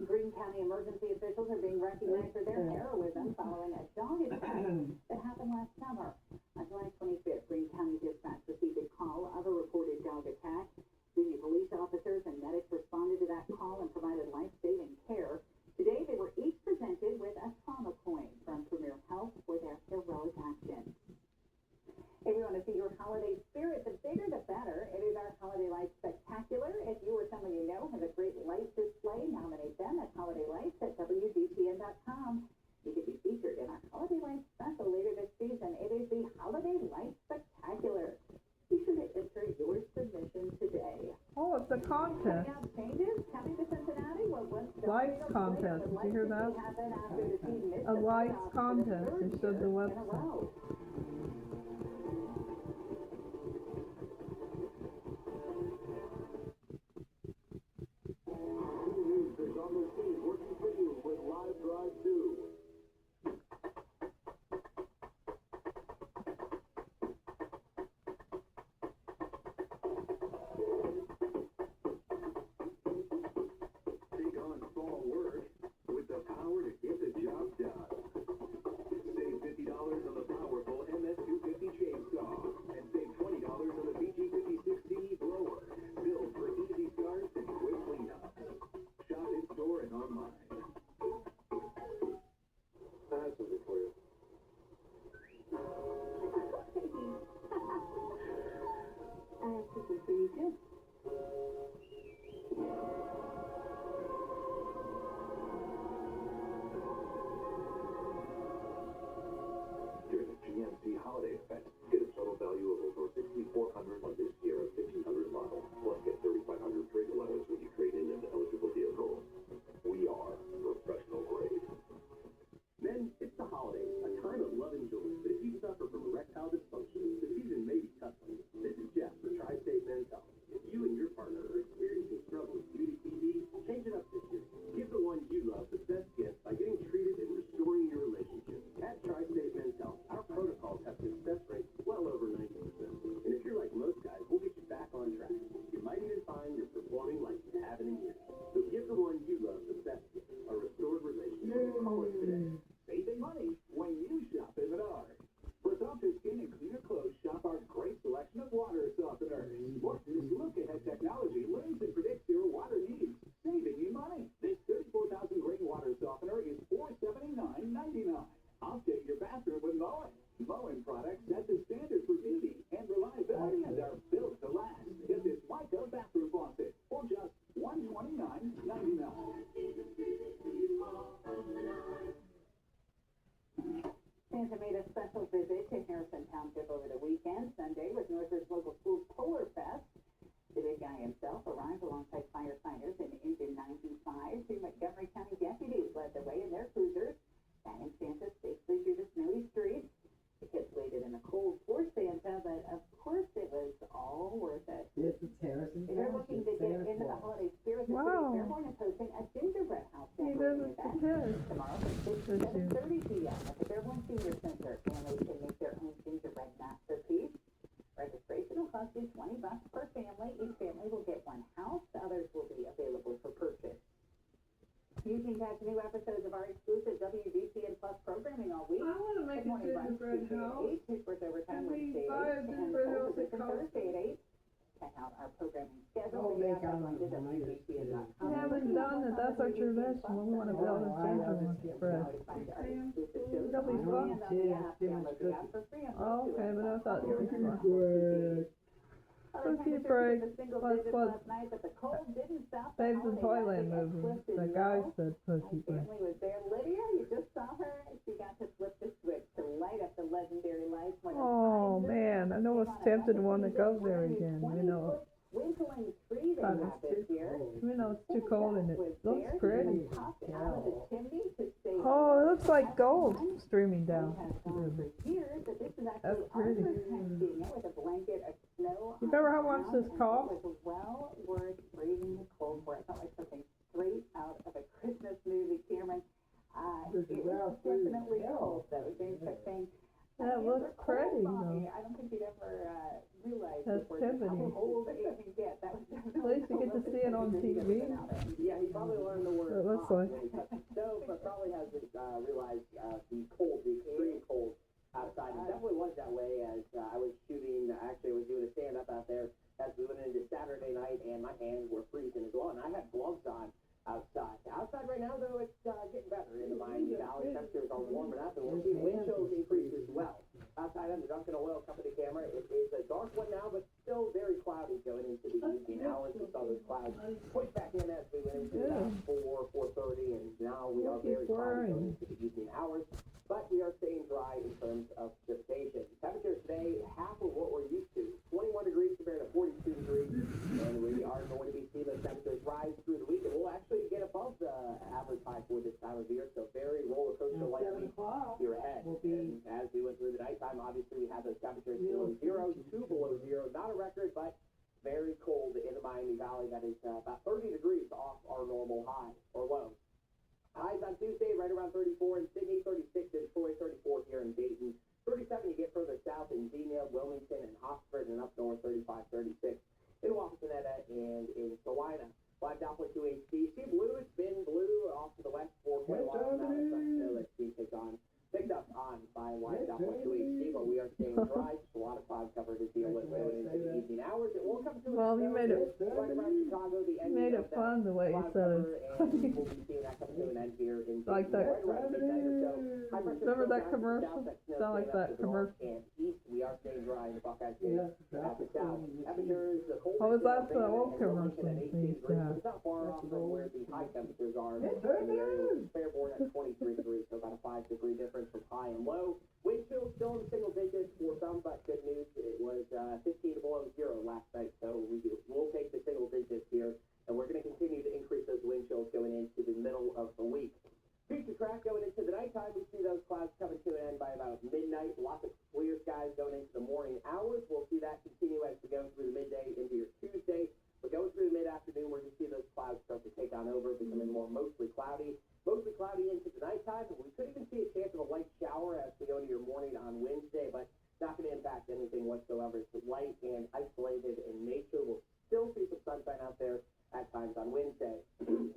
Greene County emergency officials are being recognized for their heroism following a dog attack that happened last summer. On July 25th, Greene County Dispatch received a call of a reported dog attack. Senior police officers and medics responded to that call and provided life-saving care. Today, they were each presented with a trauma coin from Premier Health for their heroic action. If you want to see your holiday spirit, the bigger the better. It is our Holiday Lights Spectacular. If you or someone you know has a great light display, nominate them at holidaylights@WGTN.com. You could be featured in our Holiday Lights special later this season. It is the Holiday Lights Spectacular. Be sure to enter your submission today. Oh, it's a contest. Coming up, changes coming to Cincinnati. What was Lights contest. Did you hear that? A lights contest. They showed the website. News is on the scene working for you with Live Drive 2. Take on fall work with the power to get the job done. Save $50 on the power began Sunday with Northridge Local Schools Polar Fest. The big guy himself arrived alongside firefighters in Engine 95. Two Montgomery County deputies led the way in their cruisers, guiding Santa safely through the snowy streets. The kids waited in the cold for Santa, but of course it was all worth it. This is Harrison. If you're looking to get into the holiday spirit, the Wow. City Fairborn is hosting a gingerbread house He decorating visits the event kids. tomorrow from 6 to 7:30 p.m. at the Fairborn Senior Center. Families can make their own gingerbread masterpiece. Registration will cost you $20 per family. Each family will get one house. Others will be available for purchase. You can catch new episodes of our exclusive WVCN Plus programming all week. I want to make Good a morning, brunch gingerbread Tuesday at house. 8, Tuesday Overtime Can we Wednesday buy a at 8, and gingerbread Cold house at Edition Costco? Thursday at 8. Check out our programming schedule. Oh, via make our on link to the WVCN.com. We haven't done it. That's our tradition when we want to build a gingerbread. That'll be fun. Oh, okay, but I thought it was fun. Cookie break. That's what Babes in Toyland movie. The guy said cookie break. Family was there. Lydia, you just saw her. She got to flip the switch to light up the legendary lights. Oh man, I know it's tempted to want to go there again. You know, Winkling tree they But have this year. it's too cold and it looks pretty. Popped out of the chimney to stay Oh, it looks like gold streaming down. for years, but this is That's actually our pretty. first time seeing it with a blanket of snow. You remember how much this It cost? was well worth braving the cold for. It felt like something straight out of a Christmas movie, Cameron. It was definitely cold though. James kept saying, That looks pretty, Mommy. though. I don't think you'd ever realize That's before just how Tiffany. old it can get. That was At least you get to see it on TV. Yeah, he probably learned the word It looks hot like. when he touched the stove, but probably hasn't realized the cold, the extreme cold outside. It definitely was that way as I was shooting, actually I was doing a stand-up out there as we went into Saturday night, and my hands were freezing as well, and I had gloves on outside. Outside right now, though, it's getting better in the Miami Valley. Temperatures are warming up, and we're seeing wind chills increase as well. Outside on the Dunkin' Oil Company camera, it is a dark one now, but still very cloudy going into the evening hours. We saw those clouds push back in as we went into about 4:30, and now we are very cloudy going into the evening hours. But we are staying dry in terms of precipitation. Temperature today, half of what we're used to. 21 degrees compared to 42 degrees, and we are going to be seeing those temperatures rise through the week, and we'll actually get above the average high for this time of year, so very roller coaster-like week here ahead. And as we went through the nighttime, obviously we had those temperatures below zero to below zero. Not a record, but very cold in the Miami Valley. That is about 30 degrees off our normal high or low. Highs on Tuesday, right around 34 in Sydney, 36 in Troy, 34 here in Dayton, 37 you get further south in Xenia, Wilmington, and Oxford, and up north 35, 36 in Wapakoneta and in Salina. Black Doppler 2HD. See blue, it's been blue off to the west for quite a while now. It's snow that's being picked up on by Black Doppler 2HD, but we are staying dry. Just a lot of cloud cover to deal with going into the evening hours. It will come to Well, you made it. right around Chicago, the You end made of it that fun the way you cloud said cover, and it. we'll be seeing that come to an end here in Like Dayton, that. right around midnight or so. High pressure Remember still that down to the commercial? south, that snow Sound like staying up that to the north commercial. and east. We are staying dry in the Buckeye State at the south. Temperatures, the cold Oh, that's the Savannah old and Wilmington commercial at they 18 used to degrees, have. but it's not far off from where the high temperatures are in the area. Fairborn at 23 degrees, so about a 5-degree difference from high and low. Wind chill still in the single digits for some, but good news, it was 15 below zero last night, so we'll take the single digits here, and we're going to continue to increase those wind chills going into the middle of the week. Future track going into the nighttime, we see those clouds coming to an end by about midnight. Lots of clear skies going into the morning hours. We'll see that continue as we go through the midday into your Tuesday. But going through the mid-afternoon, we're going to see those clouds start to take on over, becoming more mostly cloudy into the nighttime. We could even see a chance of a light shower as we go into your morning on Wednesday, but not going to impact anything whatsoever. It's light and isolated in nature. We'll still see some sunshine out there at times on Wednesday.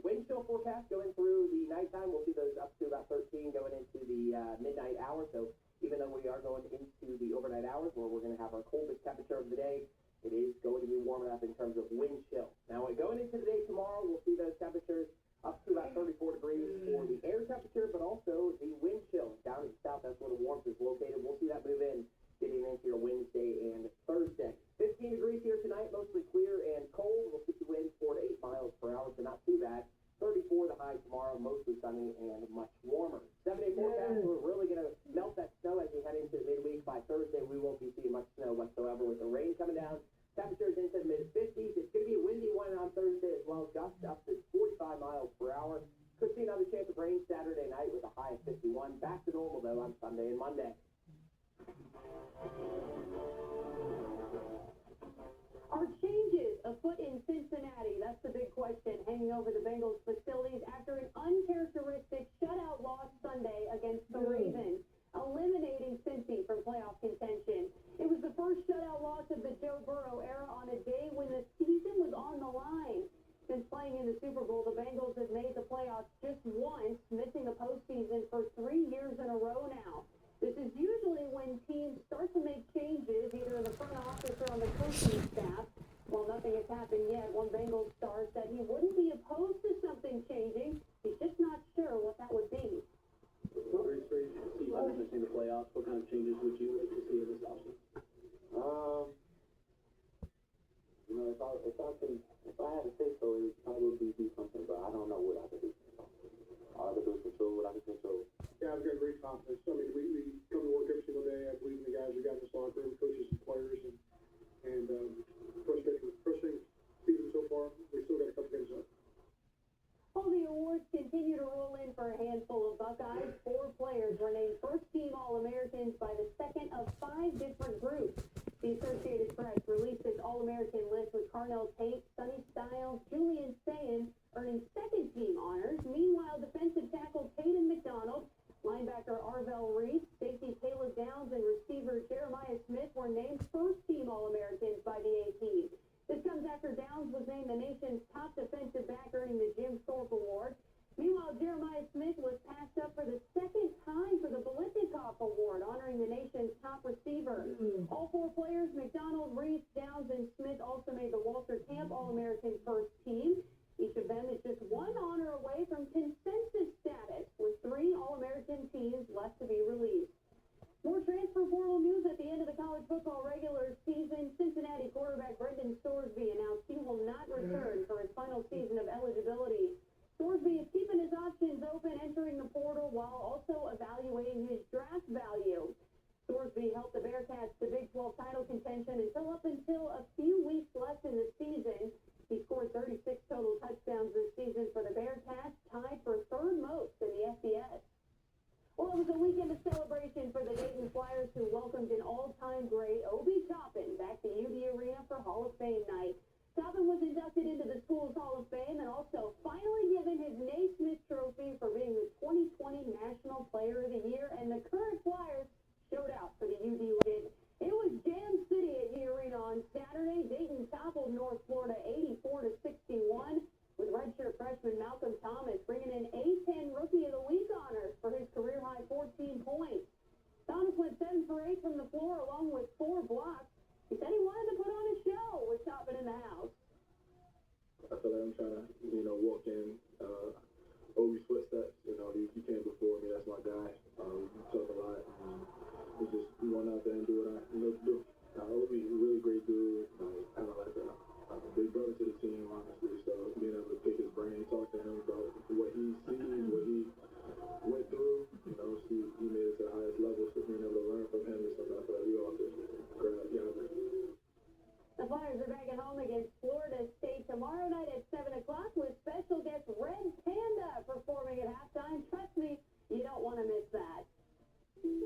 Wind chill forecast going through the nighttime. We'll see those up to about 13 going into the midnight hour. So even though we are going into the overnight hours where we're going to have our coldest temperature of the day, it is going to be warming up in terms of wind chill. Now, going into the day tomorrow, we'll see those temperatures up to about 34 degrees for the air temperature, but also the wind chill. Down in the south, that's where the warmth is located. We'll see that move in getting into your Wednesday and Thursday. 15 degrees here tonight, mostly clear and cold. We'll see the winds 4 to 8 miles per hour, so not too bad. 34 the high tomorrow, mostly sunny and much warmer. 7-day forecast, we're really going to melt that snow as we head into the midweek. By Thursday, we won't be seeing much snow whatsoever. over the Bengals facilities after an uncharacteristic shutout loss Sunday against the Ravens, eliminating Cincy from playoff contention. It was the first shutout loss of the Joe Burrow era on a day when the season was on the line. Since playing in the Super Bowl, the Bengals have made the playoffs just once, missing a postseason for 3 years in a row now. This is usually when teams start to make changes, either in the front office or on the coaching staff. While nothing has happened yet, one Bengals star said he wouldn't be opposed to something changing. He's just not sure what that would be. Very strange to see you missing the playoffs. What kind of changes would you like to see in this offseason? You know, if I had to say so, it would probably be something, but I don't know what I could do. All I could do is control what I can control. Yeah, I've got great confidence. I mean, we come to work every single day. I believe in the guys we got in this locker room, coaches and players, and frustrating season so far. We still got a couple games left. While the awards continue to roll in for a handful of Buckeyes, 4 players were named first-team All-Americans by the second of 5 different groups. The Associated Press released its All-American list with Carnell Tate, Sonny Styles, Julian Sayin earning second-team honors. Meanwhile, defensive tackle Caden McDonald, linebacker Arvell Reese, safety Caleb Downs, and receiver Jeremiah Smith were named first-team All-Americans by the AP. This comes after Downs was named the nation's top defensive back, earning the Jim Thorpe Award. Meanwhile, Jeremiah Smith was passed up for the second time for the Bolitnikoff Award, honoring the nation's top receiver. All 4 players, McDonald, Reese, Downs, and Smith, also made the Walter Camp All-American first team. Each of them is just 1 honor away from consensus status, with 3 All-American teams left to be released. More transfer portal news at the end of the college football regular season. Cincinnati quarterback Brendan Storesby announced he will not return for his final season of eligibility. Storesby is keeping his options open entering the portal while also evaluating his draft value. Storesby helped the Bearcats to Big 12 title contention until a few weeks left in the season. He scored 36 total touchdowns this season for the Bearcats, tied for 3rd most in the FBS. Well, it was a weekend of celebration for the Dayton Flyers, who welcomed an all-time great, Obi Toppin, back to UD Arena for Hall of Fame night. Toppin was inducted into the school's Hall of Fame and also finally given his Naismith Trophy for being the 2020 National Player of the Year, and the current Flyers showed out for the UD Legend. It was Jam City at UD Arena on Saturday. Dayton toppled North Florida 84-61, with redshirt freshman Malcolm Thomas bringing in A-10 Rookie of the Week honors for his career-high 14 points. Thomas went 7 for 8 from the floor along with 4 blocks. He said he wanted to put on a show with Toppin in the house. I feel like I'm trying to, walk in Obi's footsteps. He came before me. That's my guy. We talk a lot. We went out there and do what I do. Obi's a really great dude. Kind of like a big brother to the team, honestly. So being able to pick his brain, talk to him about what he sees, what he went through. He made it to the highest level. So being able to learn from him is something I feel like we all just grab. The Flyers are back at home against Florida State tomorrow night at 7 o'clock with special guest Red Panda performing at halftime. Trust me, you don't want to miss that.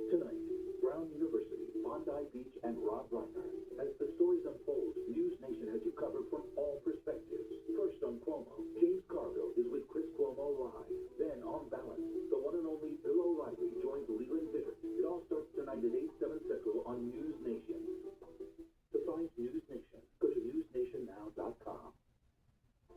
Tonight, Brown University, Bondi Beach, and Rob Reiner. As the stories unfold, News Nation has you covered from all perspectives. First on Cuomo, James Carville is with Chris Cuomo live. Then on Balance, the one and only Bill O'Reilly joins Leland Vittert. It all starts tonight at 8, 7 Central on News Nation. To find News Nation, go to newsnationnow.com.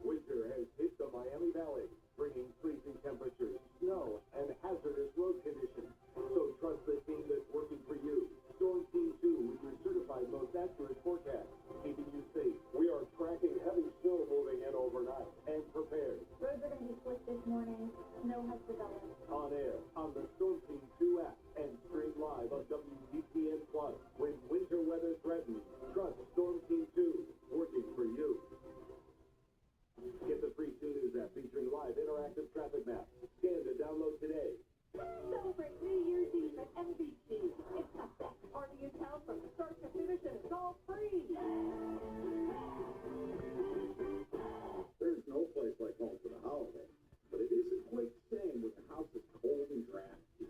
Winter has hit the Miami Valley, bringing freezing temperatures, snow, and hazardous road conditions. So trust the team that's working for you. Storm Team 2 with your certified most accurate forecast, keeping you safe. We are tracking heavy snow moving in overnight and prepared. Roads are going to be slick this morning. Snow has developed. On air, on the Storm Team 2 app, and stream live on WGTN Plus. When winter weather threatens, trust Storm Team 2, working for you. Get the free 2 News app featuring live interactive traffic maps. Scan to download today. Celebrate New Year's Eve at MVG. It's the best party in town from start to finish, and it's all free. There's no place like home for the holiday, but it isn't quite the same when the house is cold and drafty.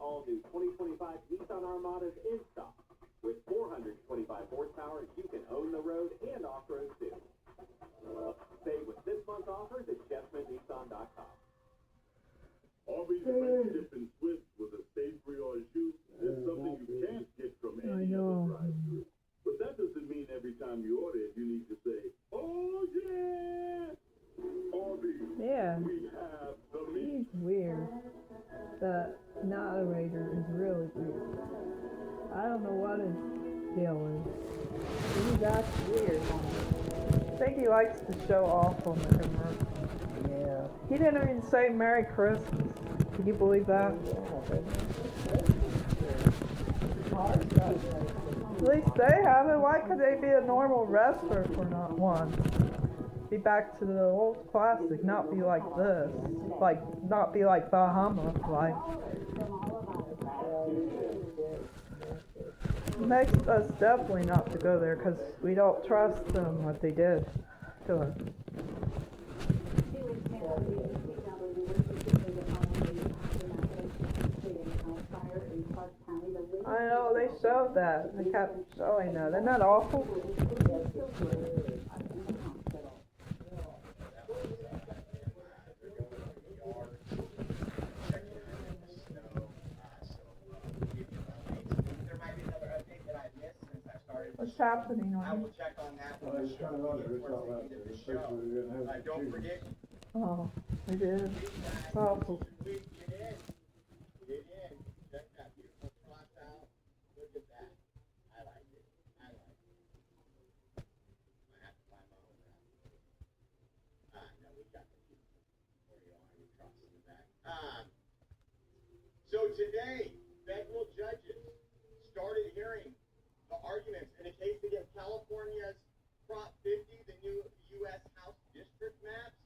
all-new 2025 Nissan Armadas in stock. With 425 horsepower, you can own the road and off-road too. Save with this month's offers at JeffmanNissan.com. Arby's French dip and Swiss with a safe brioche shoe is something you can't get from any other drive-thru. But that doesn't mean every time you order it, you need to say, "Oh yeah!" Arby's, Yeah. we have the meat. He's weird. The narrator is really weird. I don't know what his deal is. He's acting weird. I think he likes to show off on the commercial. Yeah. He didn't even say Merry Christmas. Can you believe that? At least they have it. Why could they be a normal wrestler if we're not one? Be back to the old classic, not be like this. Like, not be like Bahama, like. It makes us definitely not to go there because we don't trust them what they did to us. I know, they showed that. They kept showing that. Isn't that awful? What's happening on I will check on that Well, one. it's kind of odd, it's not like the especially we didn't have the Don't cheese. forget, Oh, they did. It's awful. get in, check that beautiful cross out, look at that. I like it, I like it. I have to find my own route. No, we got the beautiful, where you are, you cross in the back. So today, federal judges started hearing the arguments in a case against California's Prop 50, the new U.S. House district maps.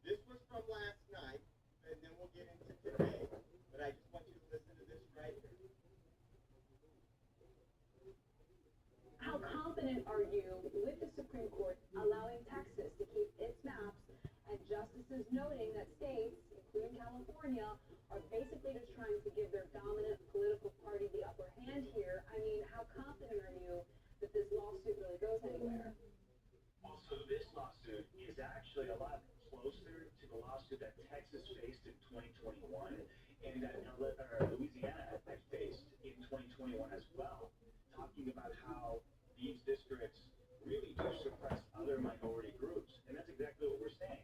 This was from last night, and then we'll get into today. But I just want you to listen to this right here. How confident are you with the Supreme Court allowing Texas to keep its maps and justices noting that states, including California, are basically just trying to give their dominant political party the upper hand here? I mean, how confident are you that this lawsuit really goes anywhere? Also, this lawsuit is actually a lot closer to the lawsuit that Texas faced in 2021 and that Louisiana faced in 2021 as well, talking about how these districts really do suppress other minority groups. And that's exactly what we're saying,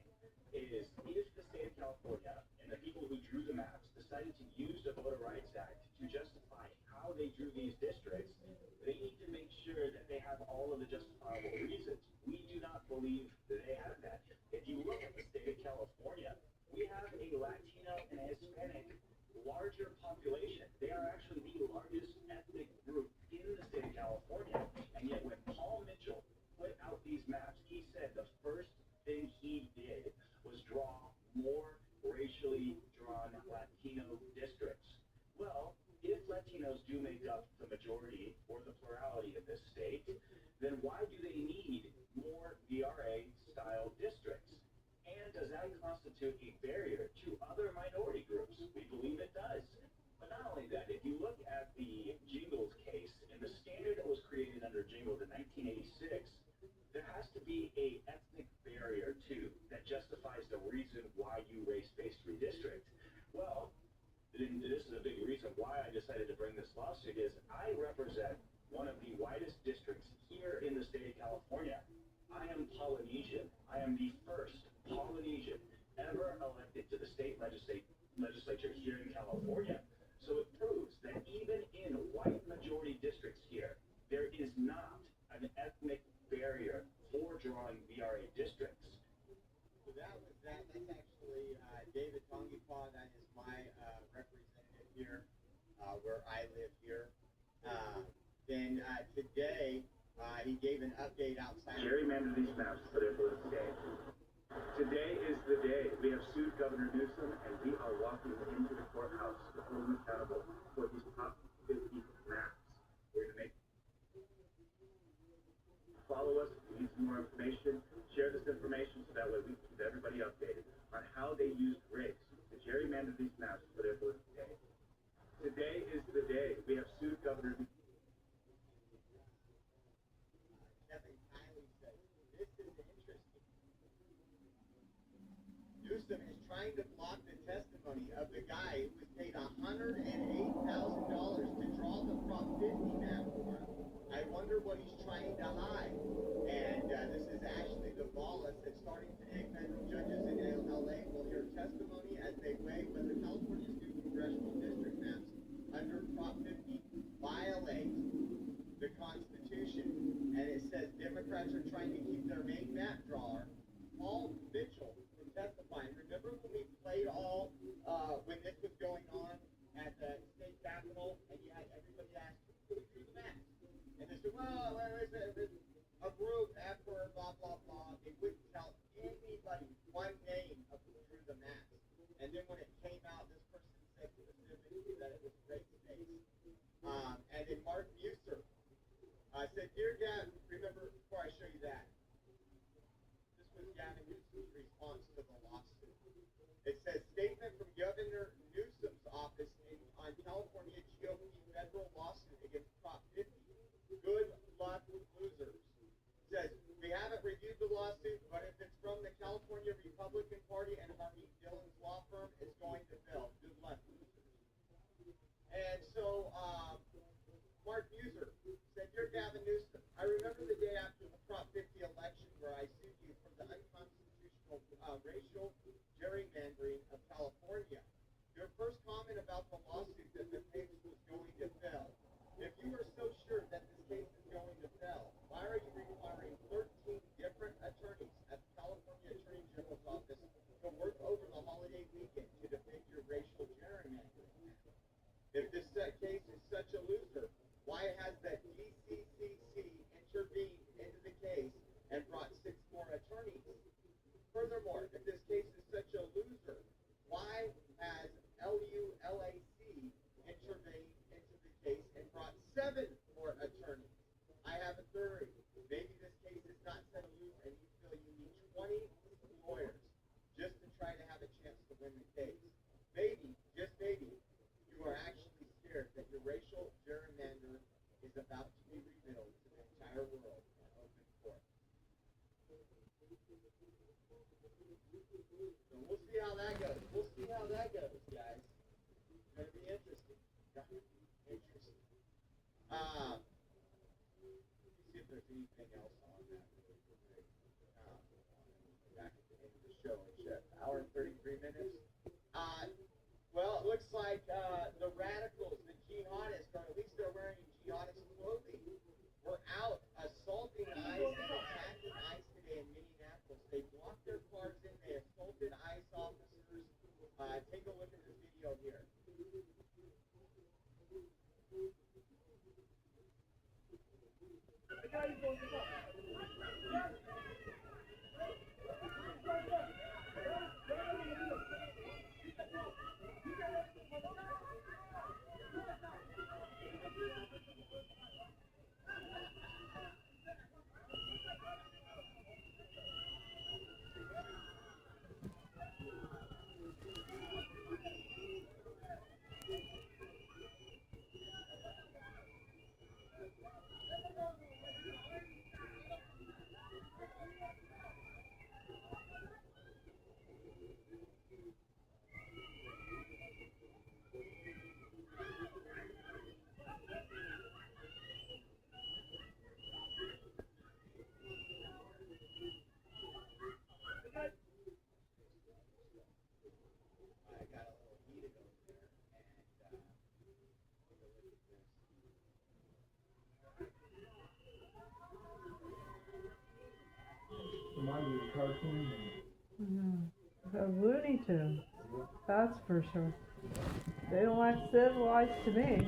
is if the state of California and the people who drew the maps decided to use the Voter Rights Act to justify how they drew these districts, they need to make sure that they have all of the justifiable reasons. We do not believe that they have that. If you look at the state of California, we have a Latino and Hispanic larger population. They are actually the largest ethnic group in the state of California. And yet when Paul Mitchell put out these maps, he said the first thing he did was draw more racially drawn Latino districts. Well, if Latinos do make up the majority or the plurality in this state, then why do they need more VRA-style districts? And does that constitute a barrier to other minority groups? We believe it does. But not only that, if you look at the Jingles case and the standard that was created under Jingles in 1986, there has to be a ethnic barrier too that justifies the reason why you race-based redistrict. Well, this is a big reason why I decided to bring this lawsuit is I represent one of the widest districts here in the state of California. I am Polynesian. I am the first Polynesian ever elected to the state legislature here in California. So it proves that even in white majority districts here, there is not an ethnic barrier for drawing VRA districts. So that was that. That's actually David Tongipaw. That is my representative here, where I live here. Then today, he gave an update outside. Gerrymander these maps for their vote today. Today is the day. We have sued Governor Newsom, and we are walking into the courthouse to hold him accountable for these top 50 maps. We're going to make. Follow us. We need some more information. Share this information so that way we keep everybody updated on how they used race to gerrymander these maps for their vote today. Today Newsom is trying to block the testimony of the guy who was paid $108,000 to draw the Prop 50 map for him. I wonder what he's trying to hide. And this is Ashley Duvall that starting today, federal judges in LA will hear testimony as they weigh whether California's new congressional district maps under Prop 50 violate the Constitution. And it says Democrats are trying to keep their main map drawer, Paul Mitchell, from testifying. Remember when we played all, when this was going on at the state capitol, and you had everybody ask, who drew the maps? And they said, well, there's a group after blah, blah, blah. They wouldn't tell anybody one name of who drew the maps. And then when it came out, this person said specifically that it was race-based. And then Mark Buser said, Dear Gavin, remember, before I show you that, this was Gavin Newsom's response to the lawsuit. It says, statement from Governor Newsom's office on California GOP federal lawsuit against Prop 50. Good luck, losers. It says, we haven't reviewed the lawsuit, but if it's from the California Republican Party and Harmeet Dillon's law firm, it's going to fail. Good luck, losers. And so, Mark Buser said, Dear Gavin Newsom, I remember the day after the Prop 50 election where I sued you for the unconstitutional racial gerrymandering of California. Your first comment about the lawsuit that the case was going to fail. If you were so sure that this case is going to fail, why are you requiring 13 different attorneys at the California Attorney General's office to work over the holiday weekend to defend your racial gerrymandering? If this case is such a loser, why has the DCCC intervened into the case and brought 6 more attorneys? Furthermore, if this case is such a loser, why has LULAC intervened into the case and brought 7 more attorneys? I have a theory. Maybe this case is not such a loser and you feel you need 20 lawyers just to try to have a chance to win the case. Maybe, just maybe, you are actually scared that your racial gerrymander is about to be revealed to the entire world in open court. So we'll see how that goes. We'll see how that goes, guys. It's going to be interesting. Interesting. See if there's anything else on that. Back at the end of the show. It's an hour and 33 minutes. Well, it looks like the radicals, the jihadists, or at least they're wearing jihadist clothing, were out assaulting ICE and attacking ICE today in Minneapolis. They blocked their cars in, they assaulted ICE officers. Take a look at this video here. Reminds me of cartoons. The Looney Tunes, that's for sure. They don't act civilized to me.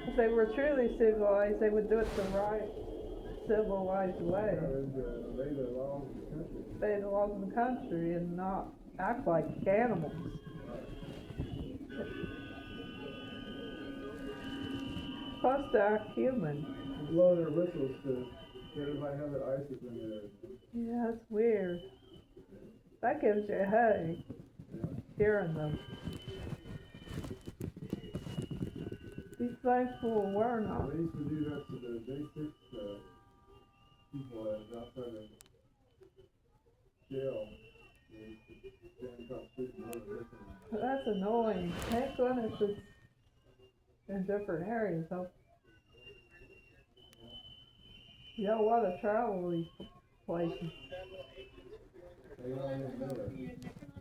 If they were truly civilized, they would do it the right, civilized way. They the laws of the country. Obey the laws of the country and not act like animals. Supposed to act human. Blow their whistles to get everybody have their ISIS in there. Yeah, that's weird. That gives you a headache, hearing them. Be thankful we're not. They used to do that to the J6 people that was outside the jail. Stand across the street and run a different. That's annoying. Thank goodness it's in different areas. You don't want to travel these places.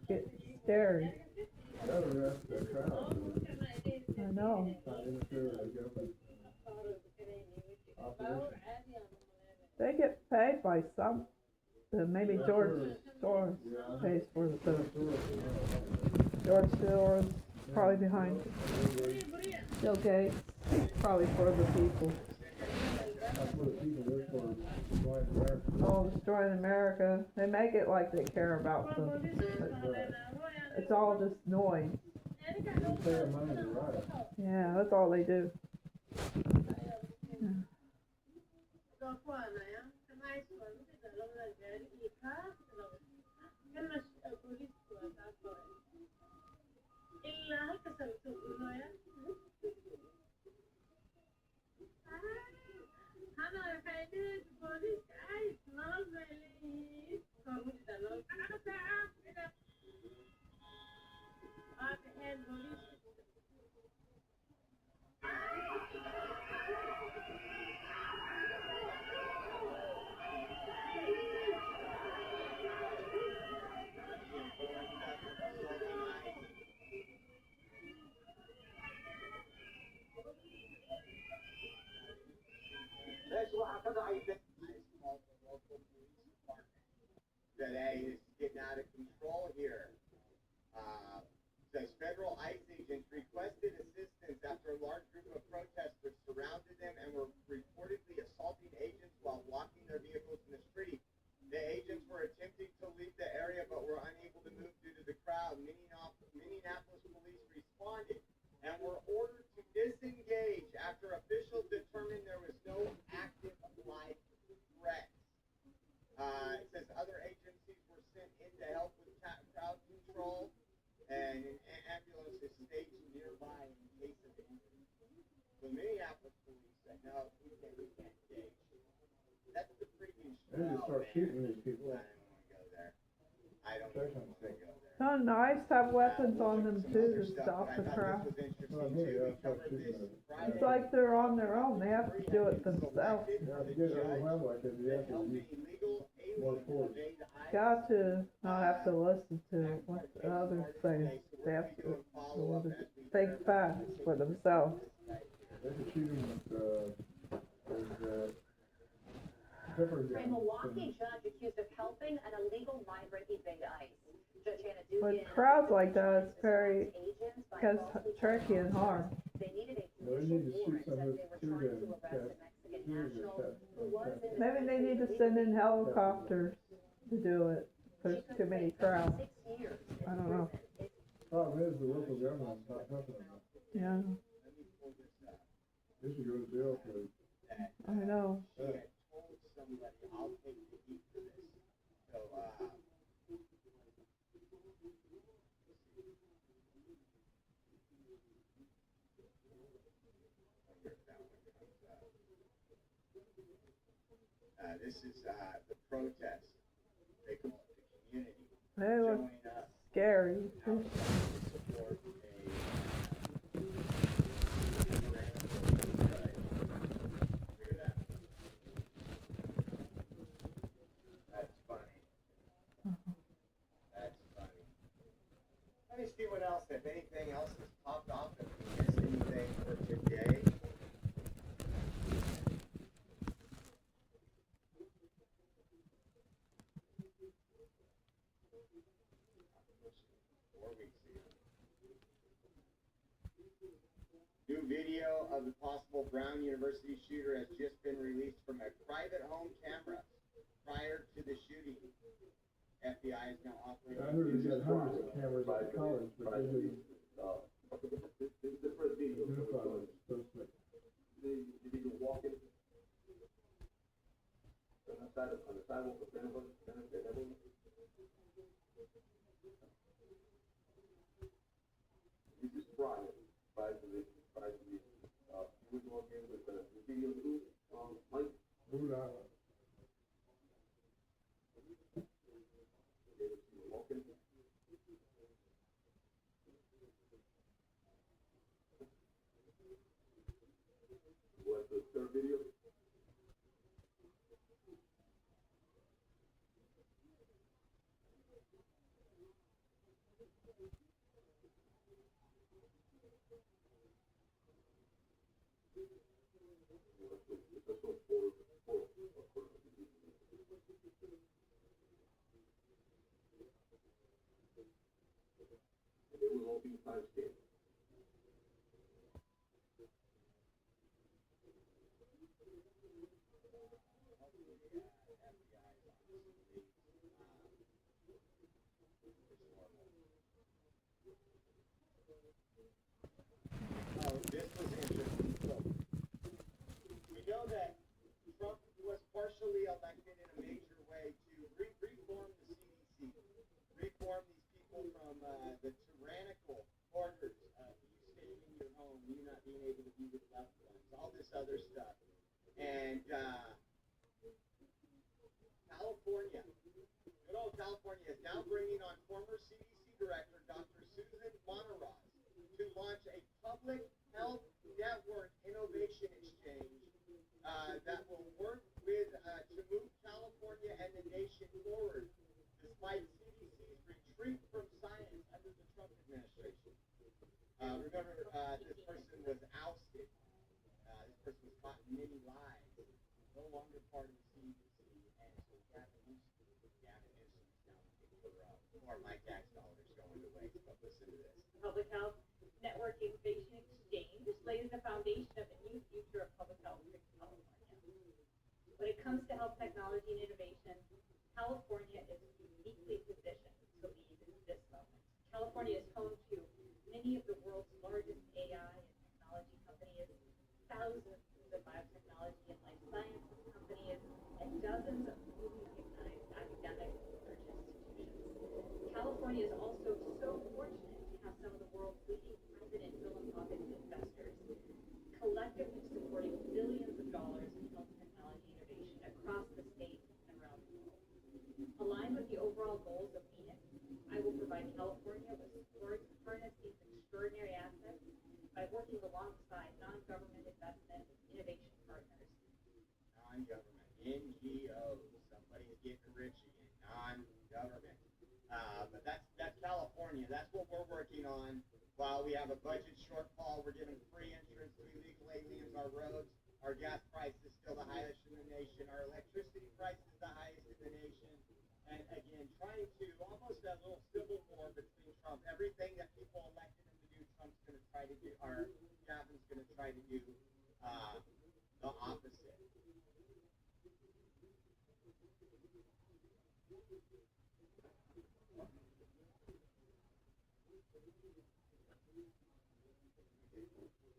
Get scary. Gotta arrest the crowd. I know. Not interfere with the government operation. They get paid by some. Maybe George Soros pays for the film. George Soros probably behind Bill Gates, probably for the people. That's what the people live for, destroying America. Oh, destroying America. They make it like they care about them. But it's all just noise. They pay their money to riot. Yeah, that's all they do. Yeah. That hey, this is getting out of control here. Says federal ICE agents requested assistance after a large group of protesters surrounded them and were reportedly assaulting agents while blocking their vehicles in the street. The agents were attempting to leave the area but were unable to move due to the crowd. Minneapolis police responded and were ordered to disengage after officials determined there was no active live threat. It says other agencies were sent in to help with crowd control, and an ambulance is staged nearby in case of injury. The Minneapolis police said, no, we can't engage. That's the freaking They just start shooting these people. I don't want to go there. So nice to have weapons on them too to stop the crowd. It's like they're on their own. They have to do it themselves. Yeah, to get overwhelmed like that, you have to use more force. Got to not have to listen to what the others say. They have to be able to think fast for themselves. They could shoot him with, pepper gas. A Milwaukee judge accused of helping an illegal migrant evade ICE. Judge Hannah With Dugan crowds like that, it's very tricky and hard. they needed a No, they need to shoot some of they this were trying tear to gas. arrest a Mexican national who was in Maybe they need to send in helicopters to do it. There's too many crowds. 6 years. I don't know. Problem is, the local government's not helping them. Yeah, They should go to jail for it. I know. Yeah. Somebody, I'll take the heat for this. So, this is the protest. They call it the community. They look Showing up scary. to support That's funny. That's funny. Let me see what else, if anything else has popped off, if we missed anything for today. New video of the possible Brown University shooter has just been released from a private home camera prior to the shooting. FBI is now operating. I heard they got hundreds of cameras at the college, but they didn't identify the suspect. You walk in on the sidewalk of Denver. This is Brian. You would walk in with the video booth, Mike. Rhode Island. Walk in. They will all be timestamped. Oh, this was interesting. So, we know that Trump was partially elected in a major way to reform the CDC, reform these people from the tyrannical orders of you staying in your home, you not being able to be with loved ones, all this other stuff. And California, good old California, is now bringing on former CDC director Dr. Susan Monteros to launch a public health network innovation exchange that will work with to move California and the nation forward, despite CDC's retreat from science under the Trump administration. Remember, this person was ousted. This person was caught in many lies. No longer part of the CDC, and so Gavin Newsom is now looking for my tax dollars going to waste. But listen to this. Public Health Network Innovation Exchange lays the foundation of a new future of public health in California. When it comes to health technology and innovation, California is uniquely positioned to lead in this moment. California is home to many of the world's largest AI and technology companies, thousands of biotechnology and life sciences companies, and dozens of newly recognized academic research institutions. California is also so fortunate to have some of the world's leading private and philanthropic investors, collectively supporting billions of dollars in health technology innovation across the state and around the world. Aligned with the overall goals of Phoenix, I will provide California with support to harness these extraordinary assets by working alongside non-government investment innovation partners. Non-government, NGOs, somebody's getting rich again, non-government. But that's California. That's what we're working on. While we have a budget shortfall, we're giving free entrance to illegal aliens. Our roads, our gas price is still the highest in the nation. Our electricity price is the highest in the nation. And again, trying to almost a little civil war between Trump. Everything that people elected him to do, Trump's going to try to do, or Gavin's going to try to do the opposite.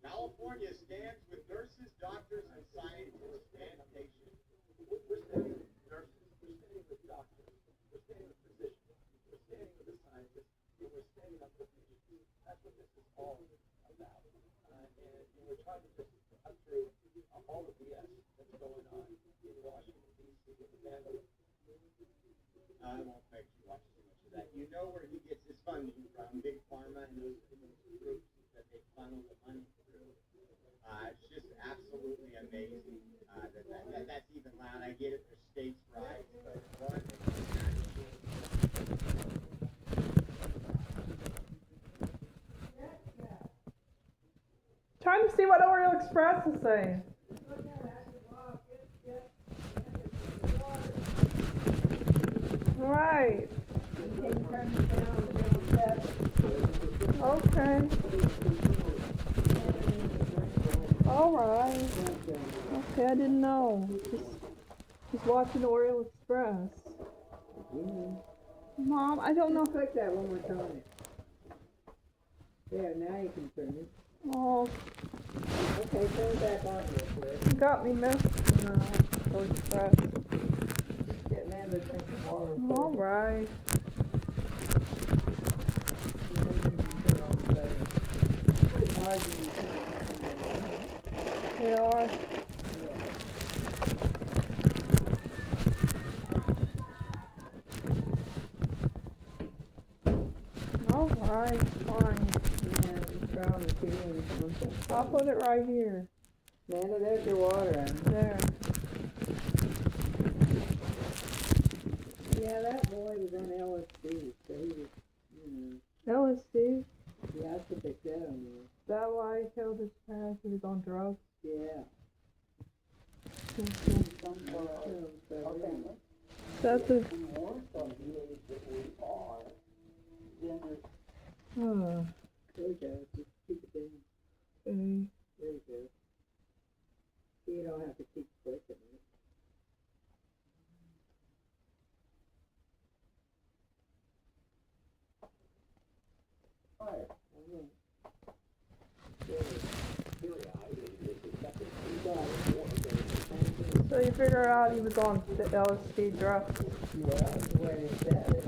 California stands with nurses, doctors, and scientists and patients. We're standing with nurses, we're standing with doctors, we're standing with physicians, we're standing with the scientists, and we're standing up for patients. That's what this is all about. And we're trying to just cut through all the BS that's going on in Washington, D.C. and the vandalism. I won't make you watch too much of that. You know where he gets his funding from, Big Pharma and those groups that they funnel the money through. It's just absolutely amazing that's even loud. I get it for states' rights, but one Trying to see what Oreo Express is saying. Right. Okay. All right. Okay, I didn't know. Just watching Oreo Express. Mom, I don't know. Click that one more time. There, now you can turn it. Oh. Okay, turn it back on real quick. You got me missed. No, Oreo Express. Get Amanda to drink some water. All right. They are. All right, fine. I'll put it right here. Amanda, there's your water. There. Yeah, that boy was on LSD, so he was, LSD? Yeah, that's what they said on there. Is that why he killed his parents? He was on drugs? Yeah. That's a... There you go, just keep it down. Okay. There you go. You don't have to keep clicking it. So you figure out he was on the LSD drugs? Yeah, the way they said it.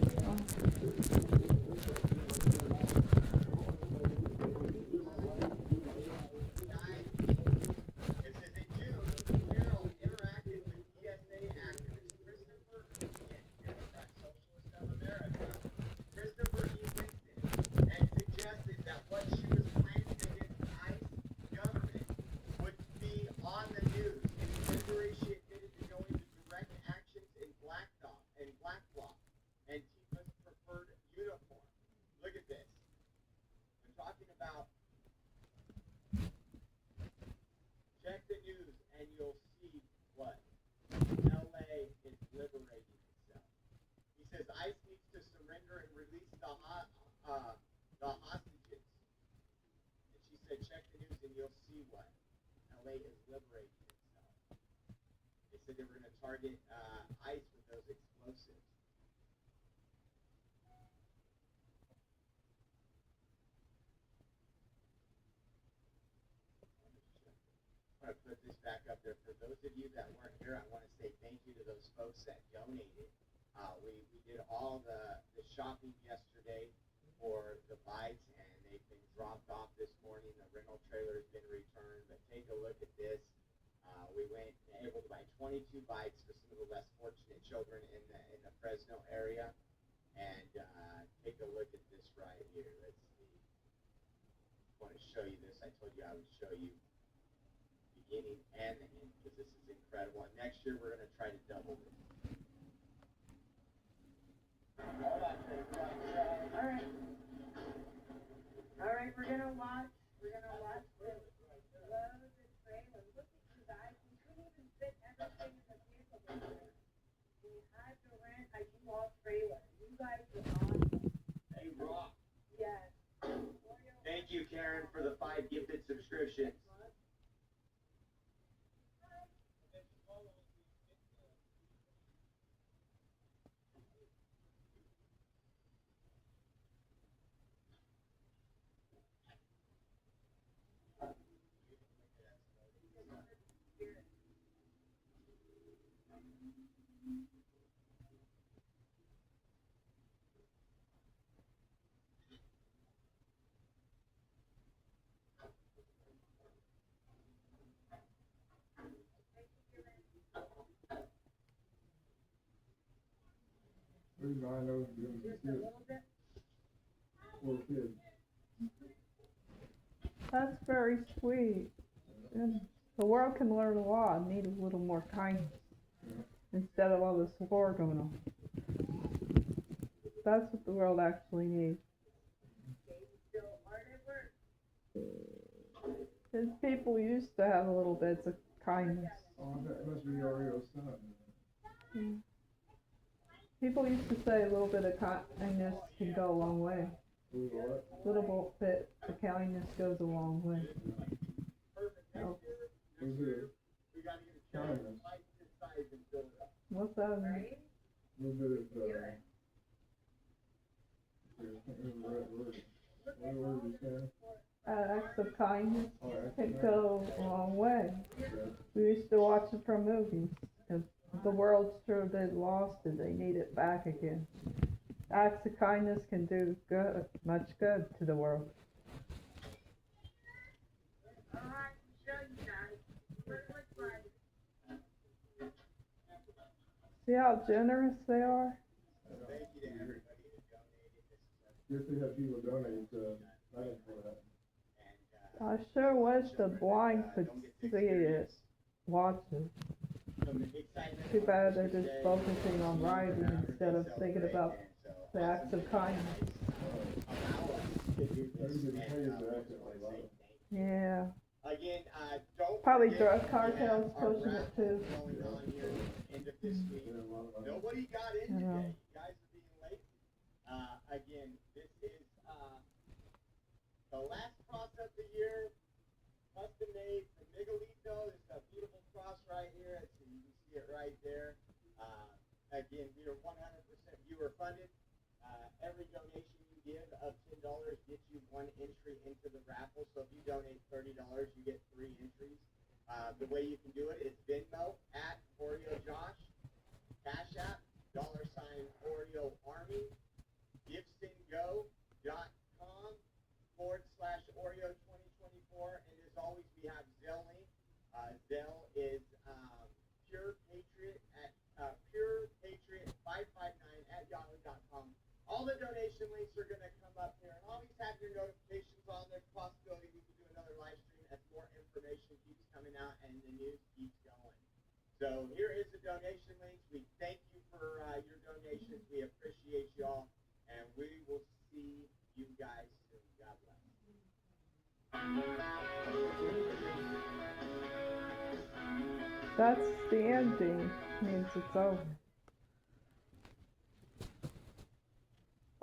Check the news and you'll see what? LA is liberating itself. He says ICE needs to surrender and release the hostages. And she said, check the news and you'll see what? LA is liberating itself. They said they were going to target ICE with those explosives. I want to put this back up there. For those of you that weren't here, I want to say thank you to those folks that donated. We did all the shopping yesterday for the bikes, and they've been dropped off this morning. The rental trailer has been returned, but take a look at this. We went able to buy 22 bikes for some of the less fortunate children in the Fresno area, and take a look at this right here. Let's see. I want to show you this. I told you I would show you beginning and the end, because this is incredible. And next year we're going to try to double this. All right, we're gonna watch the loads and trailers. Look at you guys, we couldn't even fit everything in the vehicle this year. We had to rent a U-Haul trailer. You guys were awesome. Hey, rock. Yes. Thank you, Karen, for the 5 gifted subscriptions. There's 9 of them doing this kid. 4 kids. That's very sweet. And the world can learn a lot and need a little more kindness instead of all this war going on. That's what the world actually needs. His people used to have a little bits of kindness. Oh, that must be Orio's son. Mm. People used to say a little bit of kindness can go a long way. What? Little bit of kindness goes a long way. Oh. Who's it? Kindness. What's that mean? A little bit of, what word you saying? Acts of kindness Oh, acts can of go a long way. Okay. We used to watch it from movies. If the world sure did lost it, they need it back again. Acts of kindness can do good, much good to the world. Alright, show you guys what it looks like. See how generous they are? Thank you to everybody who donated. Good to have people donate money for that. I sure wish the blind could see it, watch it. Too bad they're just focusing on writing instead of thinking about the acts of kindness. Yeah. Again, don't Probably forget, drug cartels we have our pushing it raffle too. going on here at the end of this week. Nobody got in today. You guys are being late. Again, this is the last cross of the year, custom made from Miguelito. This is a beautiful cross right here. So you can see it right there. Again, we are 100% viewer funded. Every donation you give of $10 gets you one entry into the raffle. So if you donate $30, you get 3 entries. The way you can do it is Venmo at Oreo Josh, Cash App, $Oreo Army, givesendgo.com/Oreo 2024. And as always, we have Zelle link. Zelle is Pure Patriot at purepatriot559@yahoo.com. All the donation links are going to come up here, and always have your notifications on. There's a possibility we can do another live stream as more information keeps coming out and the news keeps going. So here is the donation links. We thank you for your donations. We appreciate you all, and we will see you guys soon. God bless. That's the ending. Means it's over.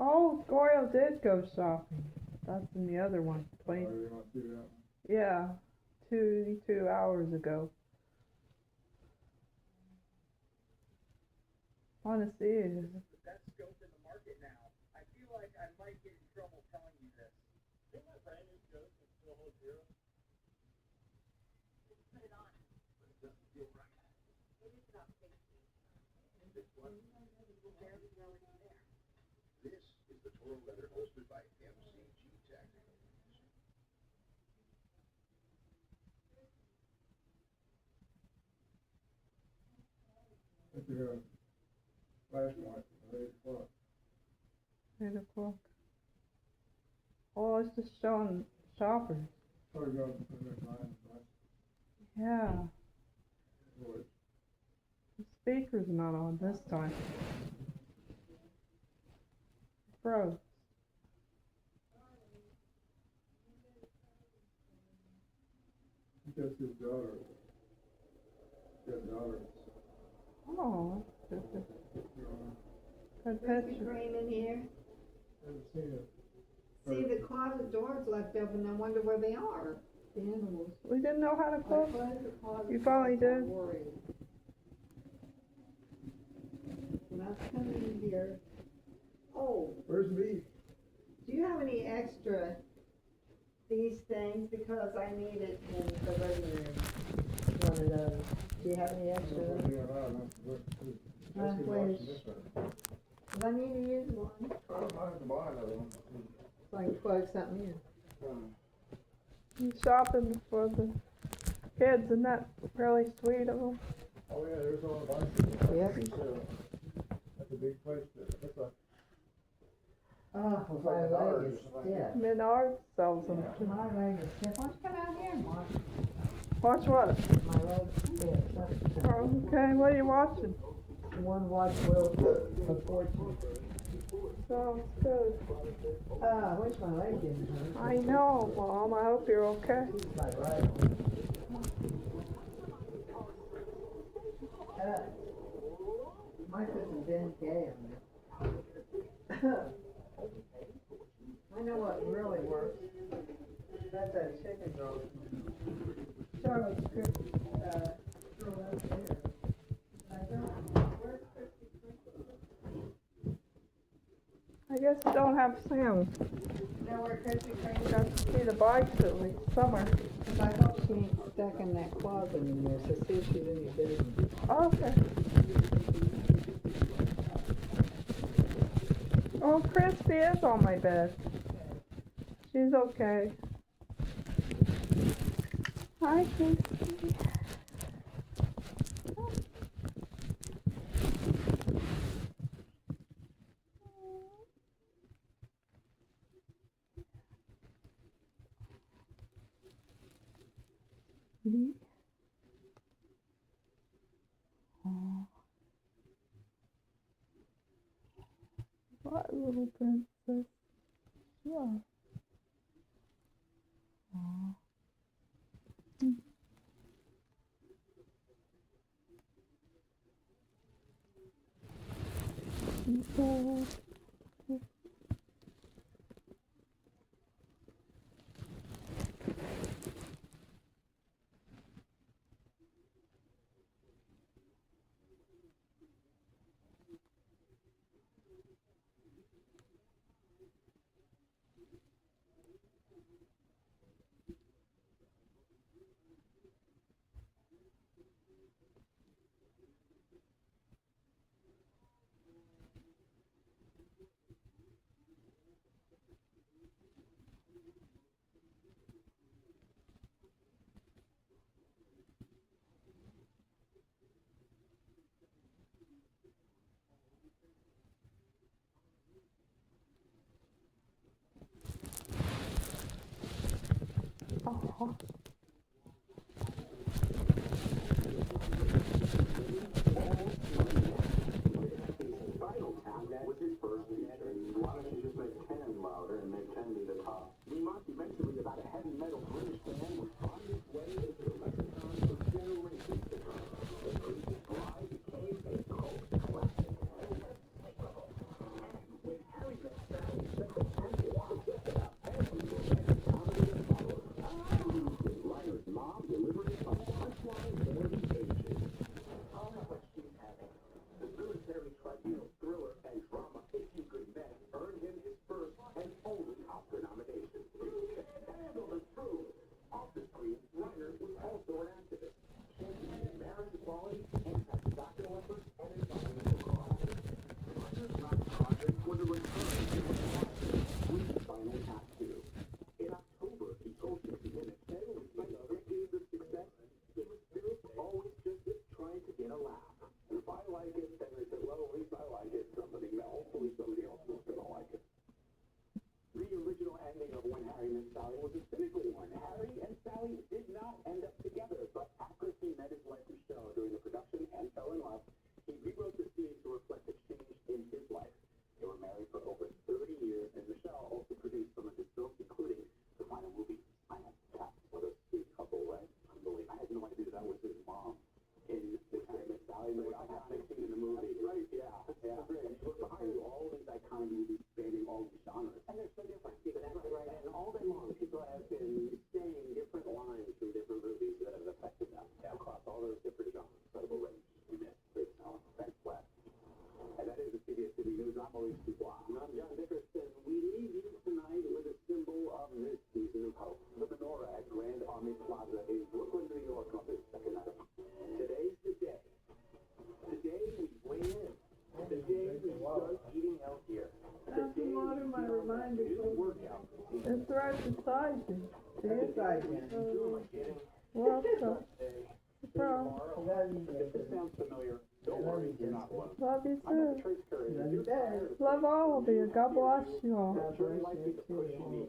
Oh, Goyle did go shopping. That's in the other one. 20. Yeah, 2 hours ago. Want to see it. That scope in the market now. I feel like I might get in trouble telling you this. Isn't that brand new scope that still holds zero? Just put it on. But it doesn't feel right. It is about safety. And this one? People barely go in there. This is the Toro Leather hosted by MCG Tech. That's your flashlight at 8 o'clock. 8 o'clock. Oh, it's just showing shoppers. Probably got to put it in line, right? Yeah. Voice. The speaker's not on this time. Bro. That's his daughter. His daughter. Oh, good Krispy picture. Kreme in here. Haven't seen it. See, the closet doors left open. I wonder where they are. The animals. We didn't know how to I close. closed the closet You finally doors. did? I'm worried. When I was coming in here. Oh, Where's the beef? do you have any extra these things? Because I need it in the living room. One of those. Do you have any extra? Where's? Cause I need to use one. I have to buy another one. So I can plug something in. You shopping for the kids, isn't that really sweet of them? Oh yeah, there's all the bicycles. Yep. That's a big place. That's a. Oh, Looks my like a leg dollar is or something. stiff. Menards sells them. My leg is stiff. Why don't you come out here and watch? Watch what? My leg's stiff. Oh, okay, what are you watching? One watch Will of Fortune. Sounds good. I wish my leg didn't hurt. I know, Mom. I hope you're okay. My right. Might put some Ben Gay on there. I know what really works. That's that chicken roll. Charlotte's cookie, throw that there. I don't. Where's I guess you don't have sound. You know where Krispy Kreme You have to see the bikes at least. Summer. is? I hope she ain't stuck in that closet in there, so see if she's any business. Okay. Oh, Christy is on my bed. She's okay. Hi, Christy. Oh. What little princess? Yeah. Oh. Final Tap was his first feature. Why don't you just make Ken louder and make Ken be the top? The mockumentary about a heavy metal British band was on its way into the lexicon for generations to come. The Crazy Fly became a cult classic. When Harry met Sally, set the tempo for just about every romantic comedy that followed. Reiner's mom delivered a punchline for the ages. Oh, what she's having. The military tribunal thriller and drama If You Could Bet earned him his first and only Oscar nomination. You can't handle the truth. Off the screen, Reiner was also an activist, championing marriage equality, anti-tobacco efforts, and environmental causes. Reiner's last project was a return to his passion, with Final Act 2. In October, he told 60 Minutes that despite decades of success, he was still always just trying to get a laugh. If I like it, then they say, well, at least I like it. Hopefully somebody else is going to like it. The original ending of When Harry Met Sally was a cynical one. Harry and Sally did not end up together, but after he met his wife Michelle during the production and fell in love, he rewrote the scene to reflect the change in his life. They were married for over 30 years, and Michelle also produced some of his films, including the final movie, Final Tap. What a sweet couple, right? Unbelievable. I had no idea that was his mom in When Harry Met Sally. The iconic scene in the movie. Right, yeah. And she looked behind you, all these iconic movies spanning all these genres. And they're so different. Right. And all day long, people have been saying different lines from different movies that have affected them across all those different genres. Incredible range. We missed great talent. Thanks, Wes. And that is the CBS City News. I'm Maurice Dubois. And I'm John Dickerson. We leave you tonight with a symbol of this season of hope. The menorah at Grand Army Plaza in Brooklyn, New York on this second night. Today's the day. The day we weigh in. The day we start eating healthier. That's the water, my reminder. Workout. It's right beside you. See it? Beside you. Welcome. From. If this sounds familiar, don't worry, you're not alone. Love you I'm at too. Trace Curry. If you're tired of Love all of you. God bless you all. Sure might be the push you need.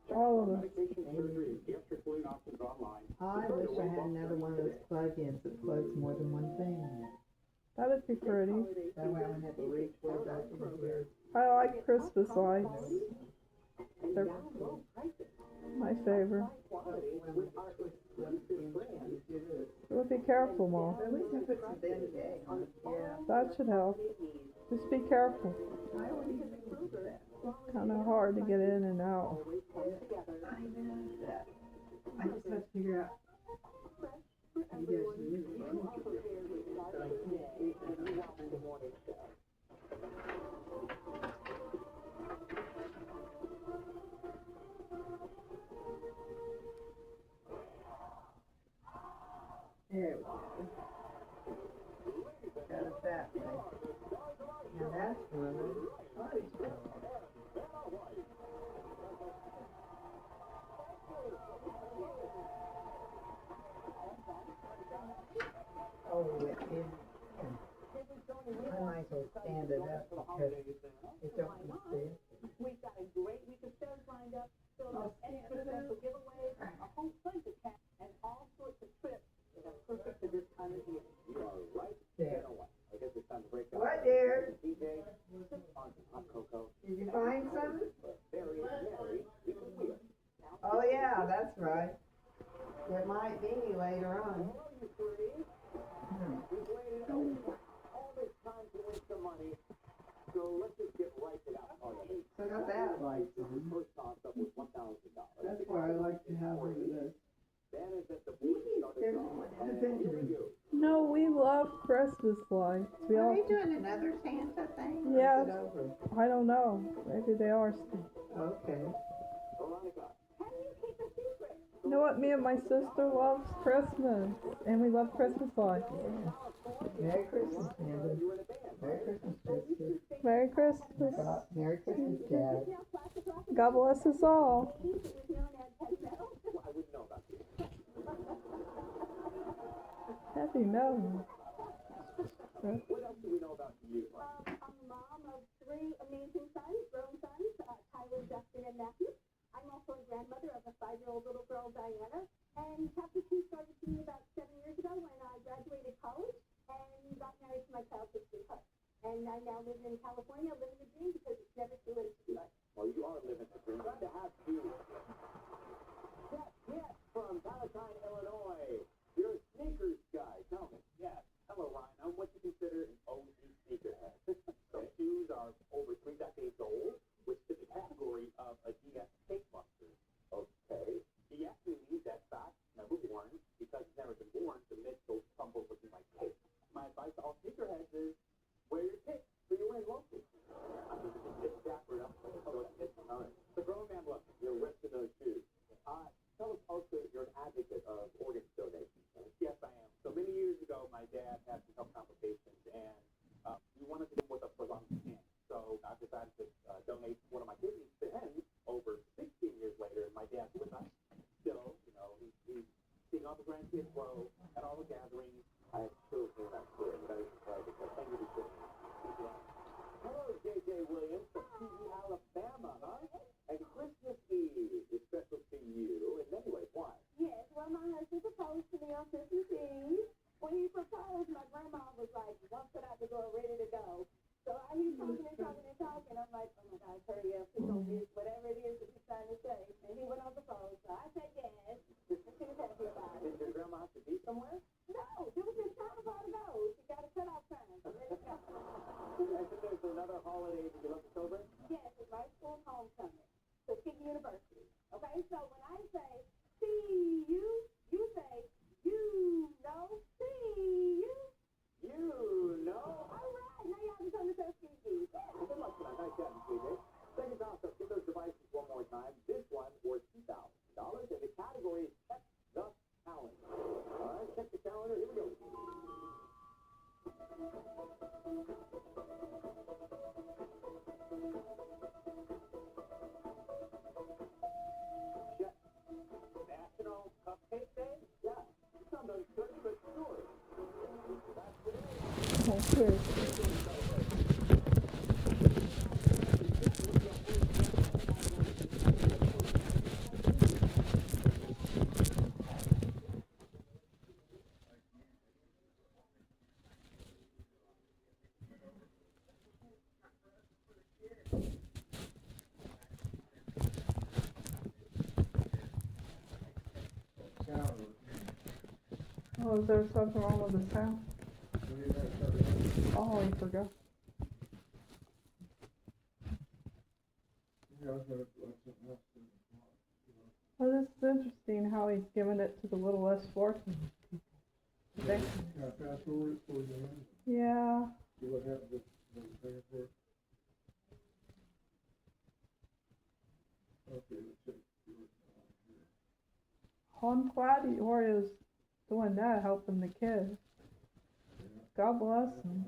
Check All out of us. medication, surgery, and gastric balloon options online. I wish I had another one of those plug-ins that plugs more than one thing in it. That'd be pretty. That way I wouldn't have to reach way back in here. I like Christmas lights. They're my favorite. Well, be careful, Mom. At least I put some day on it. Yeah. That should help. Just be careful. I always do that. Kind of hard to get in and out. I know that. I just have to figure out. You guys There we go. Got it that way. Now that's really oh, it is. I might as well stand it up because it don't see it. We've got a great week of shows lined up, filled with extra special giveaways, a whole bunch of cash, and all sorts of trips that are perfect for this time of year. You are right. There. You know what? I guess it's time to break up. What, dear? DJ, on hot cocoa. Did you find some? Very, very, weird. Oh yeah, that's right? It might be later on. We've waited all this time to win some money, so let's just get right to that part of it. Look at that light. First toss up was $1,000. That's why I like to have one of those. Then is that the boys started off. Here we go. No, we love Christmas lights. We Are all. they doing another Santa thing? or is Yeah. it over? I don't know. Maybe they are still. Okay. Veronica. You know what? Me and my sister loves Christmas, and we love Christmas lights. Merry Christmas, Amanda. Merry Christmas, Christmas. Merry Christmas. Merry Christmas, Dad. God bless us all. Well, I wouldn't know about you. Happy Melvin. What else do we know about you? I'm a mom of 3 amazing sons, grown sons, Tyler, Justin, and Matthew. I'm also a grandmother of a 5-year-old little girl, Diana. And chapter 2 started to me about 7 years ago when I graduated college and got married to my childhood sweetheart. And I now live in California, living the dream because it's never too late to do it. Well, you are living the dream. Glad to have you. Yes, from Palatine, Illinois. You're a sneakers guy. Tell me. Yes. Hello, Ryan. I'm what you consider an OG sneakerhead. Some shoes are over 3 decades old, which is the category of a DS cake monster. Okay. He actually needs that fact, never worn, because he's never been born to miss those tumbles looking like cake. My advice to all sneakerheads is wear your kicks so you win locally. I mean, it's dappered up. So it's the grown man look, you're ripped in those shoes. Tell us also you're an advocate of organ donation. Yes, I am. So many years ago, my dad had some health complications, and we wanted to do with us for as long as we can. So I decided to donate one of my kidneys to him. Over 16 years later, my dad's with us still. You know, he's seeing all the grandkids grow at all the gatherings. I have children that kid. That is exciting. So thank you for sharing. Hello, J.J. Williams from TV Alabama, huh? And Christmas Eve is special to you in many ways. Why? Yes, well, my husband proposed to me on Christmas Eve. When he proposed, my grandma was like, one foot out the door, ready to go. So he's talking. I'm like, oh my God, hurry up, he's gonna miss whatever it is that he's trying to say. And he went on the phone, so I said yes. And she was happy about it. Did your grandma have to be somewhere? No, it was just time for her to go. She got a cutoff time, so let it go. And then there's another holiday that you love to celebrate? Yes, it's my school's homecoming. Tuskegee University. Okay, so when I say see you, you say you know, see you. You know. All right, now y'all can come to Tuskegee. Good luck tonight. Nice chatting, TJ. Second toss up. Get those devices one more time. This one worth $2,000, and the category is check the calendar. All right, check the calendar. Here we go. Check. National Cupcake Day? Yeah. Sounds uncertain, but sure. That's it. Oh, is there something wrong with the sound? Oh, I forgot. Well, this is interesting how he's giving it to the little less fortunate people. Yeah, fast forward it for you. Yeah. See what happens with the second part. Okay, let's check. I'm glad Eeyore is doing that, helping the kids. God bless him.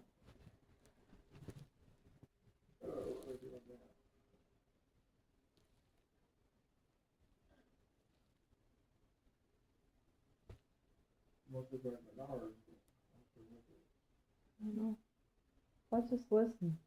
Most of them are ours. I don't know. Let's just listen.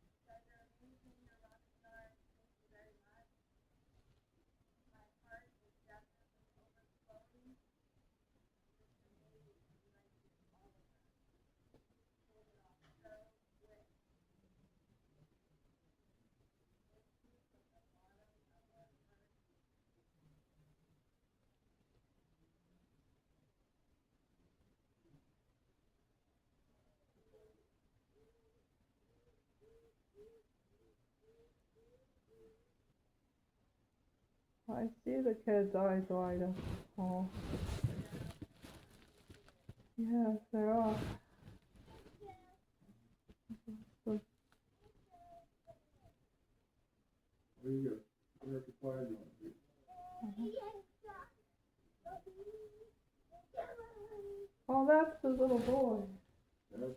I see the kids' eyes light up. Oh. Yes, they are. There you go. American flag on it. Oh, that's the little boy. That's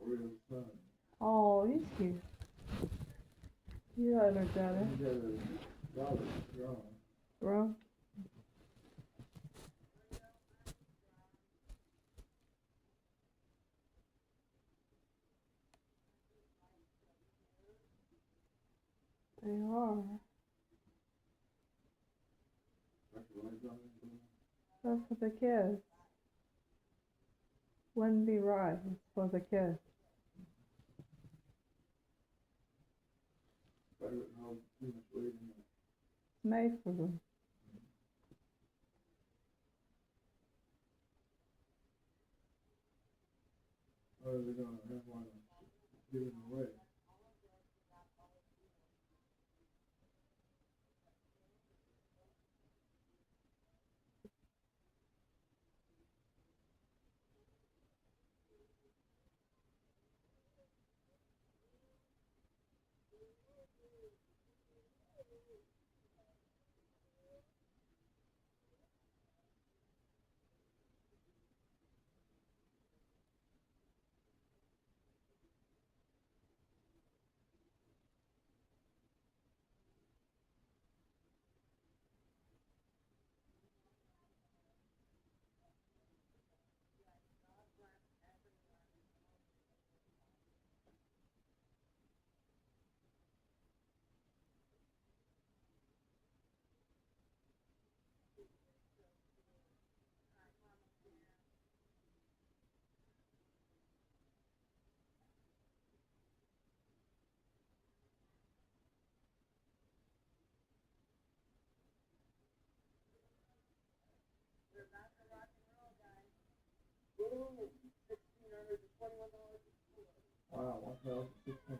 Oriole's son. Oh, he's cute. You energetic. He got a daughter, Ron. Bro. They are. That's for the kids. Wouldn't be right. It's for the kids. I wouldn't hold too much weight in it. It's made for them. Or they're gonna have one given away. Wow, 1,600.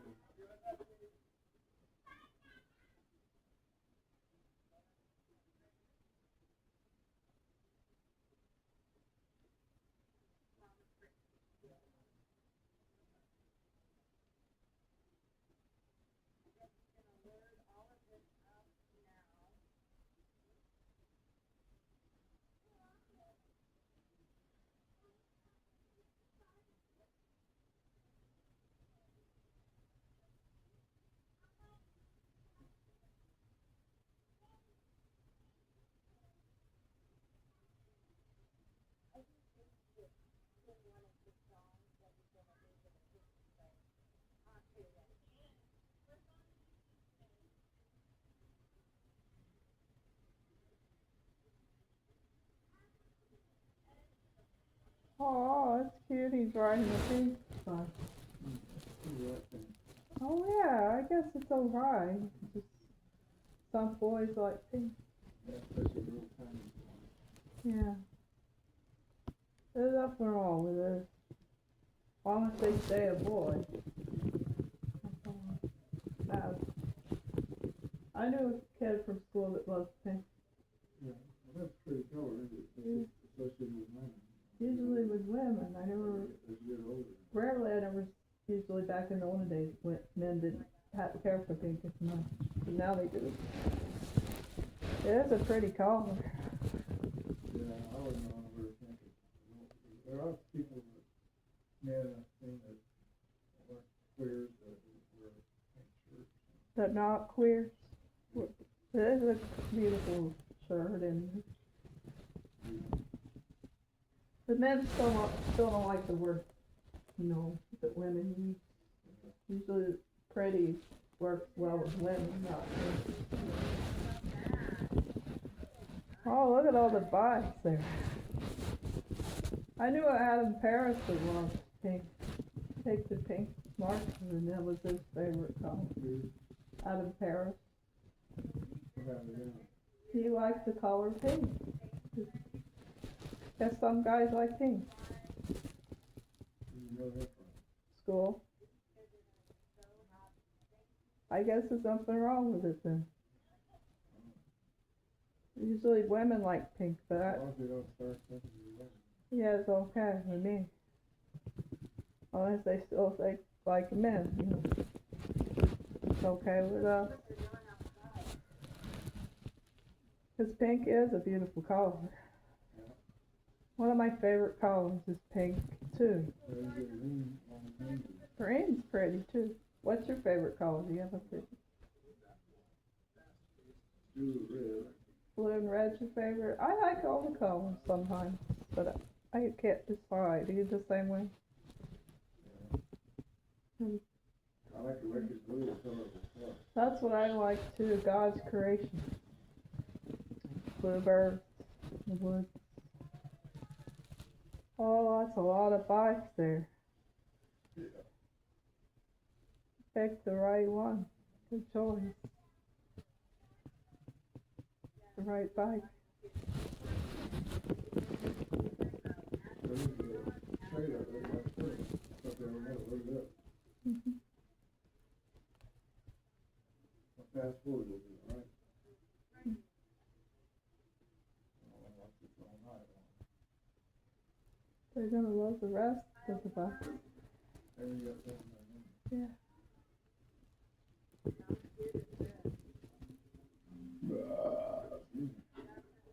Oh, it's cute. He's riding a pink bus. Oh yeah, I guess it's alright. Just some boys like pink. Yeah. There's nothing wrong with it. As long as they stay a boy. Now, I knew a kid from school that loved pink. Yeah, well, that's pretty color, isn't it? Especially with women. Usually with women, I never, As you get older. rarely I never, usually back in the olden days, when men didn't have to care for pink as much. But now they do. It is a pretty color. Yeah, I wouldn't want to wear pink. There are people that, men I've seen that wear queers that wear pink shirts. But not queer. It is a beautiful shirt, and the men still don't like the word, that women use. Usually pretty works well with women, not men. Oh, look at all the bikes there. I knew Adam Paris would love pink. Take the pink marks, and that was his favorite color. Adam Paris. He likes the color pink. Guess some guys like pink. School. I guess there's something wrong with it then. Usually women like pink, but As long as they don't start thinking you're right. yeah, it's okay with me. Unless they still think like men, you know. It's okay with us. Because pink is a beautiful color. One of my favorite colors is pink, too. Green's pretty, too. What's your favorite color? Do you have a pretty? Blue and red's your favorite? I like all the colors sometimes, but I can't decide. Are you the same way? I like the wicked blue color of the stuff. That's what I like, too. God's creation. Bluebirds, the woods. Oh, that's a lot of bikes there. Pick the right one. Good choice. The right bike. Fast forward a little bit, right? They're gonna love the rest of the bike. Yeah.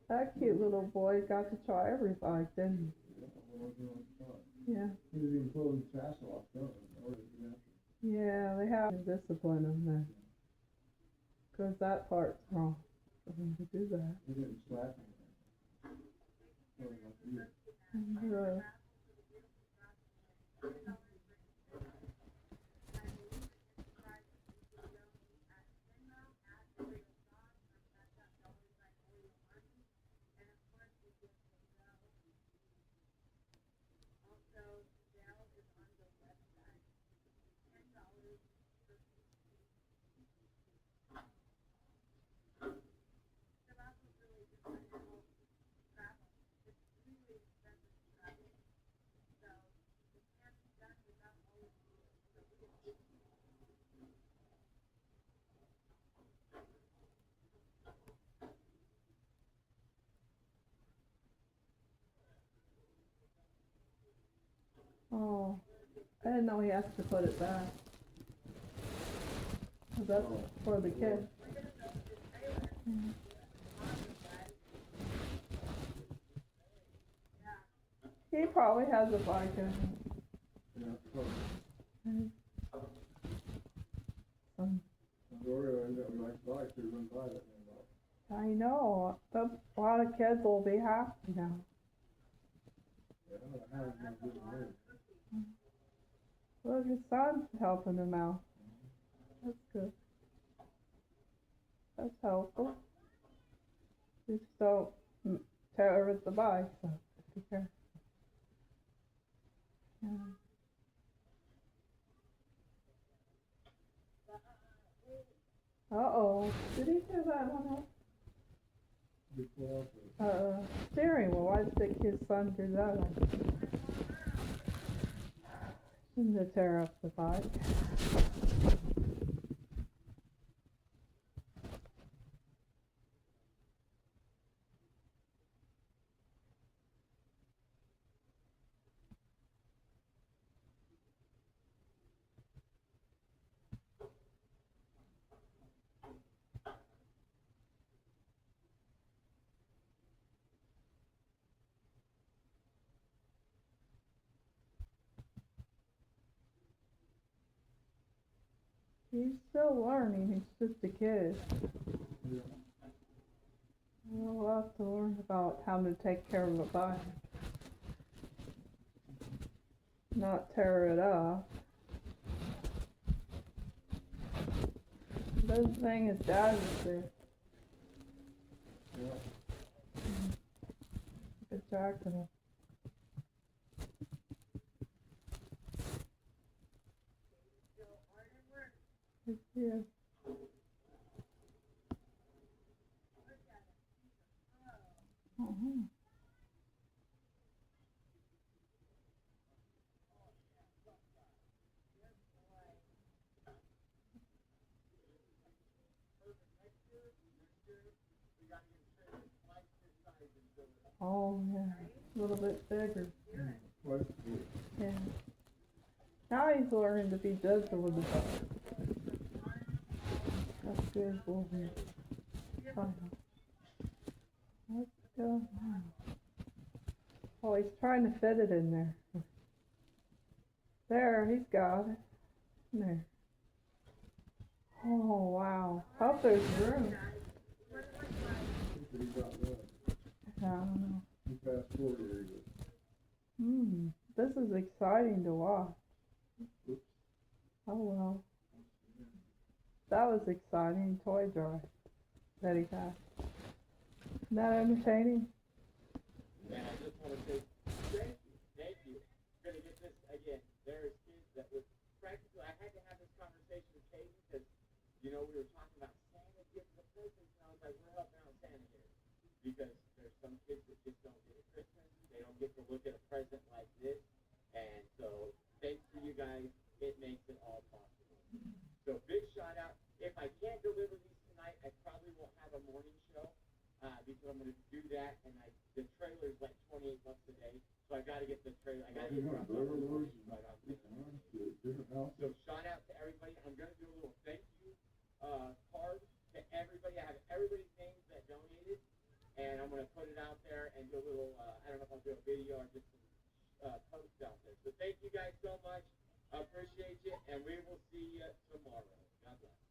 That cute little boy got to try every bike, didn't he? Yeah. He didn't even pull the tassel off, though, in order to get after it. Yeah, they have to discipline him then. Because that part's wrong for him to do that. He didn't slap me. Oh, I didn't know he has to put it back. 'Cause that's for the kid. Mm. He probably has a bike in it. Yeah, probably. Mm. Gloria ended up like bikes, they wouldn't buy that damn bike. I know. A lot of kids will be happy now. Yeah, I don't know how he's gonna do it. Well, his son's helping him out. That's good. That's helpful. Just don't tear with the bike, so be careful. Yeah. Uh-oh. Did he tear that one off? Steering wheel. Why did his son do that? Shouldn't have tear up the bike. He's still learning, he's just a kid. Yeah. We'll have to learn about how to take care of a bike. Not tear it up. Good thing his dad was there. Yeah. Good job to him. Yeah. Uh-huh. Oh, yeah. A little bit bigger. Twice as big. Yeah. Now he's learning to be gentle with the dog. That's good, Wolverine. Let's go now. Oh, he's trying to fit it in there. There, he's got it. There. Oh, wow. Hope there's room. He got that. I don't know. He fast forwarded it. This is exciting to watch. Oh, well. That was exciting toy drive that he had. Isn't that entertaining? And I just want to say thank you. We're going to get this again. There's kids that was practically, I had to have this conversation with Katie because, we were talking about Santa giving the presents, and I was like, we're helping out Santa here. Because there's some kids that just don't get a Christmas. They don't get to look at a present like this. And so, thanks to you guys, it makes it all possible. So, big shout out. If I can't deliver these tonight, I probably won't have a morning show. Because I'm going to do that, and the trailer's like $28 a day, so I got to get the trailer. I got to get dropped off. So shout out to everybody. I'm going to do a little thank you card to everybody. I have everybody's names that donated, and I'm going to put it out there and do a little. I don't know if I'll do a video or just some post out there. So thank you guys so much. I appreciate you, and we will see you tomorrow. God bless.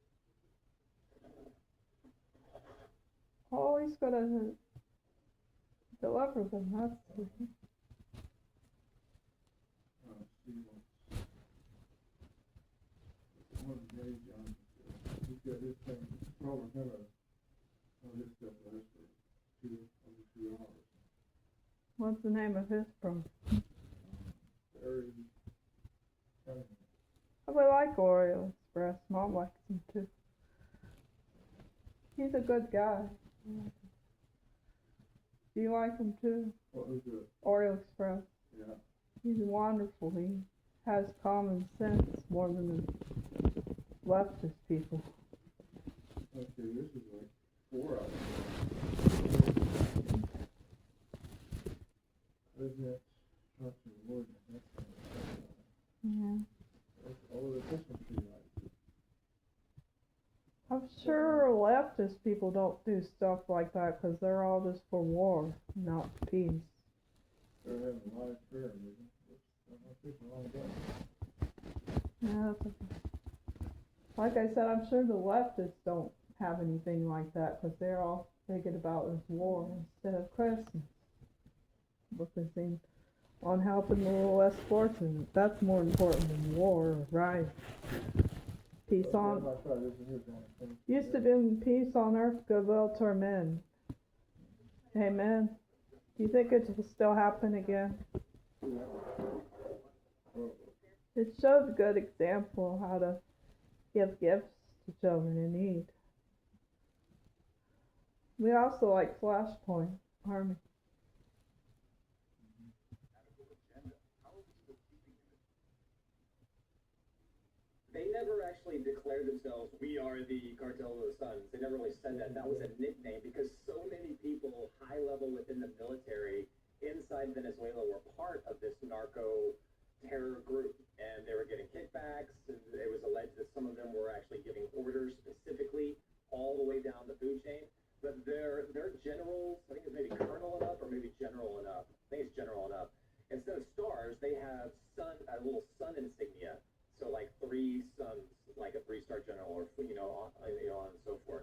Oh, he's gonna deliver them. That's See one day, John, he's got his thing, probably gonna have his stuff last for over 2 hours. What's the name of his program? Very I would like Oreo Express. Mom likes him too. He's a good guy. Do you like him too? What was it? Oreo Express. Yeah. He's wonderful. He has common sense more than the leftist people. Okay, this is like 4 hours. President talks to the Lord, and that's kind of Yeah. that's all the Christmas tree lights. I'm sure leftist people don't do stuff like that because they're all just for war, not peace. They're having a live prayer meeting. I'm not fixing all that. Yeah, that's okay. Like I said, I'm sure the leftists don't have anything like that because they're all thinking about is war instead of Christmas. Focusing on helping the little less fortunate. That's more important than war, right? Peace on. Used to be peace on earth, goodwill toward men. Amen. Do you think it will still happen again? It shows a good example of how to give gifts to children in need. We also like Flashpoint Army. They never actually declared themselves, we are the Cartel of the Suns. They never really said that. That was a nickname because so many people high level within the military inside Venezuela were part of this narco terror group. And they were getting kickbacks. And it was alleged that some of them were actually giving orders specifically all the way down the food chain. But their generals, I think it's maybe colonel and up or maybe general and up. I think it's general and up. Instead of stars, they have a little sun insignia. So like 3 suns, like a 3-star general, or on and so forth.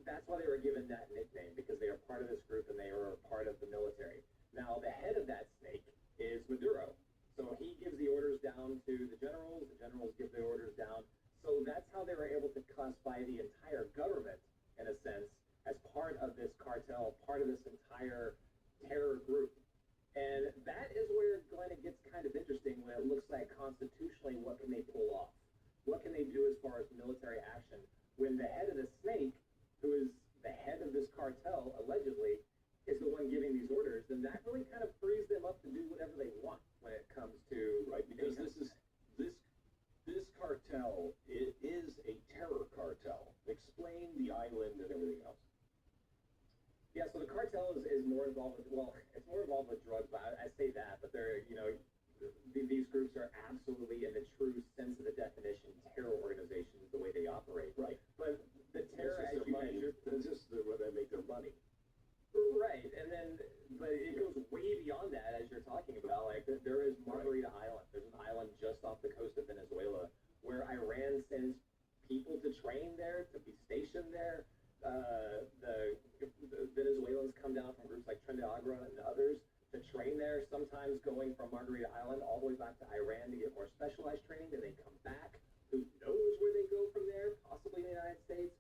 That's why they were given that nickname, because they are part of this group and they were part of the military. Now the head of that snake is Maduro. So he gives the orders down to the generals give the orders down. So that's how they were able to classify the entire government, in a sense, as part of this cartel, part of this entire terror group. And that is where, Glenn, it gets kind of interesting when it looks like constitutionally what can they pull off? What can they do as far as military action when the head of the snake, who is the head of this cartel, allegedly, is the one giving these orders? Then that really kind of frees them up to do whatever they want when it comes to... Right, because this cartel, it is a terror cartel. Explain the island and everything else. Yeah, so the cartel is more involved with, well, it's more involved with drugs, but I say that, but they're, you know, these groups are absolutely, in the true sense of the definition, terror organizations, the way they operate. Right. But the terror, as you measure, That's just where they make their money. right, and then, but it goes way beyond that, as you're talking about. Like, there is Margarita Island. There's an island just off the coast of Venezuela where Iran sends people to train there, to be stationed there. The Venezuelans come down from groups like Trinidad Agua and others to train there, sometimes going from Margarita Island all the way back to Iran to get more specialized training. Then they come back. Who knows where they go from there? Possibly in the United States.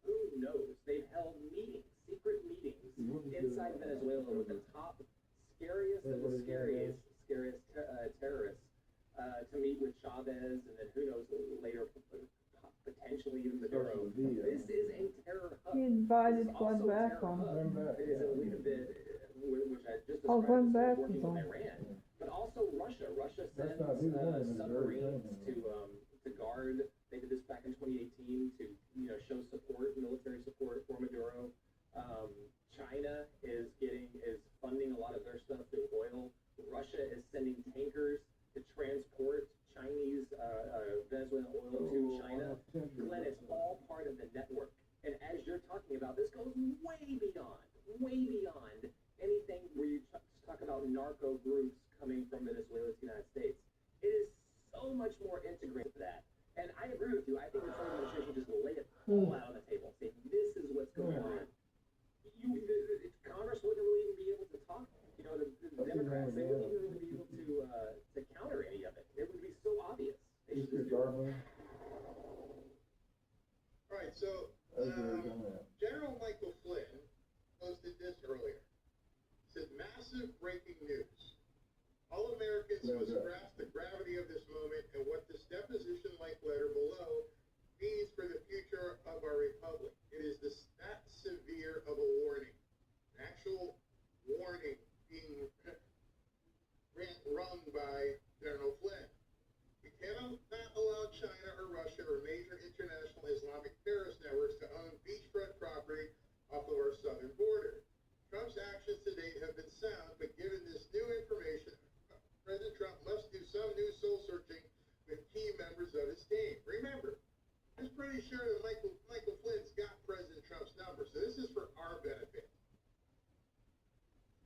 Who knows? They've held meetings, secret meetings inside Venezuela with the top, scariest of the scariest terrorists to meet with Chavez, and then who knows later, potentially even Maduro. This is a terror hub. He invited Glenn back on. It is a little bit, which I just Oh, described Glenn as Beck working is on. with Iran, but also Russia. Russia sends not his woman, it's very submarines common. to guard. They did this back in 2018 to show support, military support for Maduro. China is funding a lot of their stuff through oil. Russia is sending tankers to transport Chinese Venezuelan oil to China. Glenn, it's all part of the network. And as you're talking about, this goes way beyond anything where you talk about narco groups coming from Venezuela to the United States. It is so much more integrated to that. And I agree with you. I think the Trump administration just lay it all out on the table, say this is what's going on. Congress wouldn't really even be able to talk. The Democrats, they wouldn't even really be able to counter any of it. It would be so obvious. They should just do it. All right, so General Michael Flynn posted this earlier. It said, massive breaking news. All Americans must grasp the gravity of this moment and what this deposition-like letter below means for the future of our republic. It is that severe of a warning, an actual warning being run by General Flynn. We cannot not allow China or Russia or major international Islamic terrorist networks to own beachfront property off of our southern border. Trump's actions to date have been sound, but given this new information, President Trump must do some new soul searching with key members of his team. Remember, I'm pretty sure that Michael Flynn's got President Trump's number, so this is for our benefit.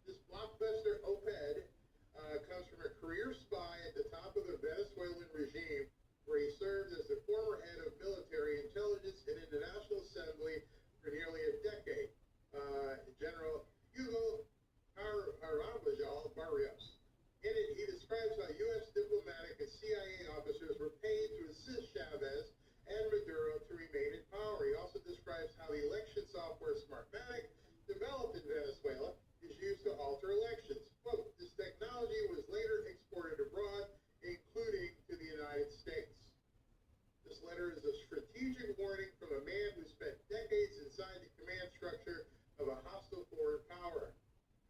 This blockbuster op-ed comes from a career spy at the top of the Venezuelan regime, where he served as the former head of military intelligence and in the National Assembly for nearly a decade, General Hugo Caraballo Barrios. In it, he describes how U.S. diplomatic and CIA officers were paid to assist Chavez and Maduro to remain in power. He also describes how the election software Smartmatic, developed in Venezuela, is used to alter elections. Quote, this technology was later exported abroad, including to the United States. This letter is a strategic warning from a man who spent decades inside the command structure of a hostile foreign power.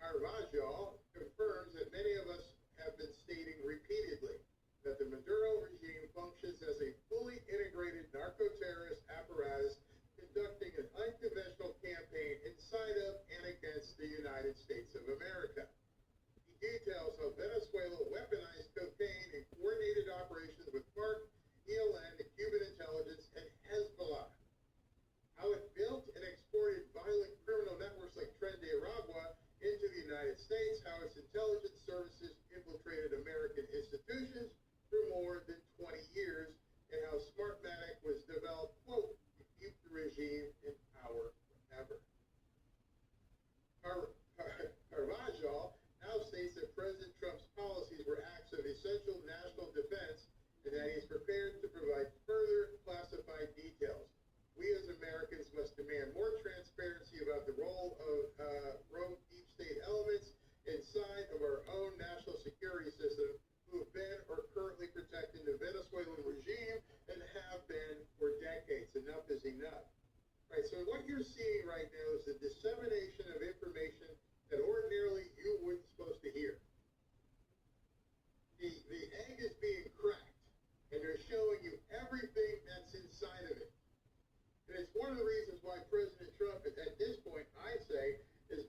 Carvajal confirms that many of us have been stating repeatedly that the Maduro regime functions as a fully integrated narco-terrorist apparatus conducting an unconventional campaign inside of and against the United States of America. He details how Venezuela weaponized cocaine in coordinated operations with FARC, ELN, the Cuban intelligence, and Hezbollah. How it built and exported violent criminal networks like Tren de Aragua into the United States, how its intelligence services infiltrated American institutions for more than 20 years, and how Smartmatic was developed, quote, to keep the regime in power forever. Carvajal now states that President Trump's policies were acts of essential national defense and that he is prepared to provide further classified details. We as Americans must demand more transparency about the role of rogue deep state elements inside of our own national security system who have been or currently protecting the Venezuelan regime and have been for decades. Enough is enough. Right, so what you're seeing right now is the dissemination of information that ordinarily you weren't supposed to hear. The egg is being cracked, and they're showing you everything that's inside of it. And it's one of the reasons why President Trump, at this point, I say, is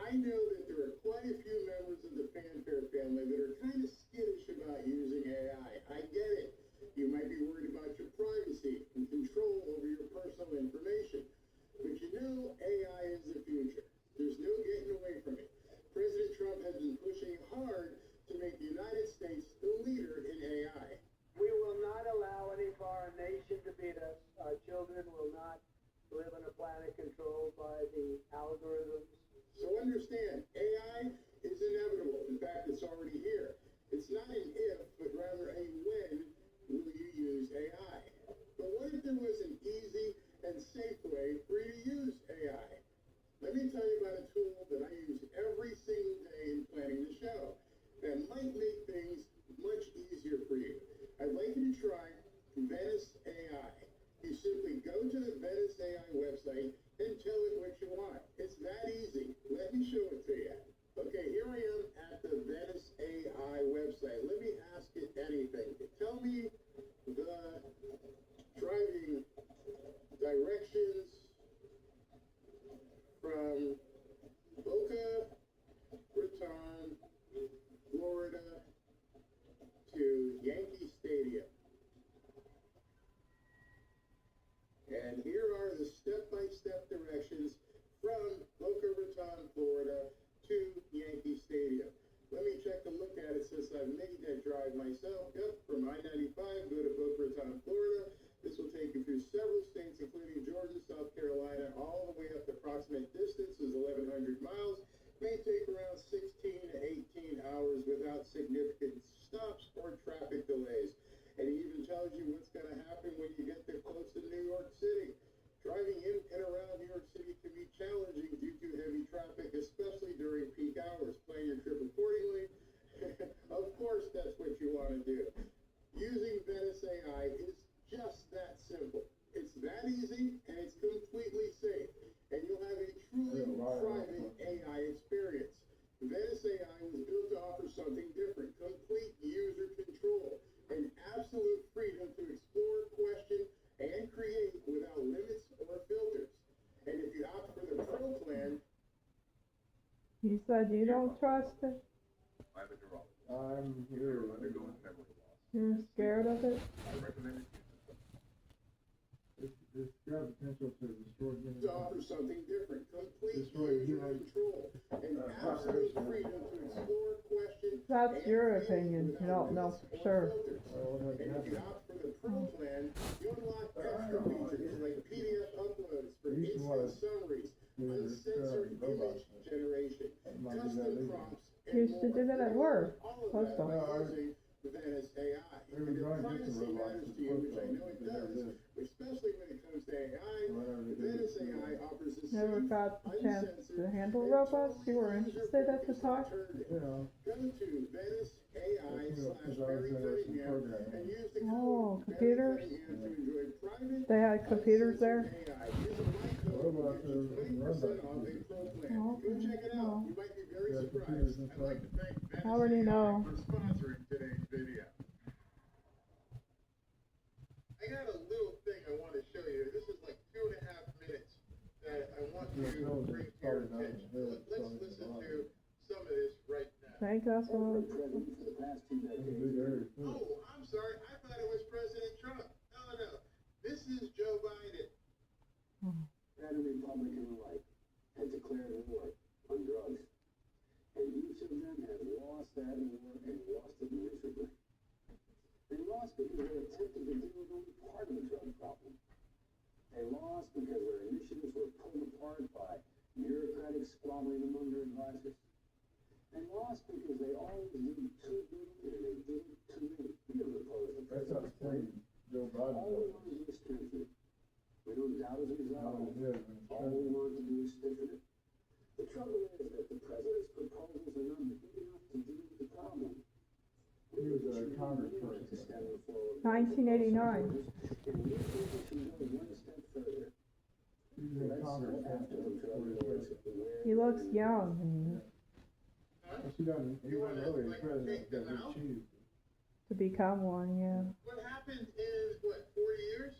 I know that there are quite a few members of the Fanfare family that are kind of skittish about using AI. I get it. You might be worried about your privacy and control over your personal information. But you know AI is the future. There's no getting away from it. President Trump has been pushing hard to make the United States the leader in AI. We will not allow any foreign nation to beat us. Our children will not live on a planet controlled by the algorithms. So understand, AI is inevitable. In fact, it's already here. It's not an if, but rather a when will you use AI. But what if there was an easy and safe way for you to use AI? Let me tell you about a tool that I use every single day in planning the show that might make things much easier for you. I'd like you to try Venice AI. You simply go to the Venice AI website and tell it what you want. It's that easy. Let me show it to you. Okay, here I am at the Venice AI website. Let me ask it anything. Tell me the driving directions from Boca Raton, Florida to Yankee Stadium. And here are the step-by-step directions from Boca Raton, Florida to Yankee Stadium. Let me check a look at it since I've made that drive myself. Yep, from I-95, go to Boca Raton, Florida. This will take you through several states, including Georgia, South Carolina, all the way up. The approximate distance is 1,100 miles. May take around 16 to 18 hours without significant stops or traffic delays. And it even tells you what's going to happen when you get there close to New York City. Driving in and around New York City can be challenging due to heavy traffic, especially during peak hours. Plan your trip accordingly. Of course, that's what you want to do. Using Venice AI is just that simple. It's that easy, and it's completely safe. And you'll have a truly private AI experience. Venice AI was built to offer something different, complete user control, and absolute freedom to explore, question, and create without limits or filters. And if you opt for the Pro plan, You said you don't trust it? I'm here. You're scared of it? It's got potential to destroy human to offer something different, complete Destroy user human control, and absolute freedom to explore, question, That's your opinion. You don't know for sure. and if you opt for the Pro plan, you unlock extra features like PDF uploads for instant summaries, uncensored image generation, custom prompts, and Used to do that at work. all of Post that by office. using Venice AI. We were And if going to get privacy the robots matters to to you, post which I know it office, but never does, did. especially when it comes to AI, Venice AI offers a Never safe, got the chance uncensored, to handle robots. You were interested at the time? Yeah. Go to Venice AI Because I was /Barry doing some Cunningham programming. and use the Oh, code computers? Barry Cunningham to enjoy private, They had computers there? AI. Using my code will get you 20% off a Pro plan. Oh, Go check it out. You might be very surprised. I'd like to thank Venice I already know. for sponsoring today's video. I got a little thing I want to show you. This is like 2.5 minutes that I want to bring to your attention. Let's listen to some of this right now. Thank us all. Oh, I'm sorry. I thought it was President Trump. No. This is Joe Biden. And Republican alike had declared war on drugs. And each of them have lost that war and lost it miserably. They lost because they attempted to deal with only part of the drug problem. They lost because their initiatives were pulled apart by bureaucratic squabbling among their advisors. They lost because they always did too little and they did it too late. We don't oppose the That's not president's plan. Joe Biden. All we want to do is strengthen it. We don't doubt his resolve. No, he did. All we want to do is stiffen it. The trouble is that the president's proposals are not big enough to deal with the problem. He was a congressperson. 1989. And we think we should go one step further. He was in Congress. He looks young She done, he went early as president, got his cheese. to become one, yeah. What happened is, what, 4 years?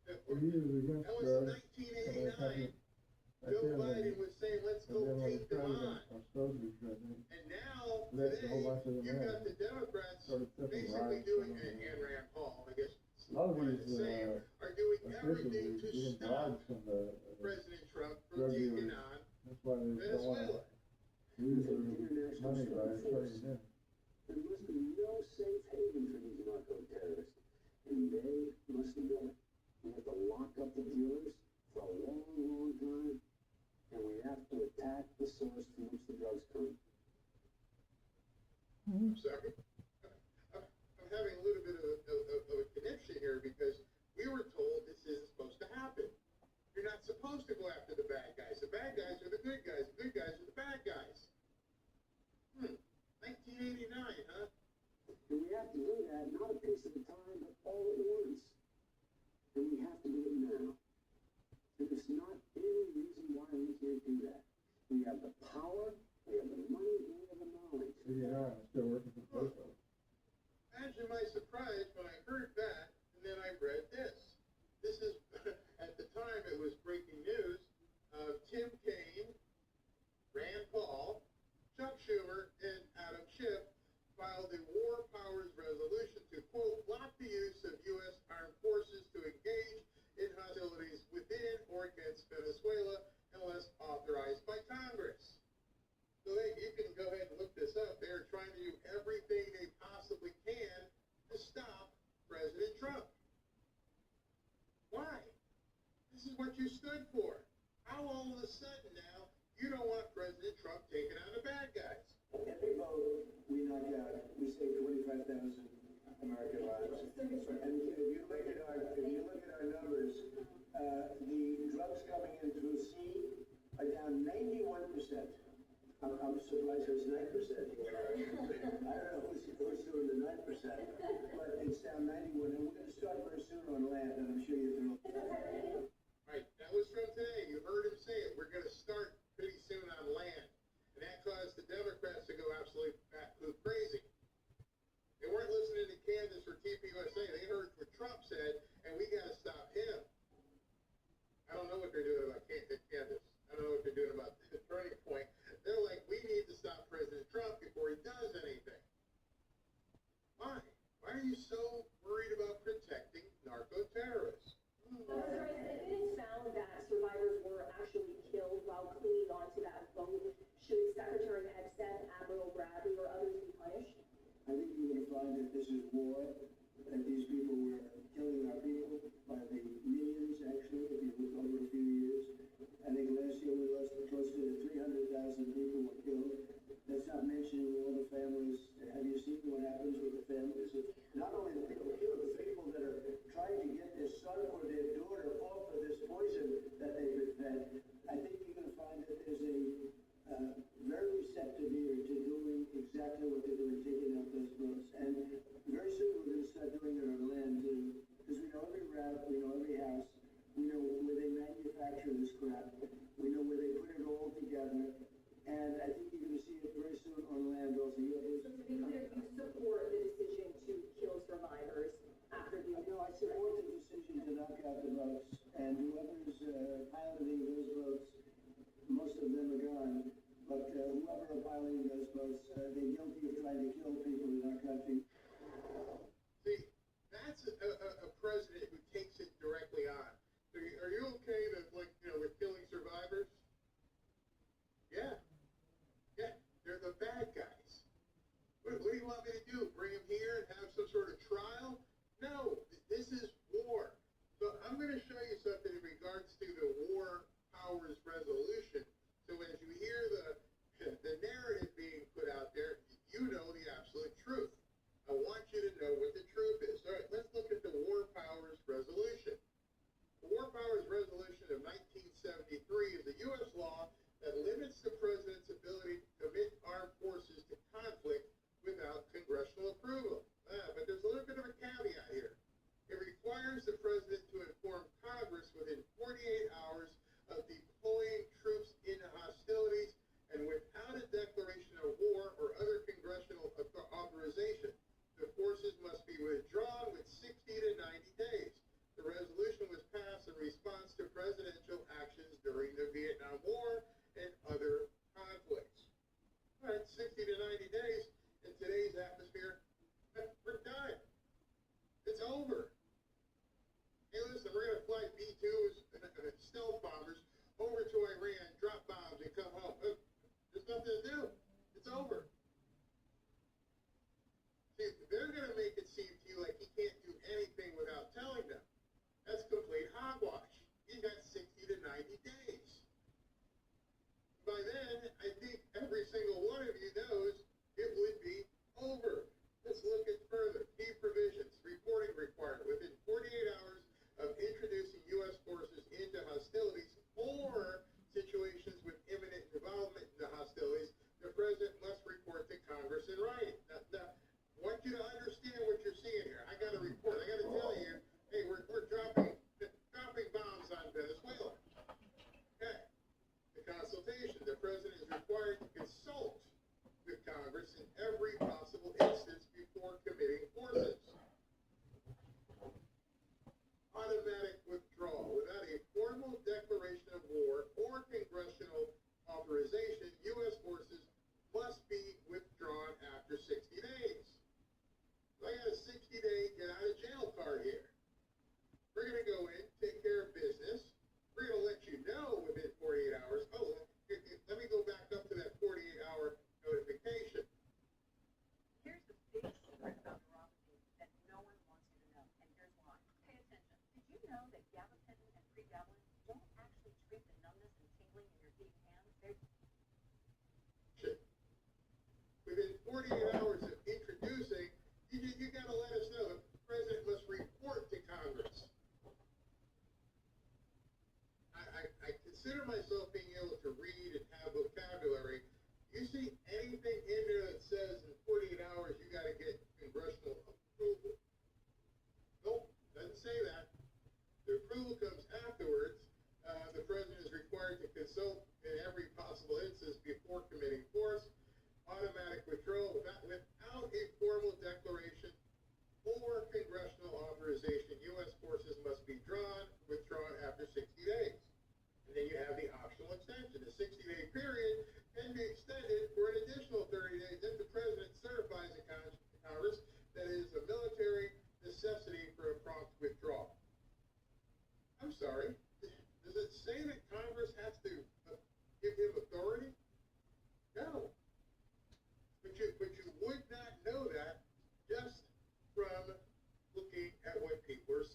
He was against That was drugs. 1989. Joe Biden was saying, let's go take them on. a whole bunch of them you've in. got the Democrats Started sending basically riots doing, and, and Rand Paul, I guess, all of one and these, the same, are doing officials everything are to getting stop bribes from the President Trump from drug taking dealers. on That's why they don't wanna Venezuela. lose their money by trading in. There must be no safe haven for these narco terrorists, and they must know it. We have to lock up the dealers for a long, long time, and we have to attack the source from which the drugs come. Sorry. I'm having a little bit of a connection here because we were told this isn't supposed to happen. You're not supposed to go after the bad guys. The bad guys are the good guys. The good guys are the bad guys. 1989, huh? And we have to do that, not a piece at a time, but all at once. And we have to do it now. And there's not any reason why we can't do that. We have the power, we have the money, and we have the knowledge. Yeah, I'm still working for the post office. Imagine my surprise when I heard that, and then I read this. This is, at the time, it was breaking news. Tim Kaine, Rand Paul, Chuck Schumer, and Adam Schiff filed a war powers resolution to, quote, block the use of U.S. armed forces to engage in hostilities within or against Venezuela unless authorized by Congress. So you can go ahead and look this up. They're trying to do everything they possibly can to stop President Trump. Why? This is what you stood for. How all of a sudden now you don't want President Trump taking on the bad guys? Every vote we knock out, we save 25,000 American lives. And if you look at our numbers, the drugs coming in through sea are down 91%. I'm surprised it's 9%. I don't know who's doing the 9%, but it's down 91, and we're going to start very soon on land, and I'm sure you're thrilled. Right, that was from today. You heard him say it. We're going to start pretty soon on land. And that caused the Democrats to go absolutely crazy. They weren't listening to Candace or TPUSA. They heard what Trump said, and we got to stop him. I don't know what they're doing about Candace. I don't know what they're doing about the Turning Point. They're like, we need to stop President Trump before he does anything. Why? Why are you so worried about protecting narco-terrorists? That's right. If it is found that survivors were actually killed while clinging onto that boat, should Secretary Hegseth, Admiral Bradley, or others be punished? I think you're going to find that this is war, that these people were killing our people by the millions, actually, if you look over a few years. I think last year we lost close to 300,000 people were killed. That's not mentioning all the families. Have you seen what happens with the families? Not only the people killed, the people that are trying to get their son or their daughter off of this poison that they've been fed. I think you're going to find that there's a very receptive ear to doing exactly what they're doing, taking out those boats. And very soon we're going to start doing it on land too, because we know every route, we know every house, we know where they manufacture this crap, we know where they put it all together, and I think you're going to see it very soon on land also. So to be clear, you support the decision to kill survivors after the No, I support the decision to knock out the boats, and whoever's piloting those boats, most of them are gone, but whoever are piloting those boats, they're guilty of trying to kill people in our country. See, that's a president who takes it directly on. So are you okay to, like, with killing survivors? Yeah. Yeah, they're the bad guys. What do you want me to do? Bring them here and have some sort of trial? No, this is war. So I'm going to show you something in regards to the war powers resolution. So as you hear the narrative being put out there, you know the absolute truth. I want you to know what the truth is. All right, let's look at the war powers resolution. The War Powers Resolution of 1973 is a U.S. law that limits the president's ability to commit armed forces to conflict without congressional approval. But there's a little bit of a caveat here. It requires the president to inform Congress within 48 hours of deploying troops into hostilities and without a declaration of war or other congressional authorization. The forces must be withdrawn with 60 to 90 days. The resolution was passed in response to presidential actions during the Vietnam War and other conflicts. All right, 60 to 90 days.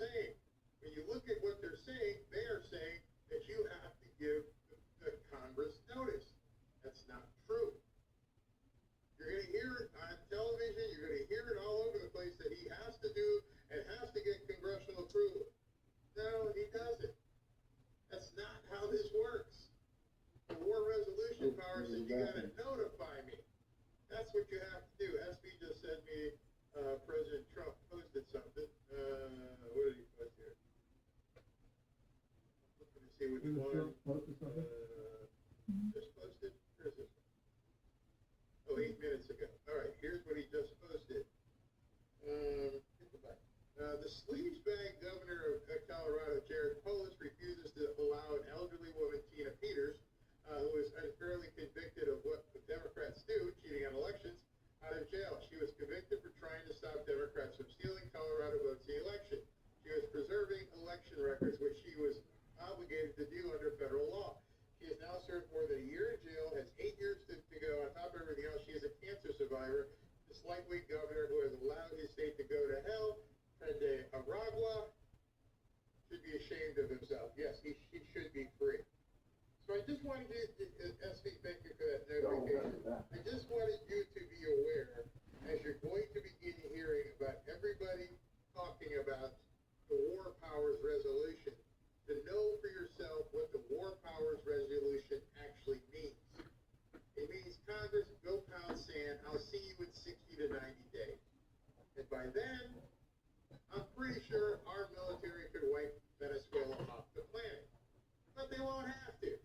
saying. When you look at what they're saying, they are saying that you have to give the Congress notice. That's not true. You're going to hear it on television, you're going to hear it all over the place that he has to do and has to get congressional approval. No, he doesn't. That's not how this works. The War Resolution Power says you got to notify me. That's what you have to do. SB just sent me President Trump posted something. What did he post here? Looking to see which one. Posted something? Just posted? Where is this one? Oh, 8 minutes ago. All right, here's what he just posted. The sleaze-bag governor of Colorado, Jared Polis, refuses to allow an elderly woman, Tina Peters, who was unfairly convicted of what the Democrats do, cheating on elections, out of jail. She was convicted for trying to stop Democrats from stealing Colorado votes in the election. She was preserving election records, which she was obligated to do under federal law. She has now served more than a year in jail, has 8 years to go. On top of everything else, she is a cancer survivor. This lightweight governor who has allowed his state to go to hell, Prende Aragua, should be ashamed of himself. Yes, he should be free. So I just wanted you to, SB, thank you for that notification. I just wanted you to be aware, as you're going to begin hearing about everybody talking about the War Powers Resolution, to know for yourself what the War Powers Resolution actually means. It means Congress, go pound sand, I'll see you in 60 to 90 days. And by then, I'm pretty sure our military could wipe Venezuela off the planet. But they won't have to.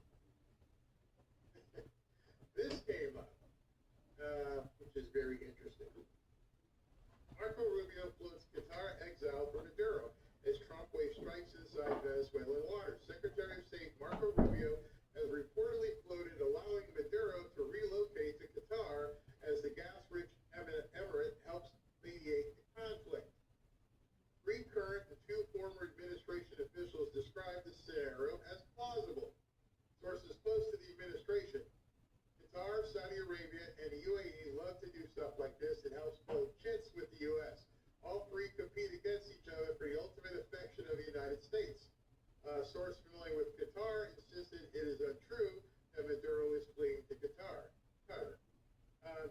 This came up, which is very interesting. Marco Rubio floats Qatar exile for Maduro as Trump waves strikes inside Venezuelan waters. Secretary of State Marco Rubio has reportedly floated allowing Maduro to relocate to Qatar as the gas-rich emirate helps mediate the conflict. Three current and 2 former administration officials describe the scenario as plausible. Sources close to the administration, Qatar, Saudi Arabia, and the UAE love to do stuff like this. It helps build chits with the U.S. All three compete against each other for the ultimate affection of the United States. A source familiar with Qatar insisted it is untrue that Maduro is fleeing to Qatar.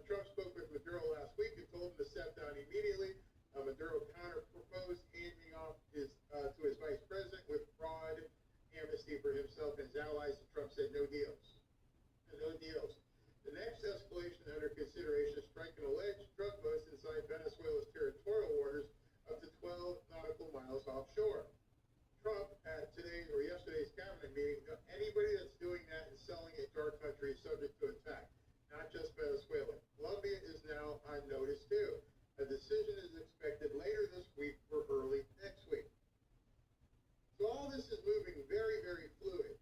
Trump spoke with Maduro last week and told him to step down immediately. Maduro counter-proposed handing off to his vice president with fraud amnesty for himself and his allies, and Trump said no deals. No deals. The next escalation under consideration is striking alleged drug busts inside Venezuela's territorial waters up to 12 nautical miles offshore. Trump, at today's or yesterday's cabinet meeting, anybody that's doing that and selling it to our country is subject to attack, not just Venezuela. Colombia is now on notice too. A decision is expected later this week or early next week. So all this is moving very, very fluid.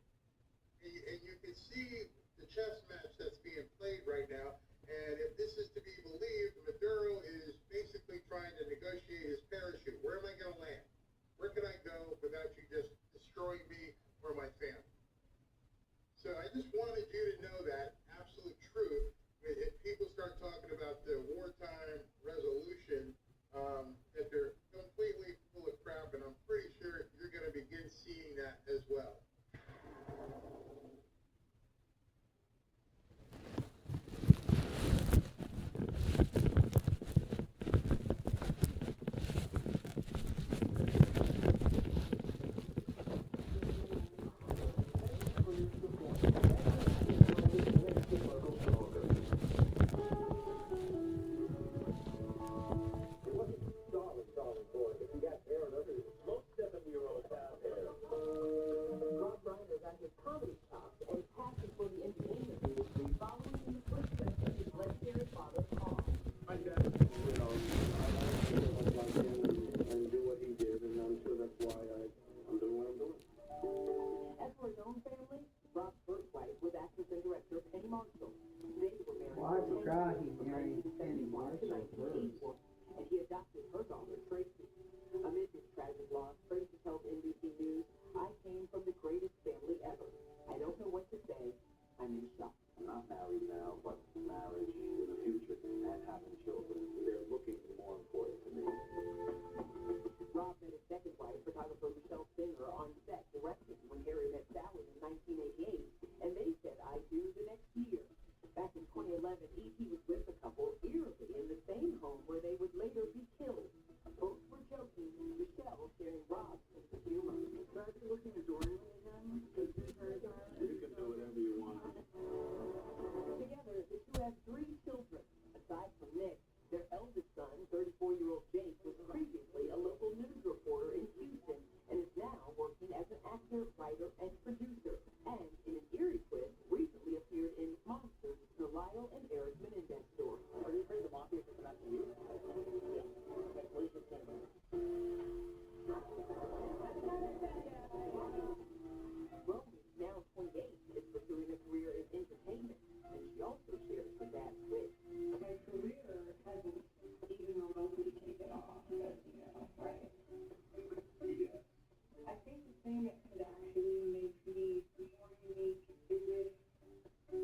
And you can see the chess match that's being played right now. And if this is to be believed, Maduro is basically trying to negotiate his parachute. Where am I going to land? Where can I go without you just destroying me or my family? So I just wanted you to know that absolute truth. If people start talking about the wartime resolution, that they're completely full of crap, and I'm pretty sure you're going to begin seeing that as well. Well, I forgot he married Penny Marshall first. And he adopted her daughter, Tracy. Amid his tragic loss, Tracy told NBC News, "I came from the greatest family ever. I don't know what to say. I'm in shock." I'm not married now, but marriage in the future and having children, they're looking more important to me. Rob met his second wife, alive and E.T. was with the couple eerily in the same home where they would later be killed. Both were joking, Michelle sharing Rob's sense of humor. Back to looking at Dorian again? You can do whatever you want. Together, the two have 3 children. Aside from Nick, their eldest son, 34-year-old Jake, was previously a local news reporter in Houston and is now working as an actor, writer, and producer. And in an eerie twist, recently appeared in Monsters, the Lyle and Eric Menendez story. Are you afraid the mafia could come after you? Yeah. Okay, where's your camera? Romy, now 28, is pursuing a career in entertainment, and she also shares the bad twist. My career hasn't even remotely taken off, as you know, right? I think the thing that could actually make me more unique is if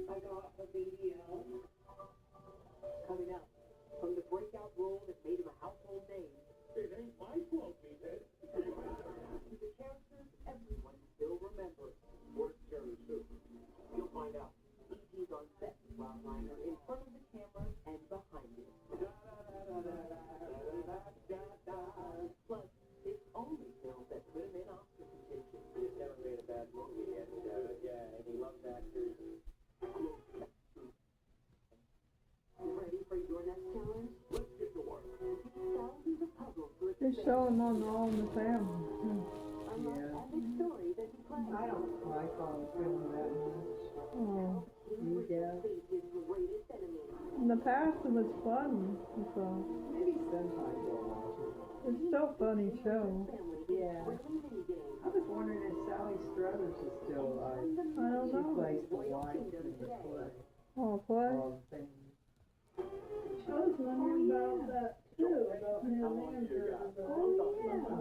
I got a BBL. Coming up, from the breakout role that made him a household name, It ain't my fault, Meathead. to the characters everyone still remembers. Where's Jerry Sue? You'll find out. E.T.'s on set with Rob Reiner in front of the camera and behind it. Plus, his only film that put him in Oscar contention. He's never made a bad movie, and and he loves actors. You ready for your next challenge? Let's get to work. Solve the puzzle to They show them on All in the Family. unlock epic stories as you play. I don't like all the film that much. Oh. You do? Face his greatest enemy. In the past, it was fun. So Maybe sometimes I'll watch it. it's still a funny show. Yeah. I was wondering if Sally Struthers is still alive. I don't She know. plays the wife in the play. Oh, play. All the things. I was wondering about that too, about How long do you got? My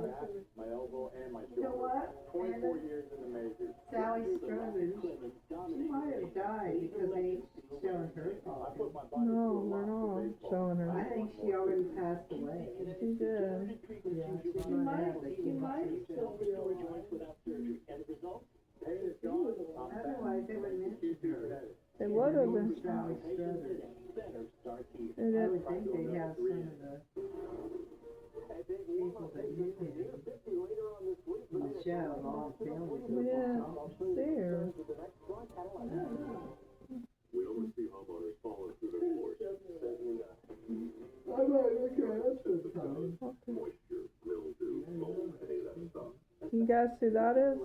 back, my elbow, and my shoulder. You know what? 24 years in the majors. Sally Struthers, she might have died because they ain't showing her body. No, they're not showing her. I think she already passed away. She did. Yeah, she might have. She might still be alive without surgery. And the result? Pain is gone. I'm back. Otherwise, they would mention her. They would have been. Sally Struthers. Center starts here. It I is. would think they'd have some of the people that knew him on the show, long film. Yeah, see her. We always see homeowners follow through their floors. I'm like, okay, that's just fine. Moisture, mildew, mold, any of that stuff. Can you guess who that is?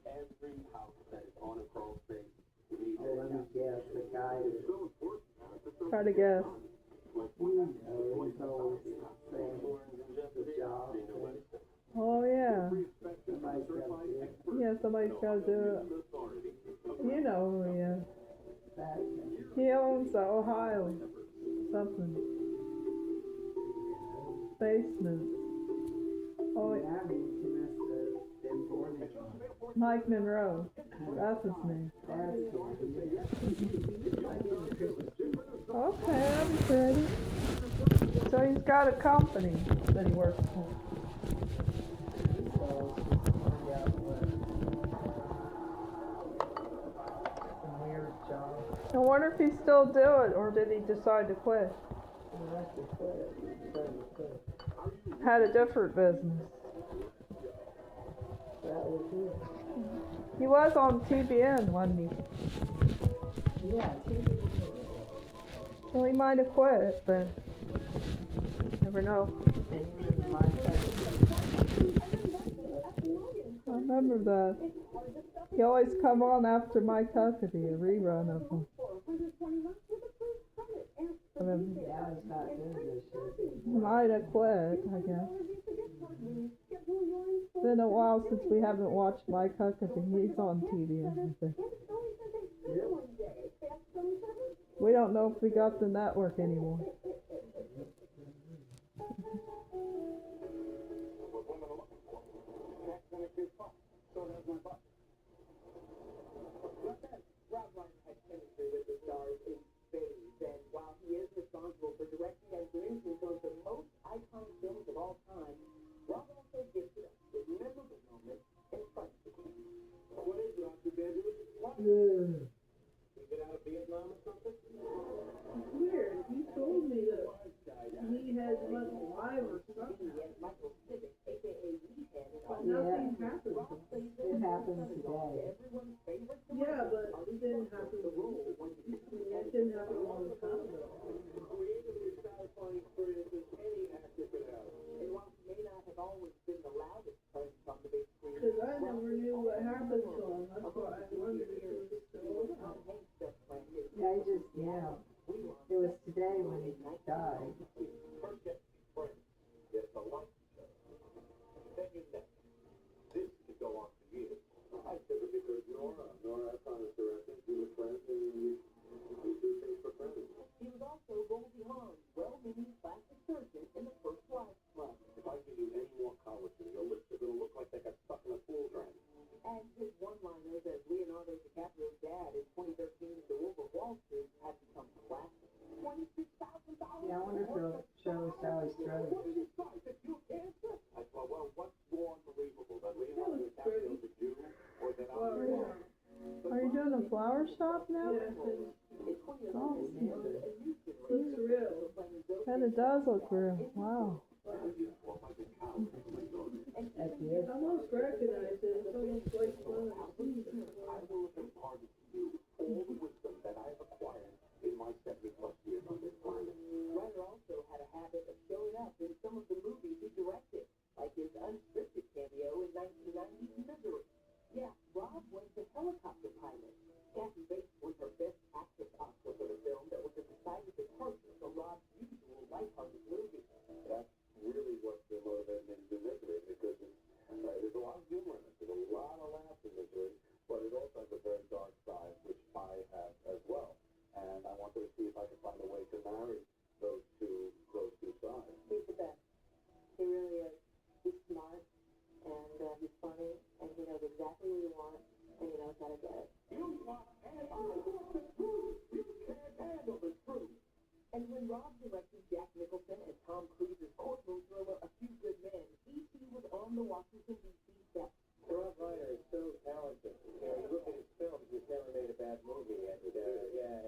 Every house that is on a crawl space needs Oh, let me guess, the guy that Try to guess. he's always saying the job. Oh yeah. Somebody's got to Yeah, somebody's got to do it. You know who he is. that. He owns the Ohio something. Basement. Oh, Yeah, I mean, he must have been born in Mike Monroe. That's his name. Okay, I'm ready. So he's got a company that he works for. Weird job. I wonder if he still do it or did he decide to quit? Had a different business. That was it. He was on TBN, wasn't he? Yeah, Well, he might have quit, but never know. I remember that. He always come on after Mike Huckabee, a rerun of him. I remember. Yeah, it's not good this year. He might have quit, I guess. It's been a while since we haven't watched Mike Huckabee. He's on TV, I think. We don't know if we got the network anymore. Rob Reiner had chemistry with the stars in spades, and while he is responsible for directing and producing some of the most iconic films of all time, Rob also gifted us with memorable moments in front of the camera. What is it, Dr. Benjamin? You get out of Vietnam or something? alive or something. Michael Civic, aka Meathead, and all Nothing happened. it happens today. Everyone's favorite Yeah, but it didn't happen. It didn't happen a long time ago. Creatively satisfying experiences any actor could have. And while he may not have always been the loudest presence on the big screen, Because I never knew what happened to him. That's why I wondered if he was still alive. Yeah, I just, it was today when he died. First, get friends. Get the life show. Then you next. This could go on for years. I said it because Nora Ephron is directing. We were friends and we do things for friends. he was also Goldie Hawn's well-meaning plastic surgeon in the First Wives Club. If I give you any more collagen, your lips are going to look like they got stuck in a pool drain. And his one-liners as Leonardo DiCaprio's dad in 2013's The Wolf of Wall Street have become classic. $26,000. Yeah, I wonder if they'll show Sally Strode. I thought, well, what's more unbelievable, that Leonardo DiCaprio's a Jew or that I'm a Jew? Are you doing a flower shop now? Yes, Oh, looks real. And it does look real. Wow. I almost recognize it. It's almost like one of the seasons. I will have imparted to you all the wisdom that I have acquired in my 70-plus years on this planet. Reiner also had a habit of showing up in some of the movies he directed, like his unscripted cameo in 1990's Misery. Yeah, Rob was the helicopter pilot. Kathy Bates was her best actress Oscar for the film that was a decided departure from Rob's usual lighthearted movies. That's really what motivated me to do Misery, because there's a lot of humor in it. There's a lot of laughs in Misery, but it also has a very dark side, which I have as well. And I wanted to see if I could find a way to marry those two sides. He's the best. He really is. He's smart, and he's funny, and he knows exactly what you want, and he knows how to get it. You want and I want the truth. You can't handle the truth. And when Rob directed Jack Nicholson and Tom Cruise's courtroom thriller A Few Good Men, E.T. was on the Washington, D.C. steps. Rob Reiner is so talented. You know, you look at his films, he's never made a bad movie, and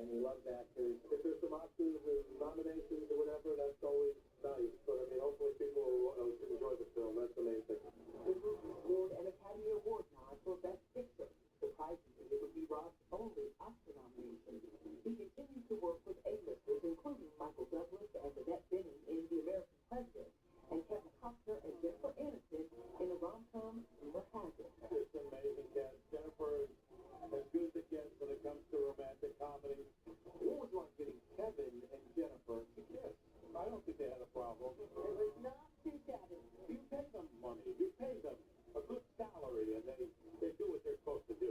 he loves actors. If there's some Oscars or nominations or whatever, that's always nice. But I mean, hopefully people will enjoy the film. That's the main thing. The movie scored an Academy Award nod for Best Picture. Surprisingly, it would be Rob's only Oscar nomination. He continued to work with A-listers, including Michael Douglas and Annette Bening in The American President, and Kevin Costner and Jennifer Aniston in the rom-com Rumor Has It. It's an amazing cast. Jennifer is as good as it gets when it comes to romantic comedy. What was like getting Kevin and Jennifer to kiss? I don't think they had a problem. It was not too shabby. You pay them money. You pay them a good salary, and they do what they're supposed to do.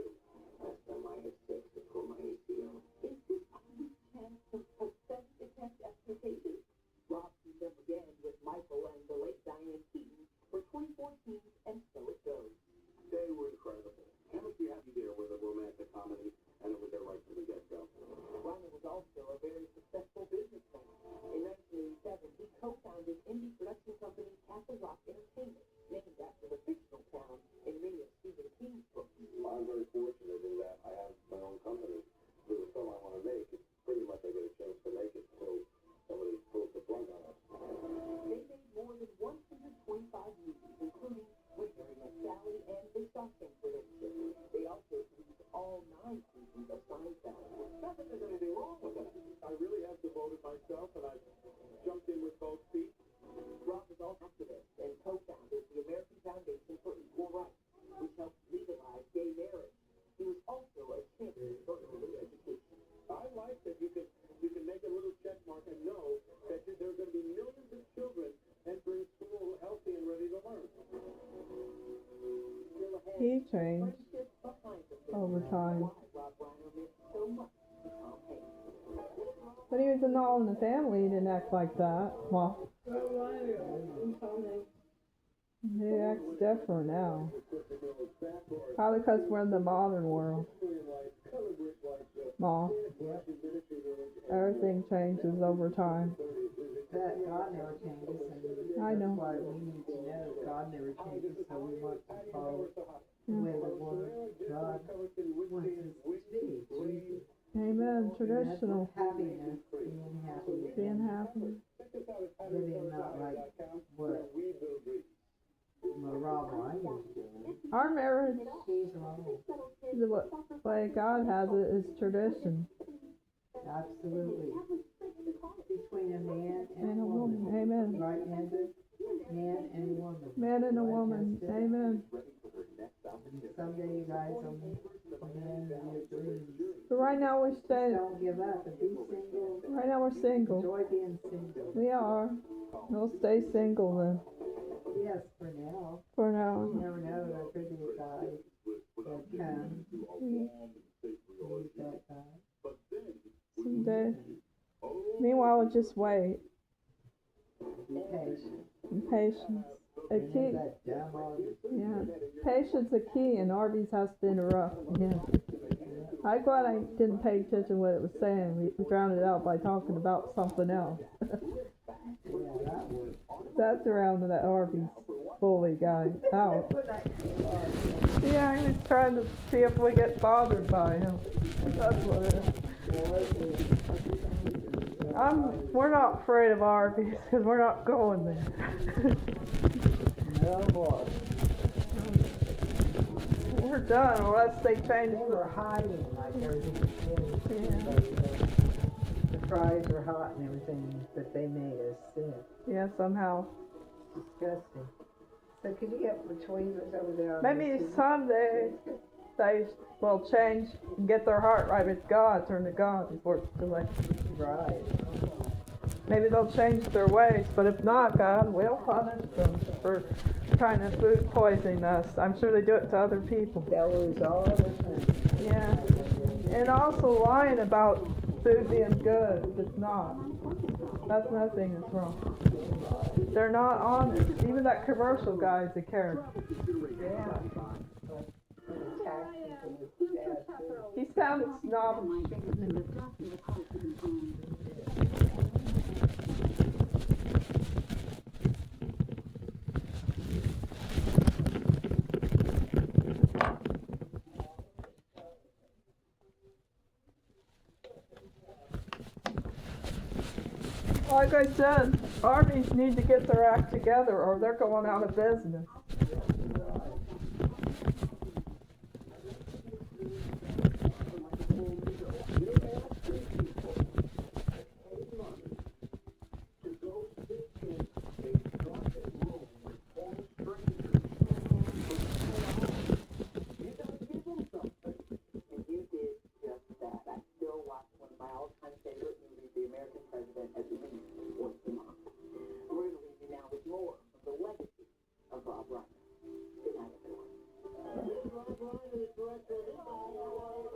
That's the -6 to pull my ACL. Is this our chance to perfect the test expectations? Rob teamed up again with Michael and the late Diane Keaton for 2014, and so it goes. They were incredible. Chemistry had to be there with a romantic comedy, and it was there right from the get-go. Reiner was also a very successful businessman. In 1987, he co-founded indie production company Castle Rock Entertainment, named after the fictional town in many of Stephen King's books. I'm very fortunate in that I have my own company. For the film I want to make, it's pretty much I get a chance to make it until somebody pulls the plug on us. They made more than 125 movies, including Wintering with Sally and The Shawshank Redemption. They also produced all 9 seasons of Seinfeld. Not that there's anything wrong with that. I really have devoted myself, and I've jumped in with both feet. Rob was also an activist and co-founded the American Foundation for Equal Rights, which helps legalize gay marriage. He was also a champion for early education. I like that you can make a little check mark and know that there are going to be millions of children entering school healthy and ready to learn. Still ahead, He changed friendship behind the over time. why Rob Reiner meant so much to Tom Hanks. When he was in All in the Family, he didn't act like that. Well, he acts different now. Probably because we're in the modern world. Ma, everything changes over time. But God never changes, and I know. that's why we need to know God never changes, so we want to follow the way the Word God wants us to be. Jesus. Amen. And that's Traditional. happiness, being happy. Being happy. Maybe not like what Rob Ryan is doing. Our marriage, He's wrong. the way God has it, is tradition. Absolutely. Between a man and And a a woman. woman, amen. Right, Amanda? Man and a woman. Man and a Right, woman, Justin? amen. And someday you guys will meet the man of your dreams. But right now we're Just staying, don't give up and be single. right now we're single. Enjoy being single. We are. We'll stay single then, Yes, for now. for now. You never know, there could be a guy that comes. Who's that guy? Someday. Meanwhile, we'll just wait. Be patient. And patience. A And key. that dumb artist. Yeah. Patience a key, and Arby's has to interrupt. Yeah. I'm glad I didn't pay attention to what it was saying. We drowned it out by talking about something else. Yeah, that works. That drowned that Arby's bully guy out. Yeah, he was trying to see if we get bothered by him. That's what it is. We're not afraid of Arby's because we're not going there. No more. We're done unless they change They were hiding like everything was Yeah. The fries were hot and everything, but they made us sick. Yeah, somehow. Disgusting. So can you get between us over there? on Maybe this? someday they will change and get their heart right with God, turn to God before it's too late. Right. Maybe they'll change their ways, but if not, God will punish them for trying to food poison us. I'm sure they do it to other people. They'll lose all their money. Yeah. And also lying about food being good if it's not. That's another thing that's wrong. They're not honest. Even that commercial guy is a character. Yeah. He sounded snobbish. Like I said, Arby's need to get their act together or they're going out of business.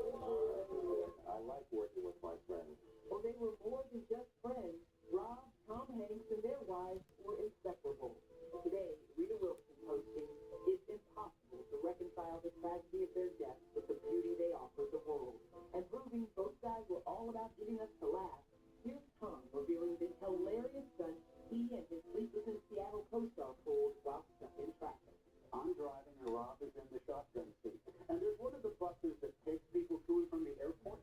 I like working with my friends. Well, they were more than just friends. Rob, Tom Hanks, and their wives were inseparable. Today, Rita Wilson posting, it's impossible to reconcile the tragedy of their death with the beauty they offered the world. And proving both guys were all about getting us to laugh, here's Tom revealing the hilarious stunt he and his Sleepless in Seattle co-star pulled while stuck in traffic. I'm driving and Rob is in the shotgun seat. And there's one of the buses that takes people to and from the airport.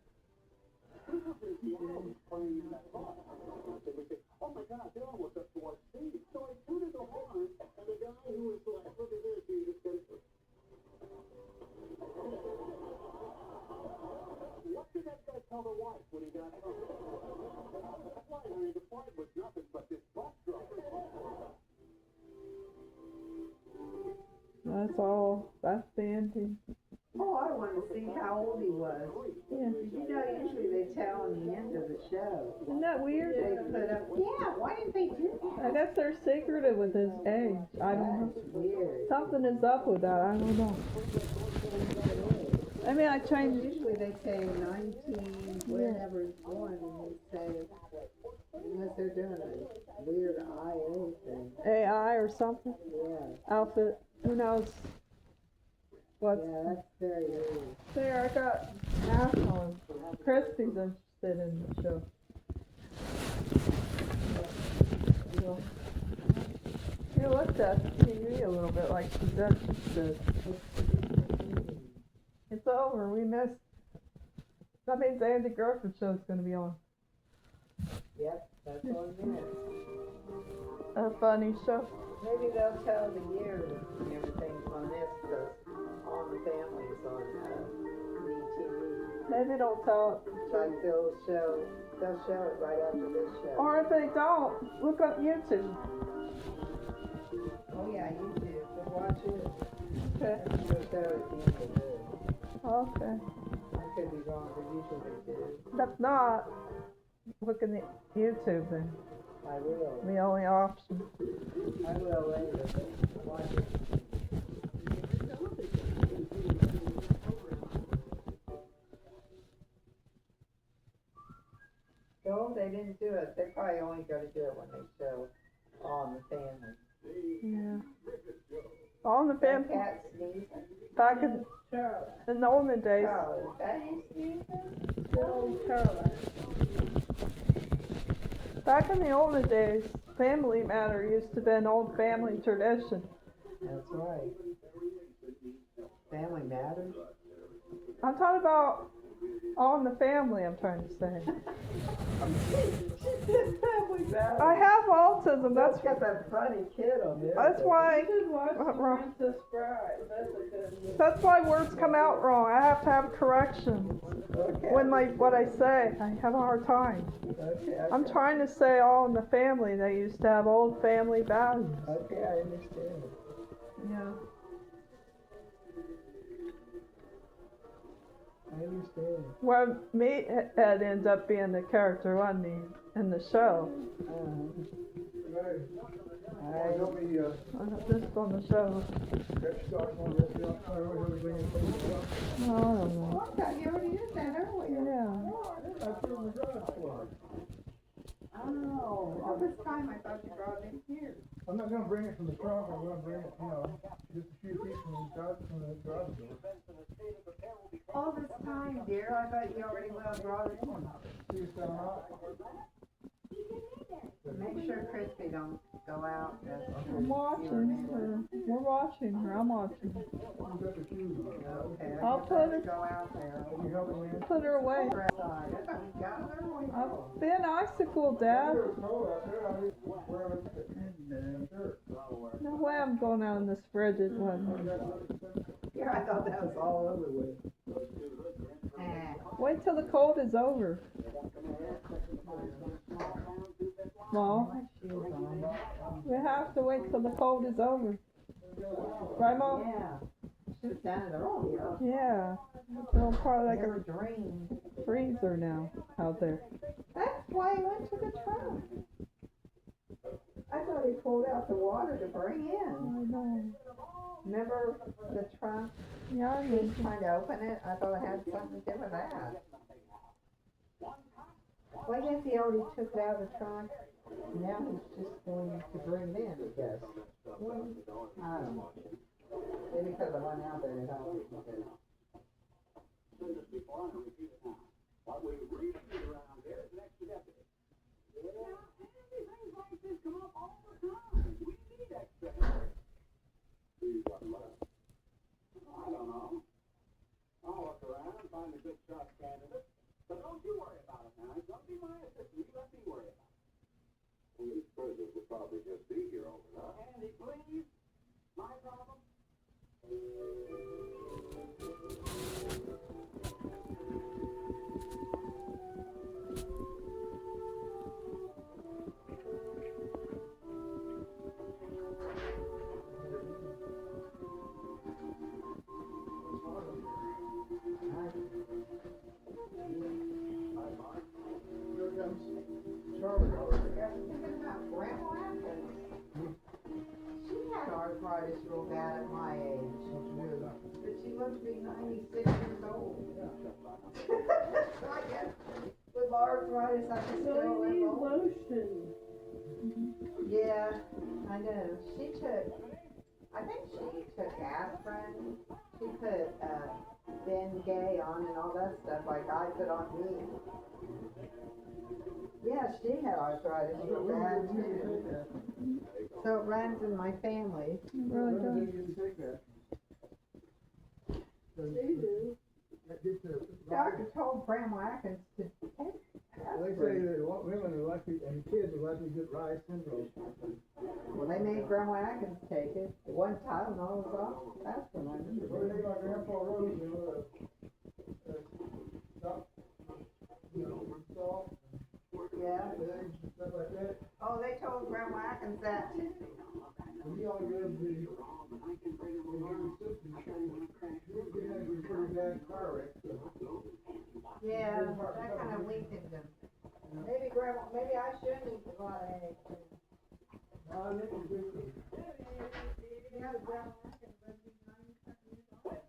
Sleepless in Seattle is playing in that bus. And we think, oh my God, they're almost up to our seat. So I turned the horn, and the guy who was like, look at this, he just goes, what did that guy tell the wife when he got home? That's why, honey, the flight was nothing but this bus driver. That's all. That's the ending. Oh, I want to see how old he was. Yeah. Did you know usually they tell on the end of the show? Isn't that weird? They put up, yeah, why didn't they do that? I guess they're secretive with his age. I don't know. That's weird. Something is up with that. I don't know. I mean, I changed. Usually they say 19, whenever he's born, and they say, unless they're doing a weird IA thing. AI or something. Yeah. Outfit. Who knows? What's Yeah, that's very weird. there? I got national. Christy's interested in the show. He looked at the TV a little bit like she does. It's over. We missed. That means the Andy Griffith show's going to be on. Yep, that's what it is. a funny show. Maybe they'll tell the years and everything on this, because All in the Family's on MeTV. Maybe they'll tell it. Like they'll show it right after this show. Or if they don't, look up YouTube. Oh yeah, YouTube. Just watch it. Okay. They'll show it at the end of it. Okay. I could be wrong, but usually they do. That's not looking at YouTube then. I will. The only option. I will later. Watch it. No, they didn't do it. They're probably only going to do it when they show All in the Family. Yeah. All in the Family. Cat sneezing. Back in the olden days. Charlie, is that you sneezing? Good old Caroline. Back in the olden days, Family Matter used to be an old family tradition. That's right. Family Matters. I'm talking about All in the Family, I'm trying to say. Family Matters. I have autism, that's got that funny kid on there. That's why. You should watch Princess Bride. That's a good movie. That's why words come out wrong. I have to have corrections. Okay. When what I say, I have a hard time. Okay. I'm trying to say All in the Family. They used to have old family values. Okay, I understand. Yeah. I understand. Where Ed ends up being the character, wasn't he, in the show? Help me, This on the show. I don't know. Well, I thought you already did that earlier. Yeah. Oh, all this time I thought you brought it in here. I'm not gonna bring it from the trunk, I'm gonna bring it, just a few feet from the garage door. All this time, dear, I thought you already well brought it in. See if I'm out. Make sure Christy don't go out. I'm watching her. We're watching her. I'm watching her. Okay, I'll put her. go out there. Put her away. I've been icicle, Dad. No way I'm going out in this frigid weather. Yeah, I thought that was all over with. Wait till the cold is over. Mom, we have to wait till the cold is over. Right, Mom? Yeah. Should have done it earlier. Yeah. It's probably like Never a dreamed. freezer now out there. That's why he went to the trunk. I thought he pulled out the water to bring in. I know. Remember the trunk? Yeah, I He was know. trying to open it. I thought it had something to do with that. Well, I guess he already took it out of the trunk. Now he's just going to bring it in, I guess. Well, I don't know. Maybe because I went out there to help him. What we really need around here is an extra deputy. Yeah, things like this come up all the time. We need extra help. See what left? I don't know. I'll look around and find a good shot candidate. But don't you worry about it now. Don't be my assistant. You let me worry about it. Police prisoners will probably just be here overnight. Andy, please. My problem. She had arthritis real bad at my age. But she must be 96 years old. I guess with arthritis I can still live on. lotion. Yeah, I know. I think she took aspirin. She put Bengay on and all that stuff like I put on me. Yeah, she had arthritis real bad too. So it runs in my family. Really does. Doctor told Grandma Atkins to take They say that women are lucky and kids are lucky to get Rye syndrome. Well, they made Grandma Atkins take it. It wasn't Tylenol, it was all aspirin. I remember. Well, they got Grandpa Rose, salt, Yeah. eggs, and stuff like that. Oh, they told Grandma Atkins that too. He only gives the, he had a pretty bad car wreck, so. Yeah, that kind of weakened them. Maybe maybe I shouldn't eat a lot of eggs. I think it's good. Yeah, Grandma Atkins was 90 years old.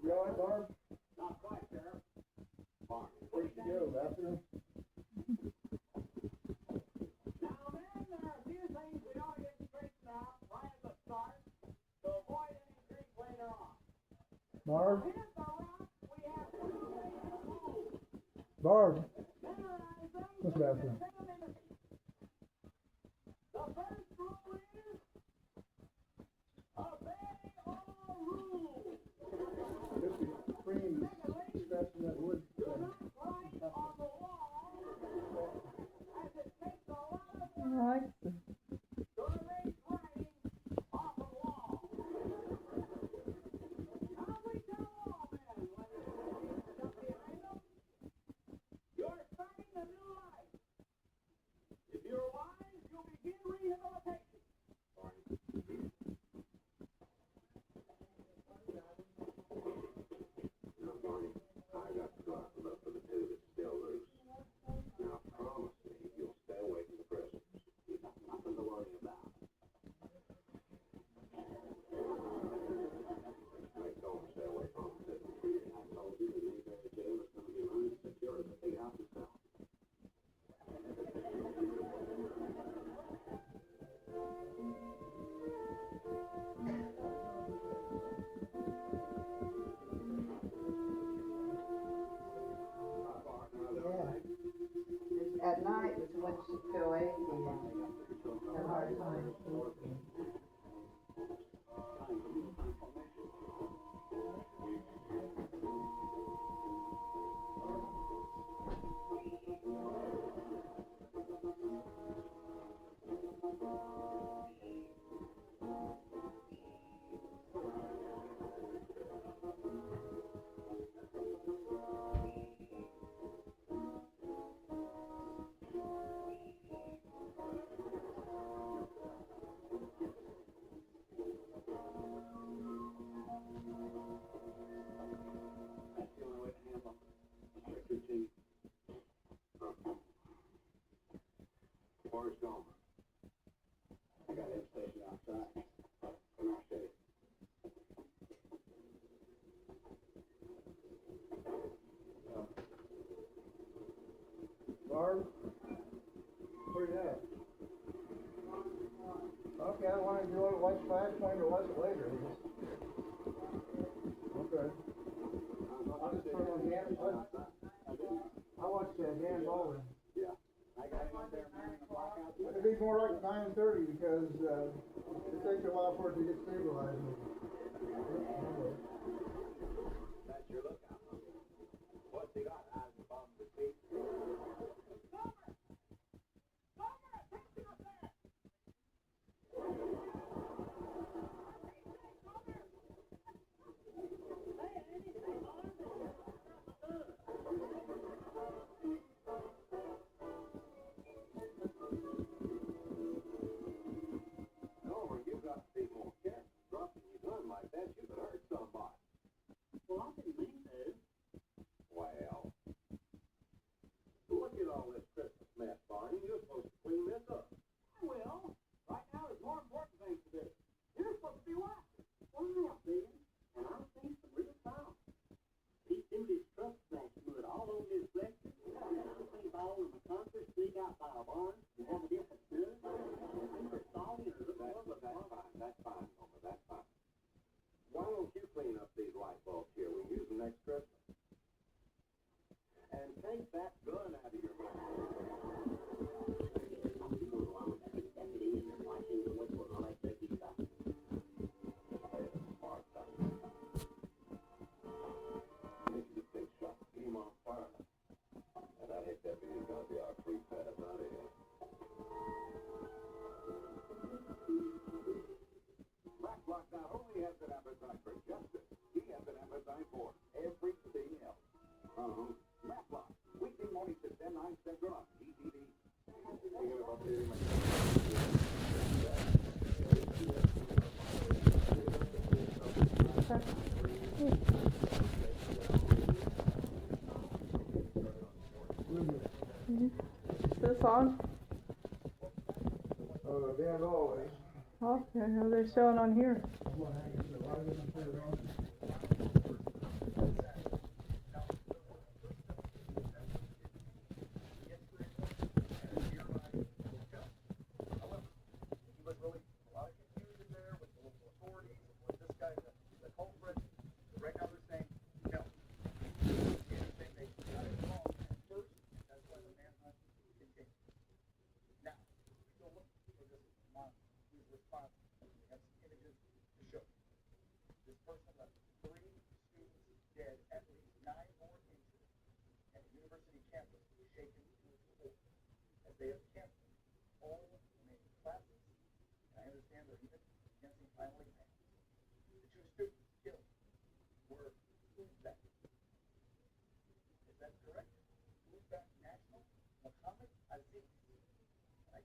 You all right, Barb? Not quite, Sheriff. Barb, where'd you go, bathroom? Now, man, there are a few things we ought to get straightened out right at the start to avoid any grief later on. Barb? Here's the rock we have to move. Barb? Memorize them. This bathroom. The first rule is obey all rules. This is cream scratching that wood. Do not write on the wall as it takes a lot of I work like this. to erase writing off a wall. Now we tell all men when there's stuff behind them, you're starting a new life. If you're wise, you'll begin rehabilitation. Now, Barney, I got to go out and look for the two that's still loose. Now, promise me you'll stay away from the prisoners. You've got nothing to worry about. Make Gomer stay away from them, too. I told you that anything the jail is going to be running secure as a big house itself. Yeah. At night is when she feel achy and her hard time sleeping. That's the only way to handle it. Trick your teeth. Where's Gomer? I got him stationed outside. Come here, Shady. Barb? Where you at? Okay, I want to do it, watch Flash Point or watch it later. Okay. I'll just turn on Dan. I watched Dan Baldwin. Yeah. I got him up there, man, in the blackout. It'd be more like 9:30 because it takes a while for it to get stabilized. That's your lookout. What That's fine, Homer, that's fine. Why don't you clean up these light bulbs here? We use them next Christmas. And take that gun out of your mouth. Blacklock not only has an appetite for justice, he has an appetite for everything else. Blacklock, weekday mornings at 10, 9 Central on TTV. This on? Dan always. Okay, how are they showing on here?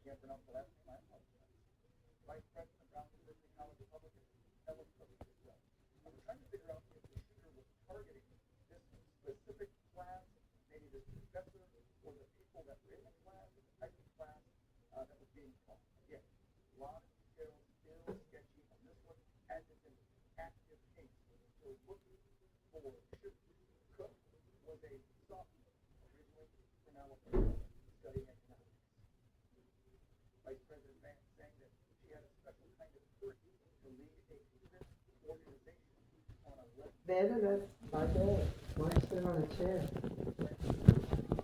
Can't pronounce the last name, I apologize. Vice President of Brown University College Republican, Ellen Cook as well. I was trying to figure out if the shooter was targeting this specific class, maybe this professor, or the people that were in the class, or the type of class that was being taught. Again, a lot of details, still sketchy on this one, as it's an active case. So looking for shooter. Cook was a sophomore, originally from Alabama, studying economics. Vice President Vance saying that she had a special kind of courage to lead a secret organization on a left. Better, that's my bed. Why sit on a chair?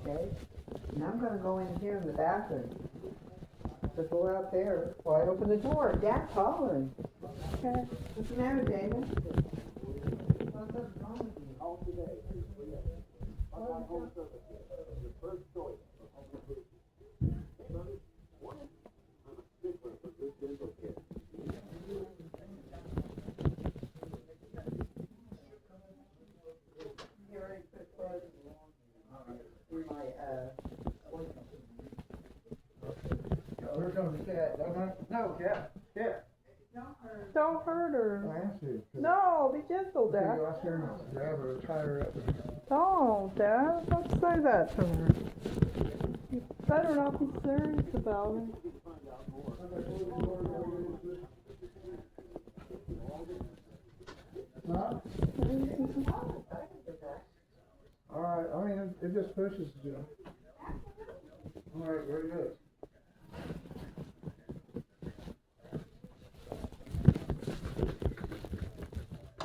Okay? And I'm gonna go in here in the bathroom. So go out there while I open the door. Dad's hollering. Okay. What's the matter, David? All today, online home services, your first choice for home improvement. Hey, buddy, what? I'm a stickler for good dental care. Here comes the cat, don't I? No, cat. Cat. Don't hurt her. I have to. No, be gentle, Dad. Go out there and grab her, tie her up. Don't, Dad. Don't say that to her. You better not be serious about it. Huh? Alright, I mean, it just pushes you. Alright, very good.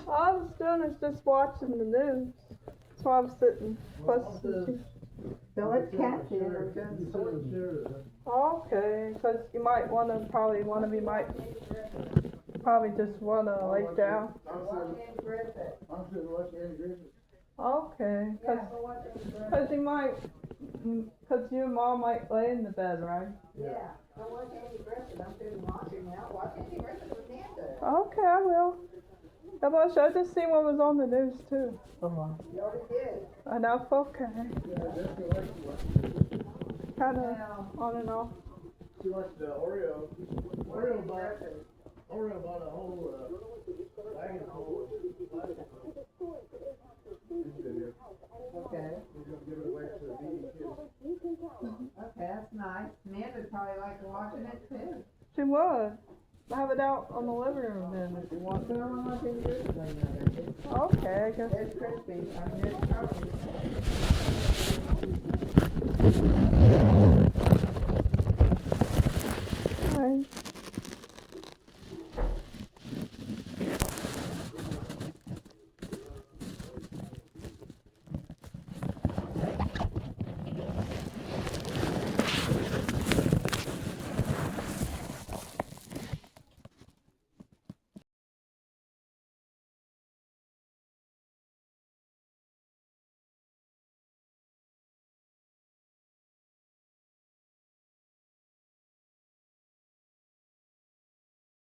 All I was doing is just watching the news. That's why I was sitting close to you. Don't let the cat see her. Okay, because you might want to, probably just want to lay down. I'm sitting watching Andy Griffith. Okay, because you might, because you and Mom might lay in the bed, right? Yeah. Don't watch Andy Griffith. I'm sitting watching now. Watch Andy Griffith with Nanda. Okay, I will. I just seen what was on the news too. You already did. Enough, okay. Kind of on and off. She watched Oreo. Oreo bought a whole wagon full of Okay. He's gonna give it away to the needy kids. Okay, that's nice. Amanda'd probably like watching it too. She would. Have it out on the living room then if you want. No, I'm not gonna do it right now. Okay, I guess. There's Crispy. I mean, there's Charlie.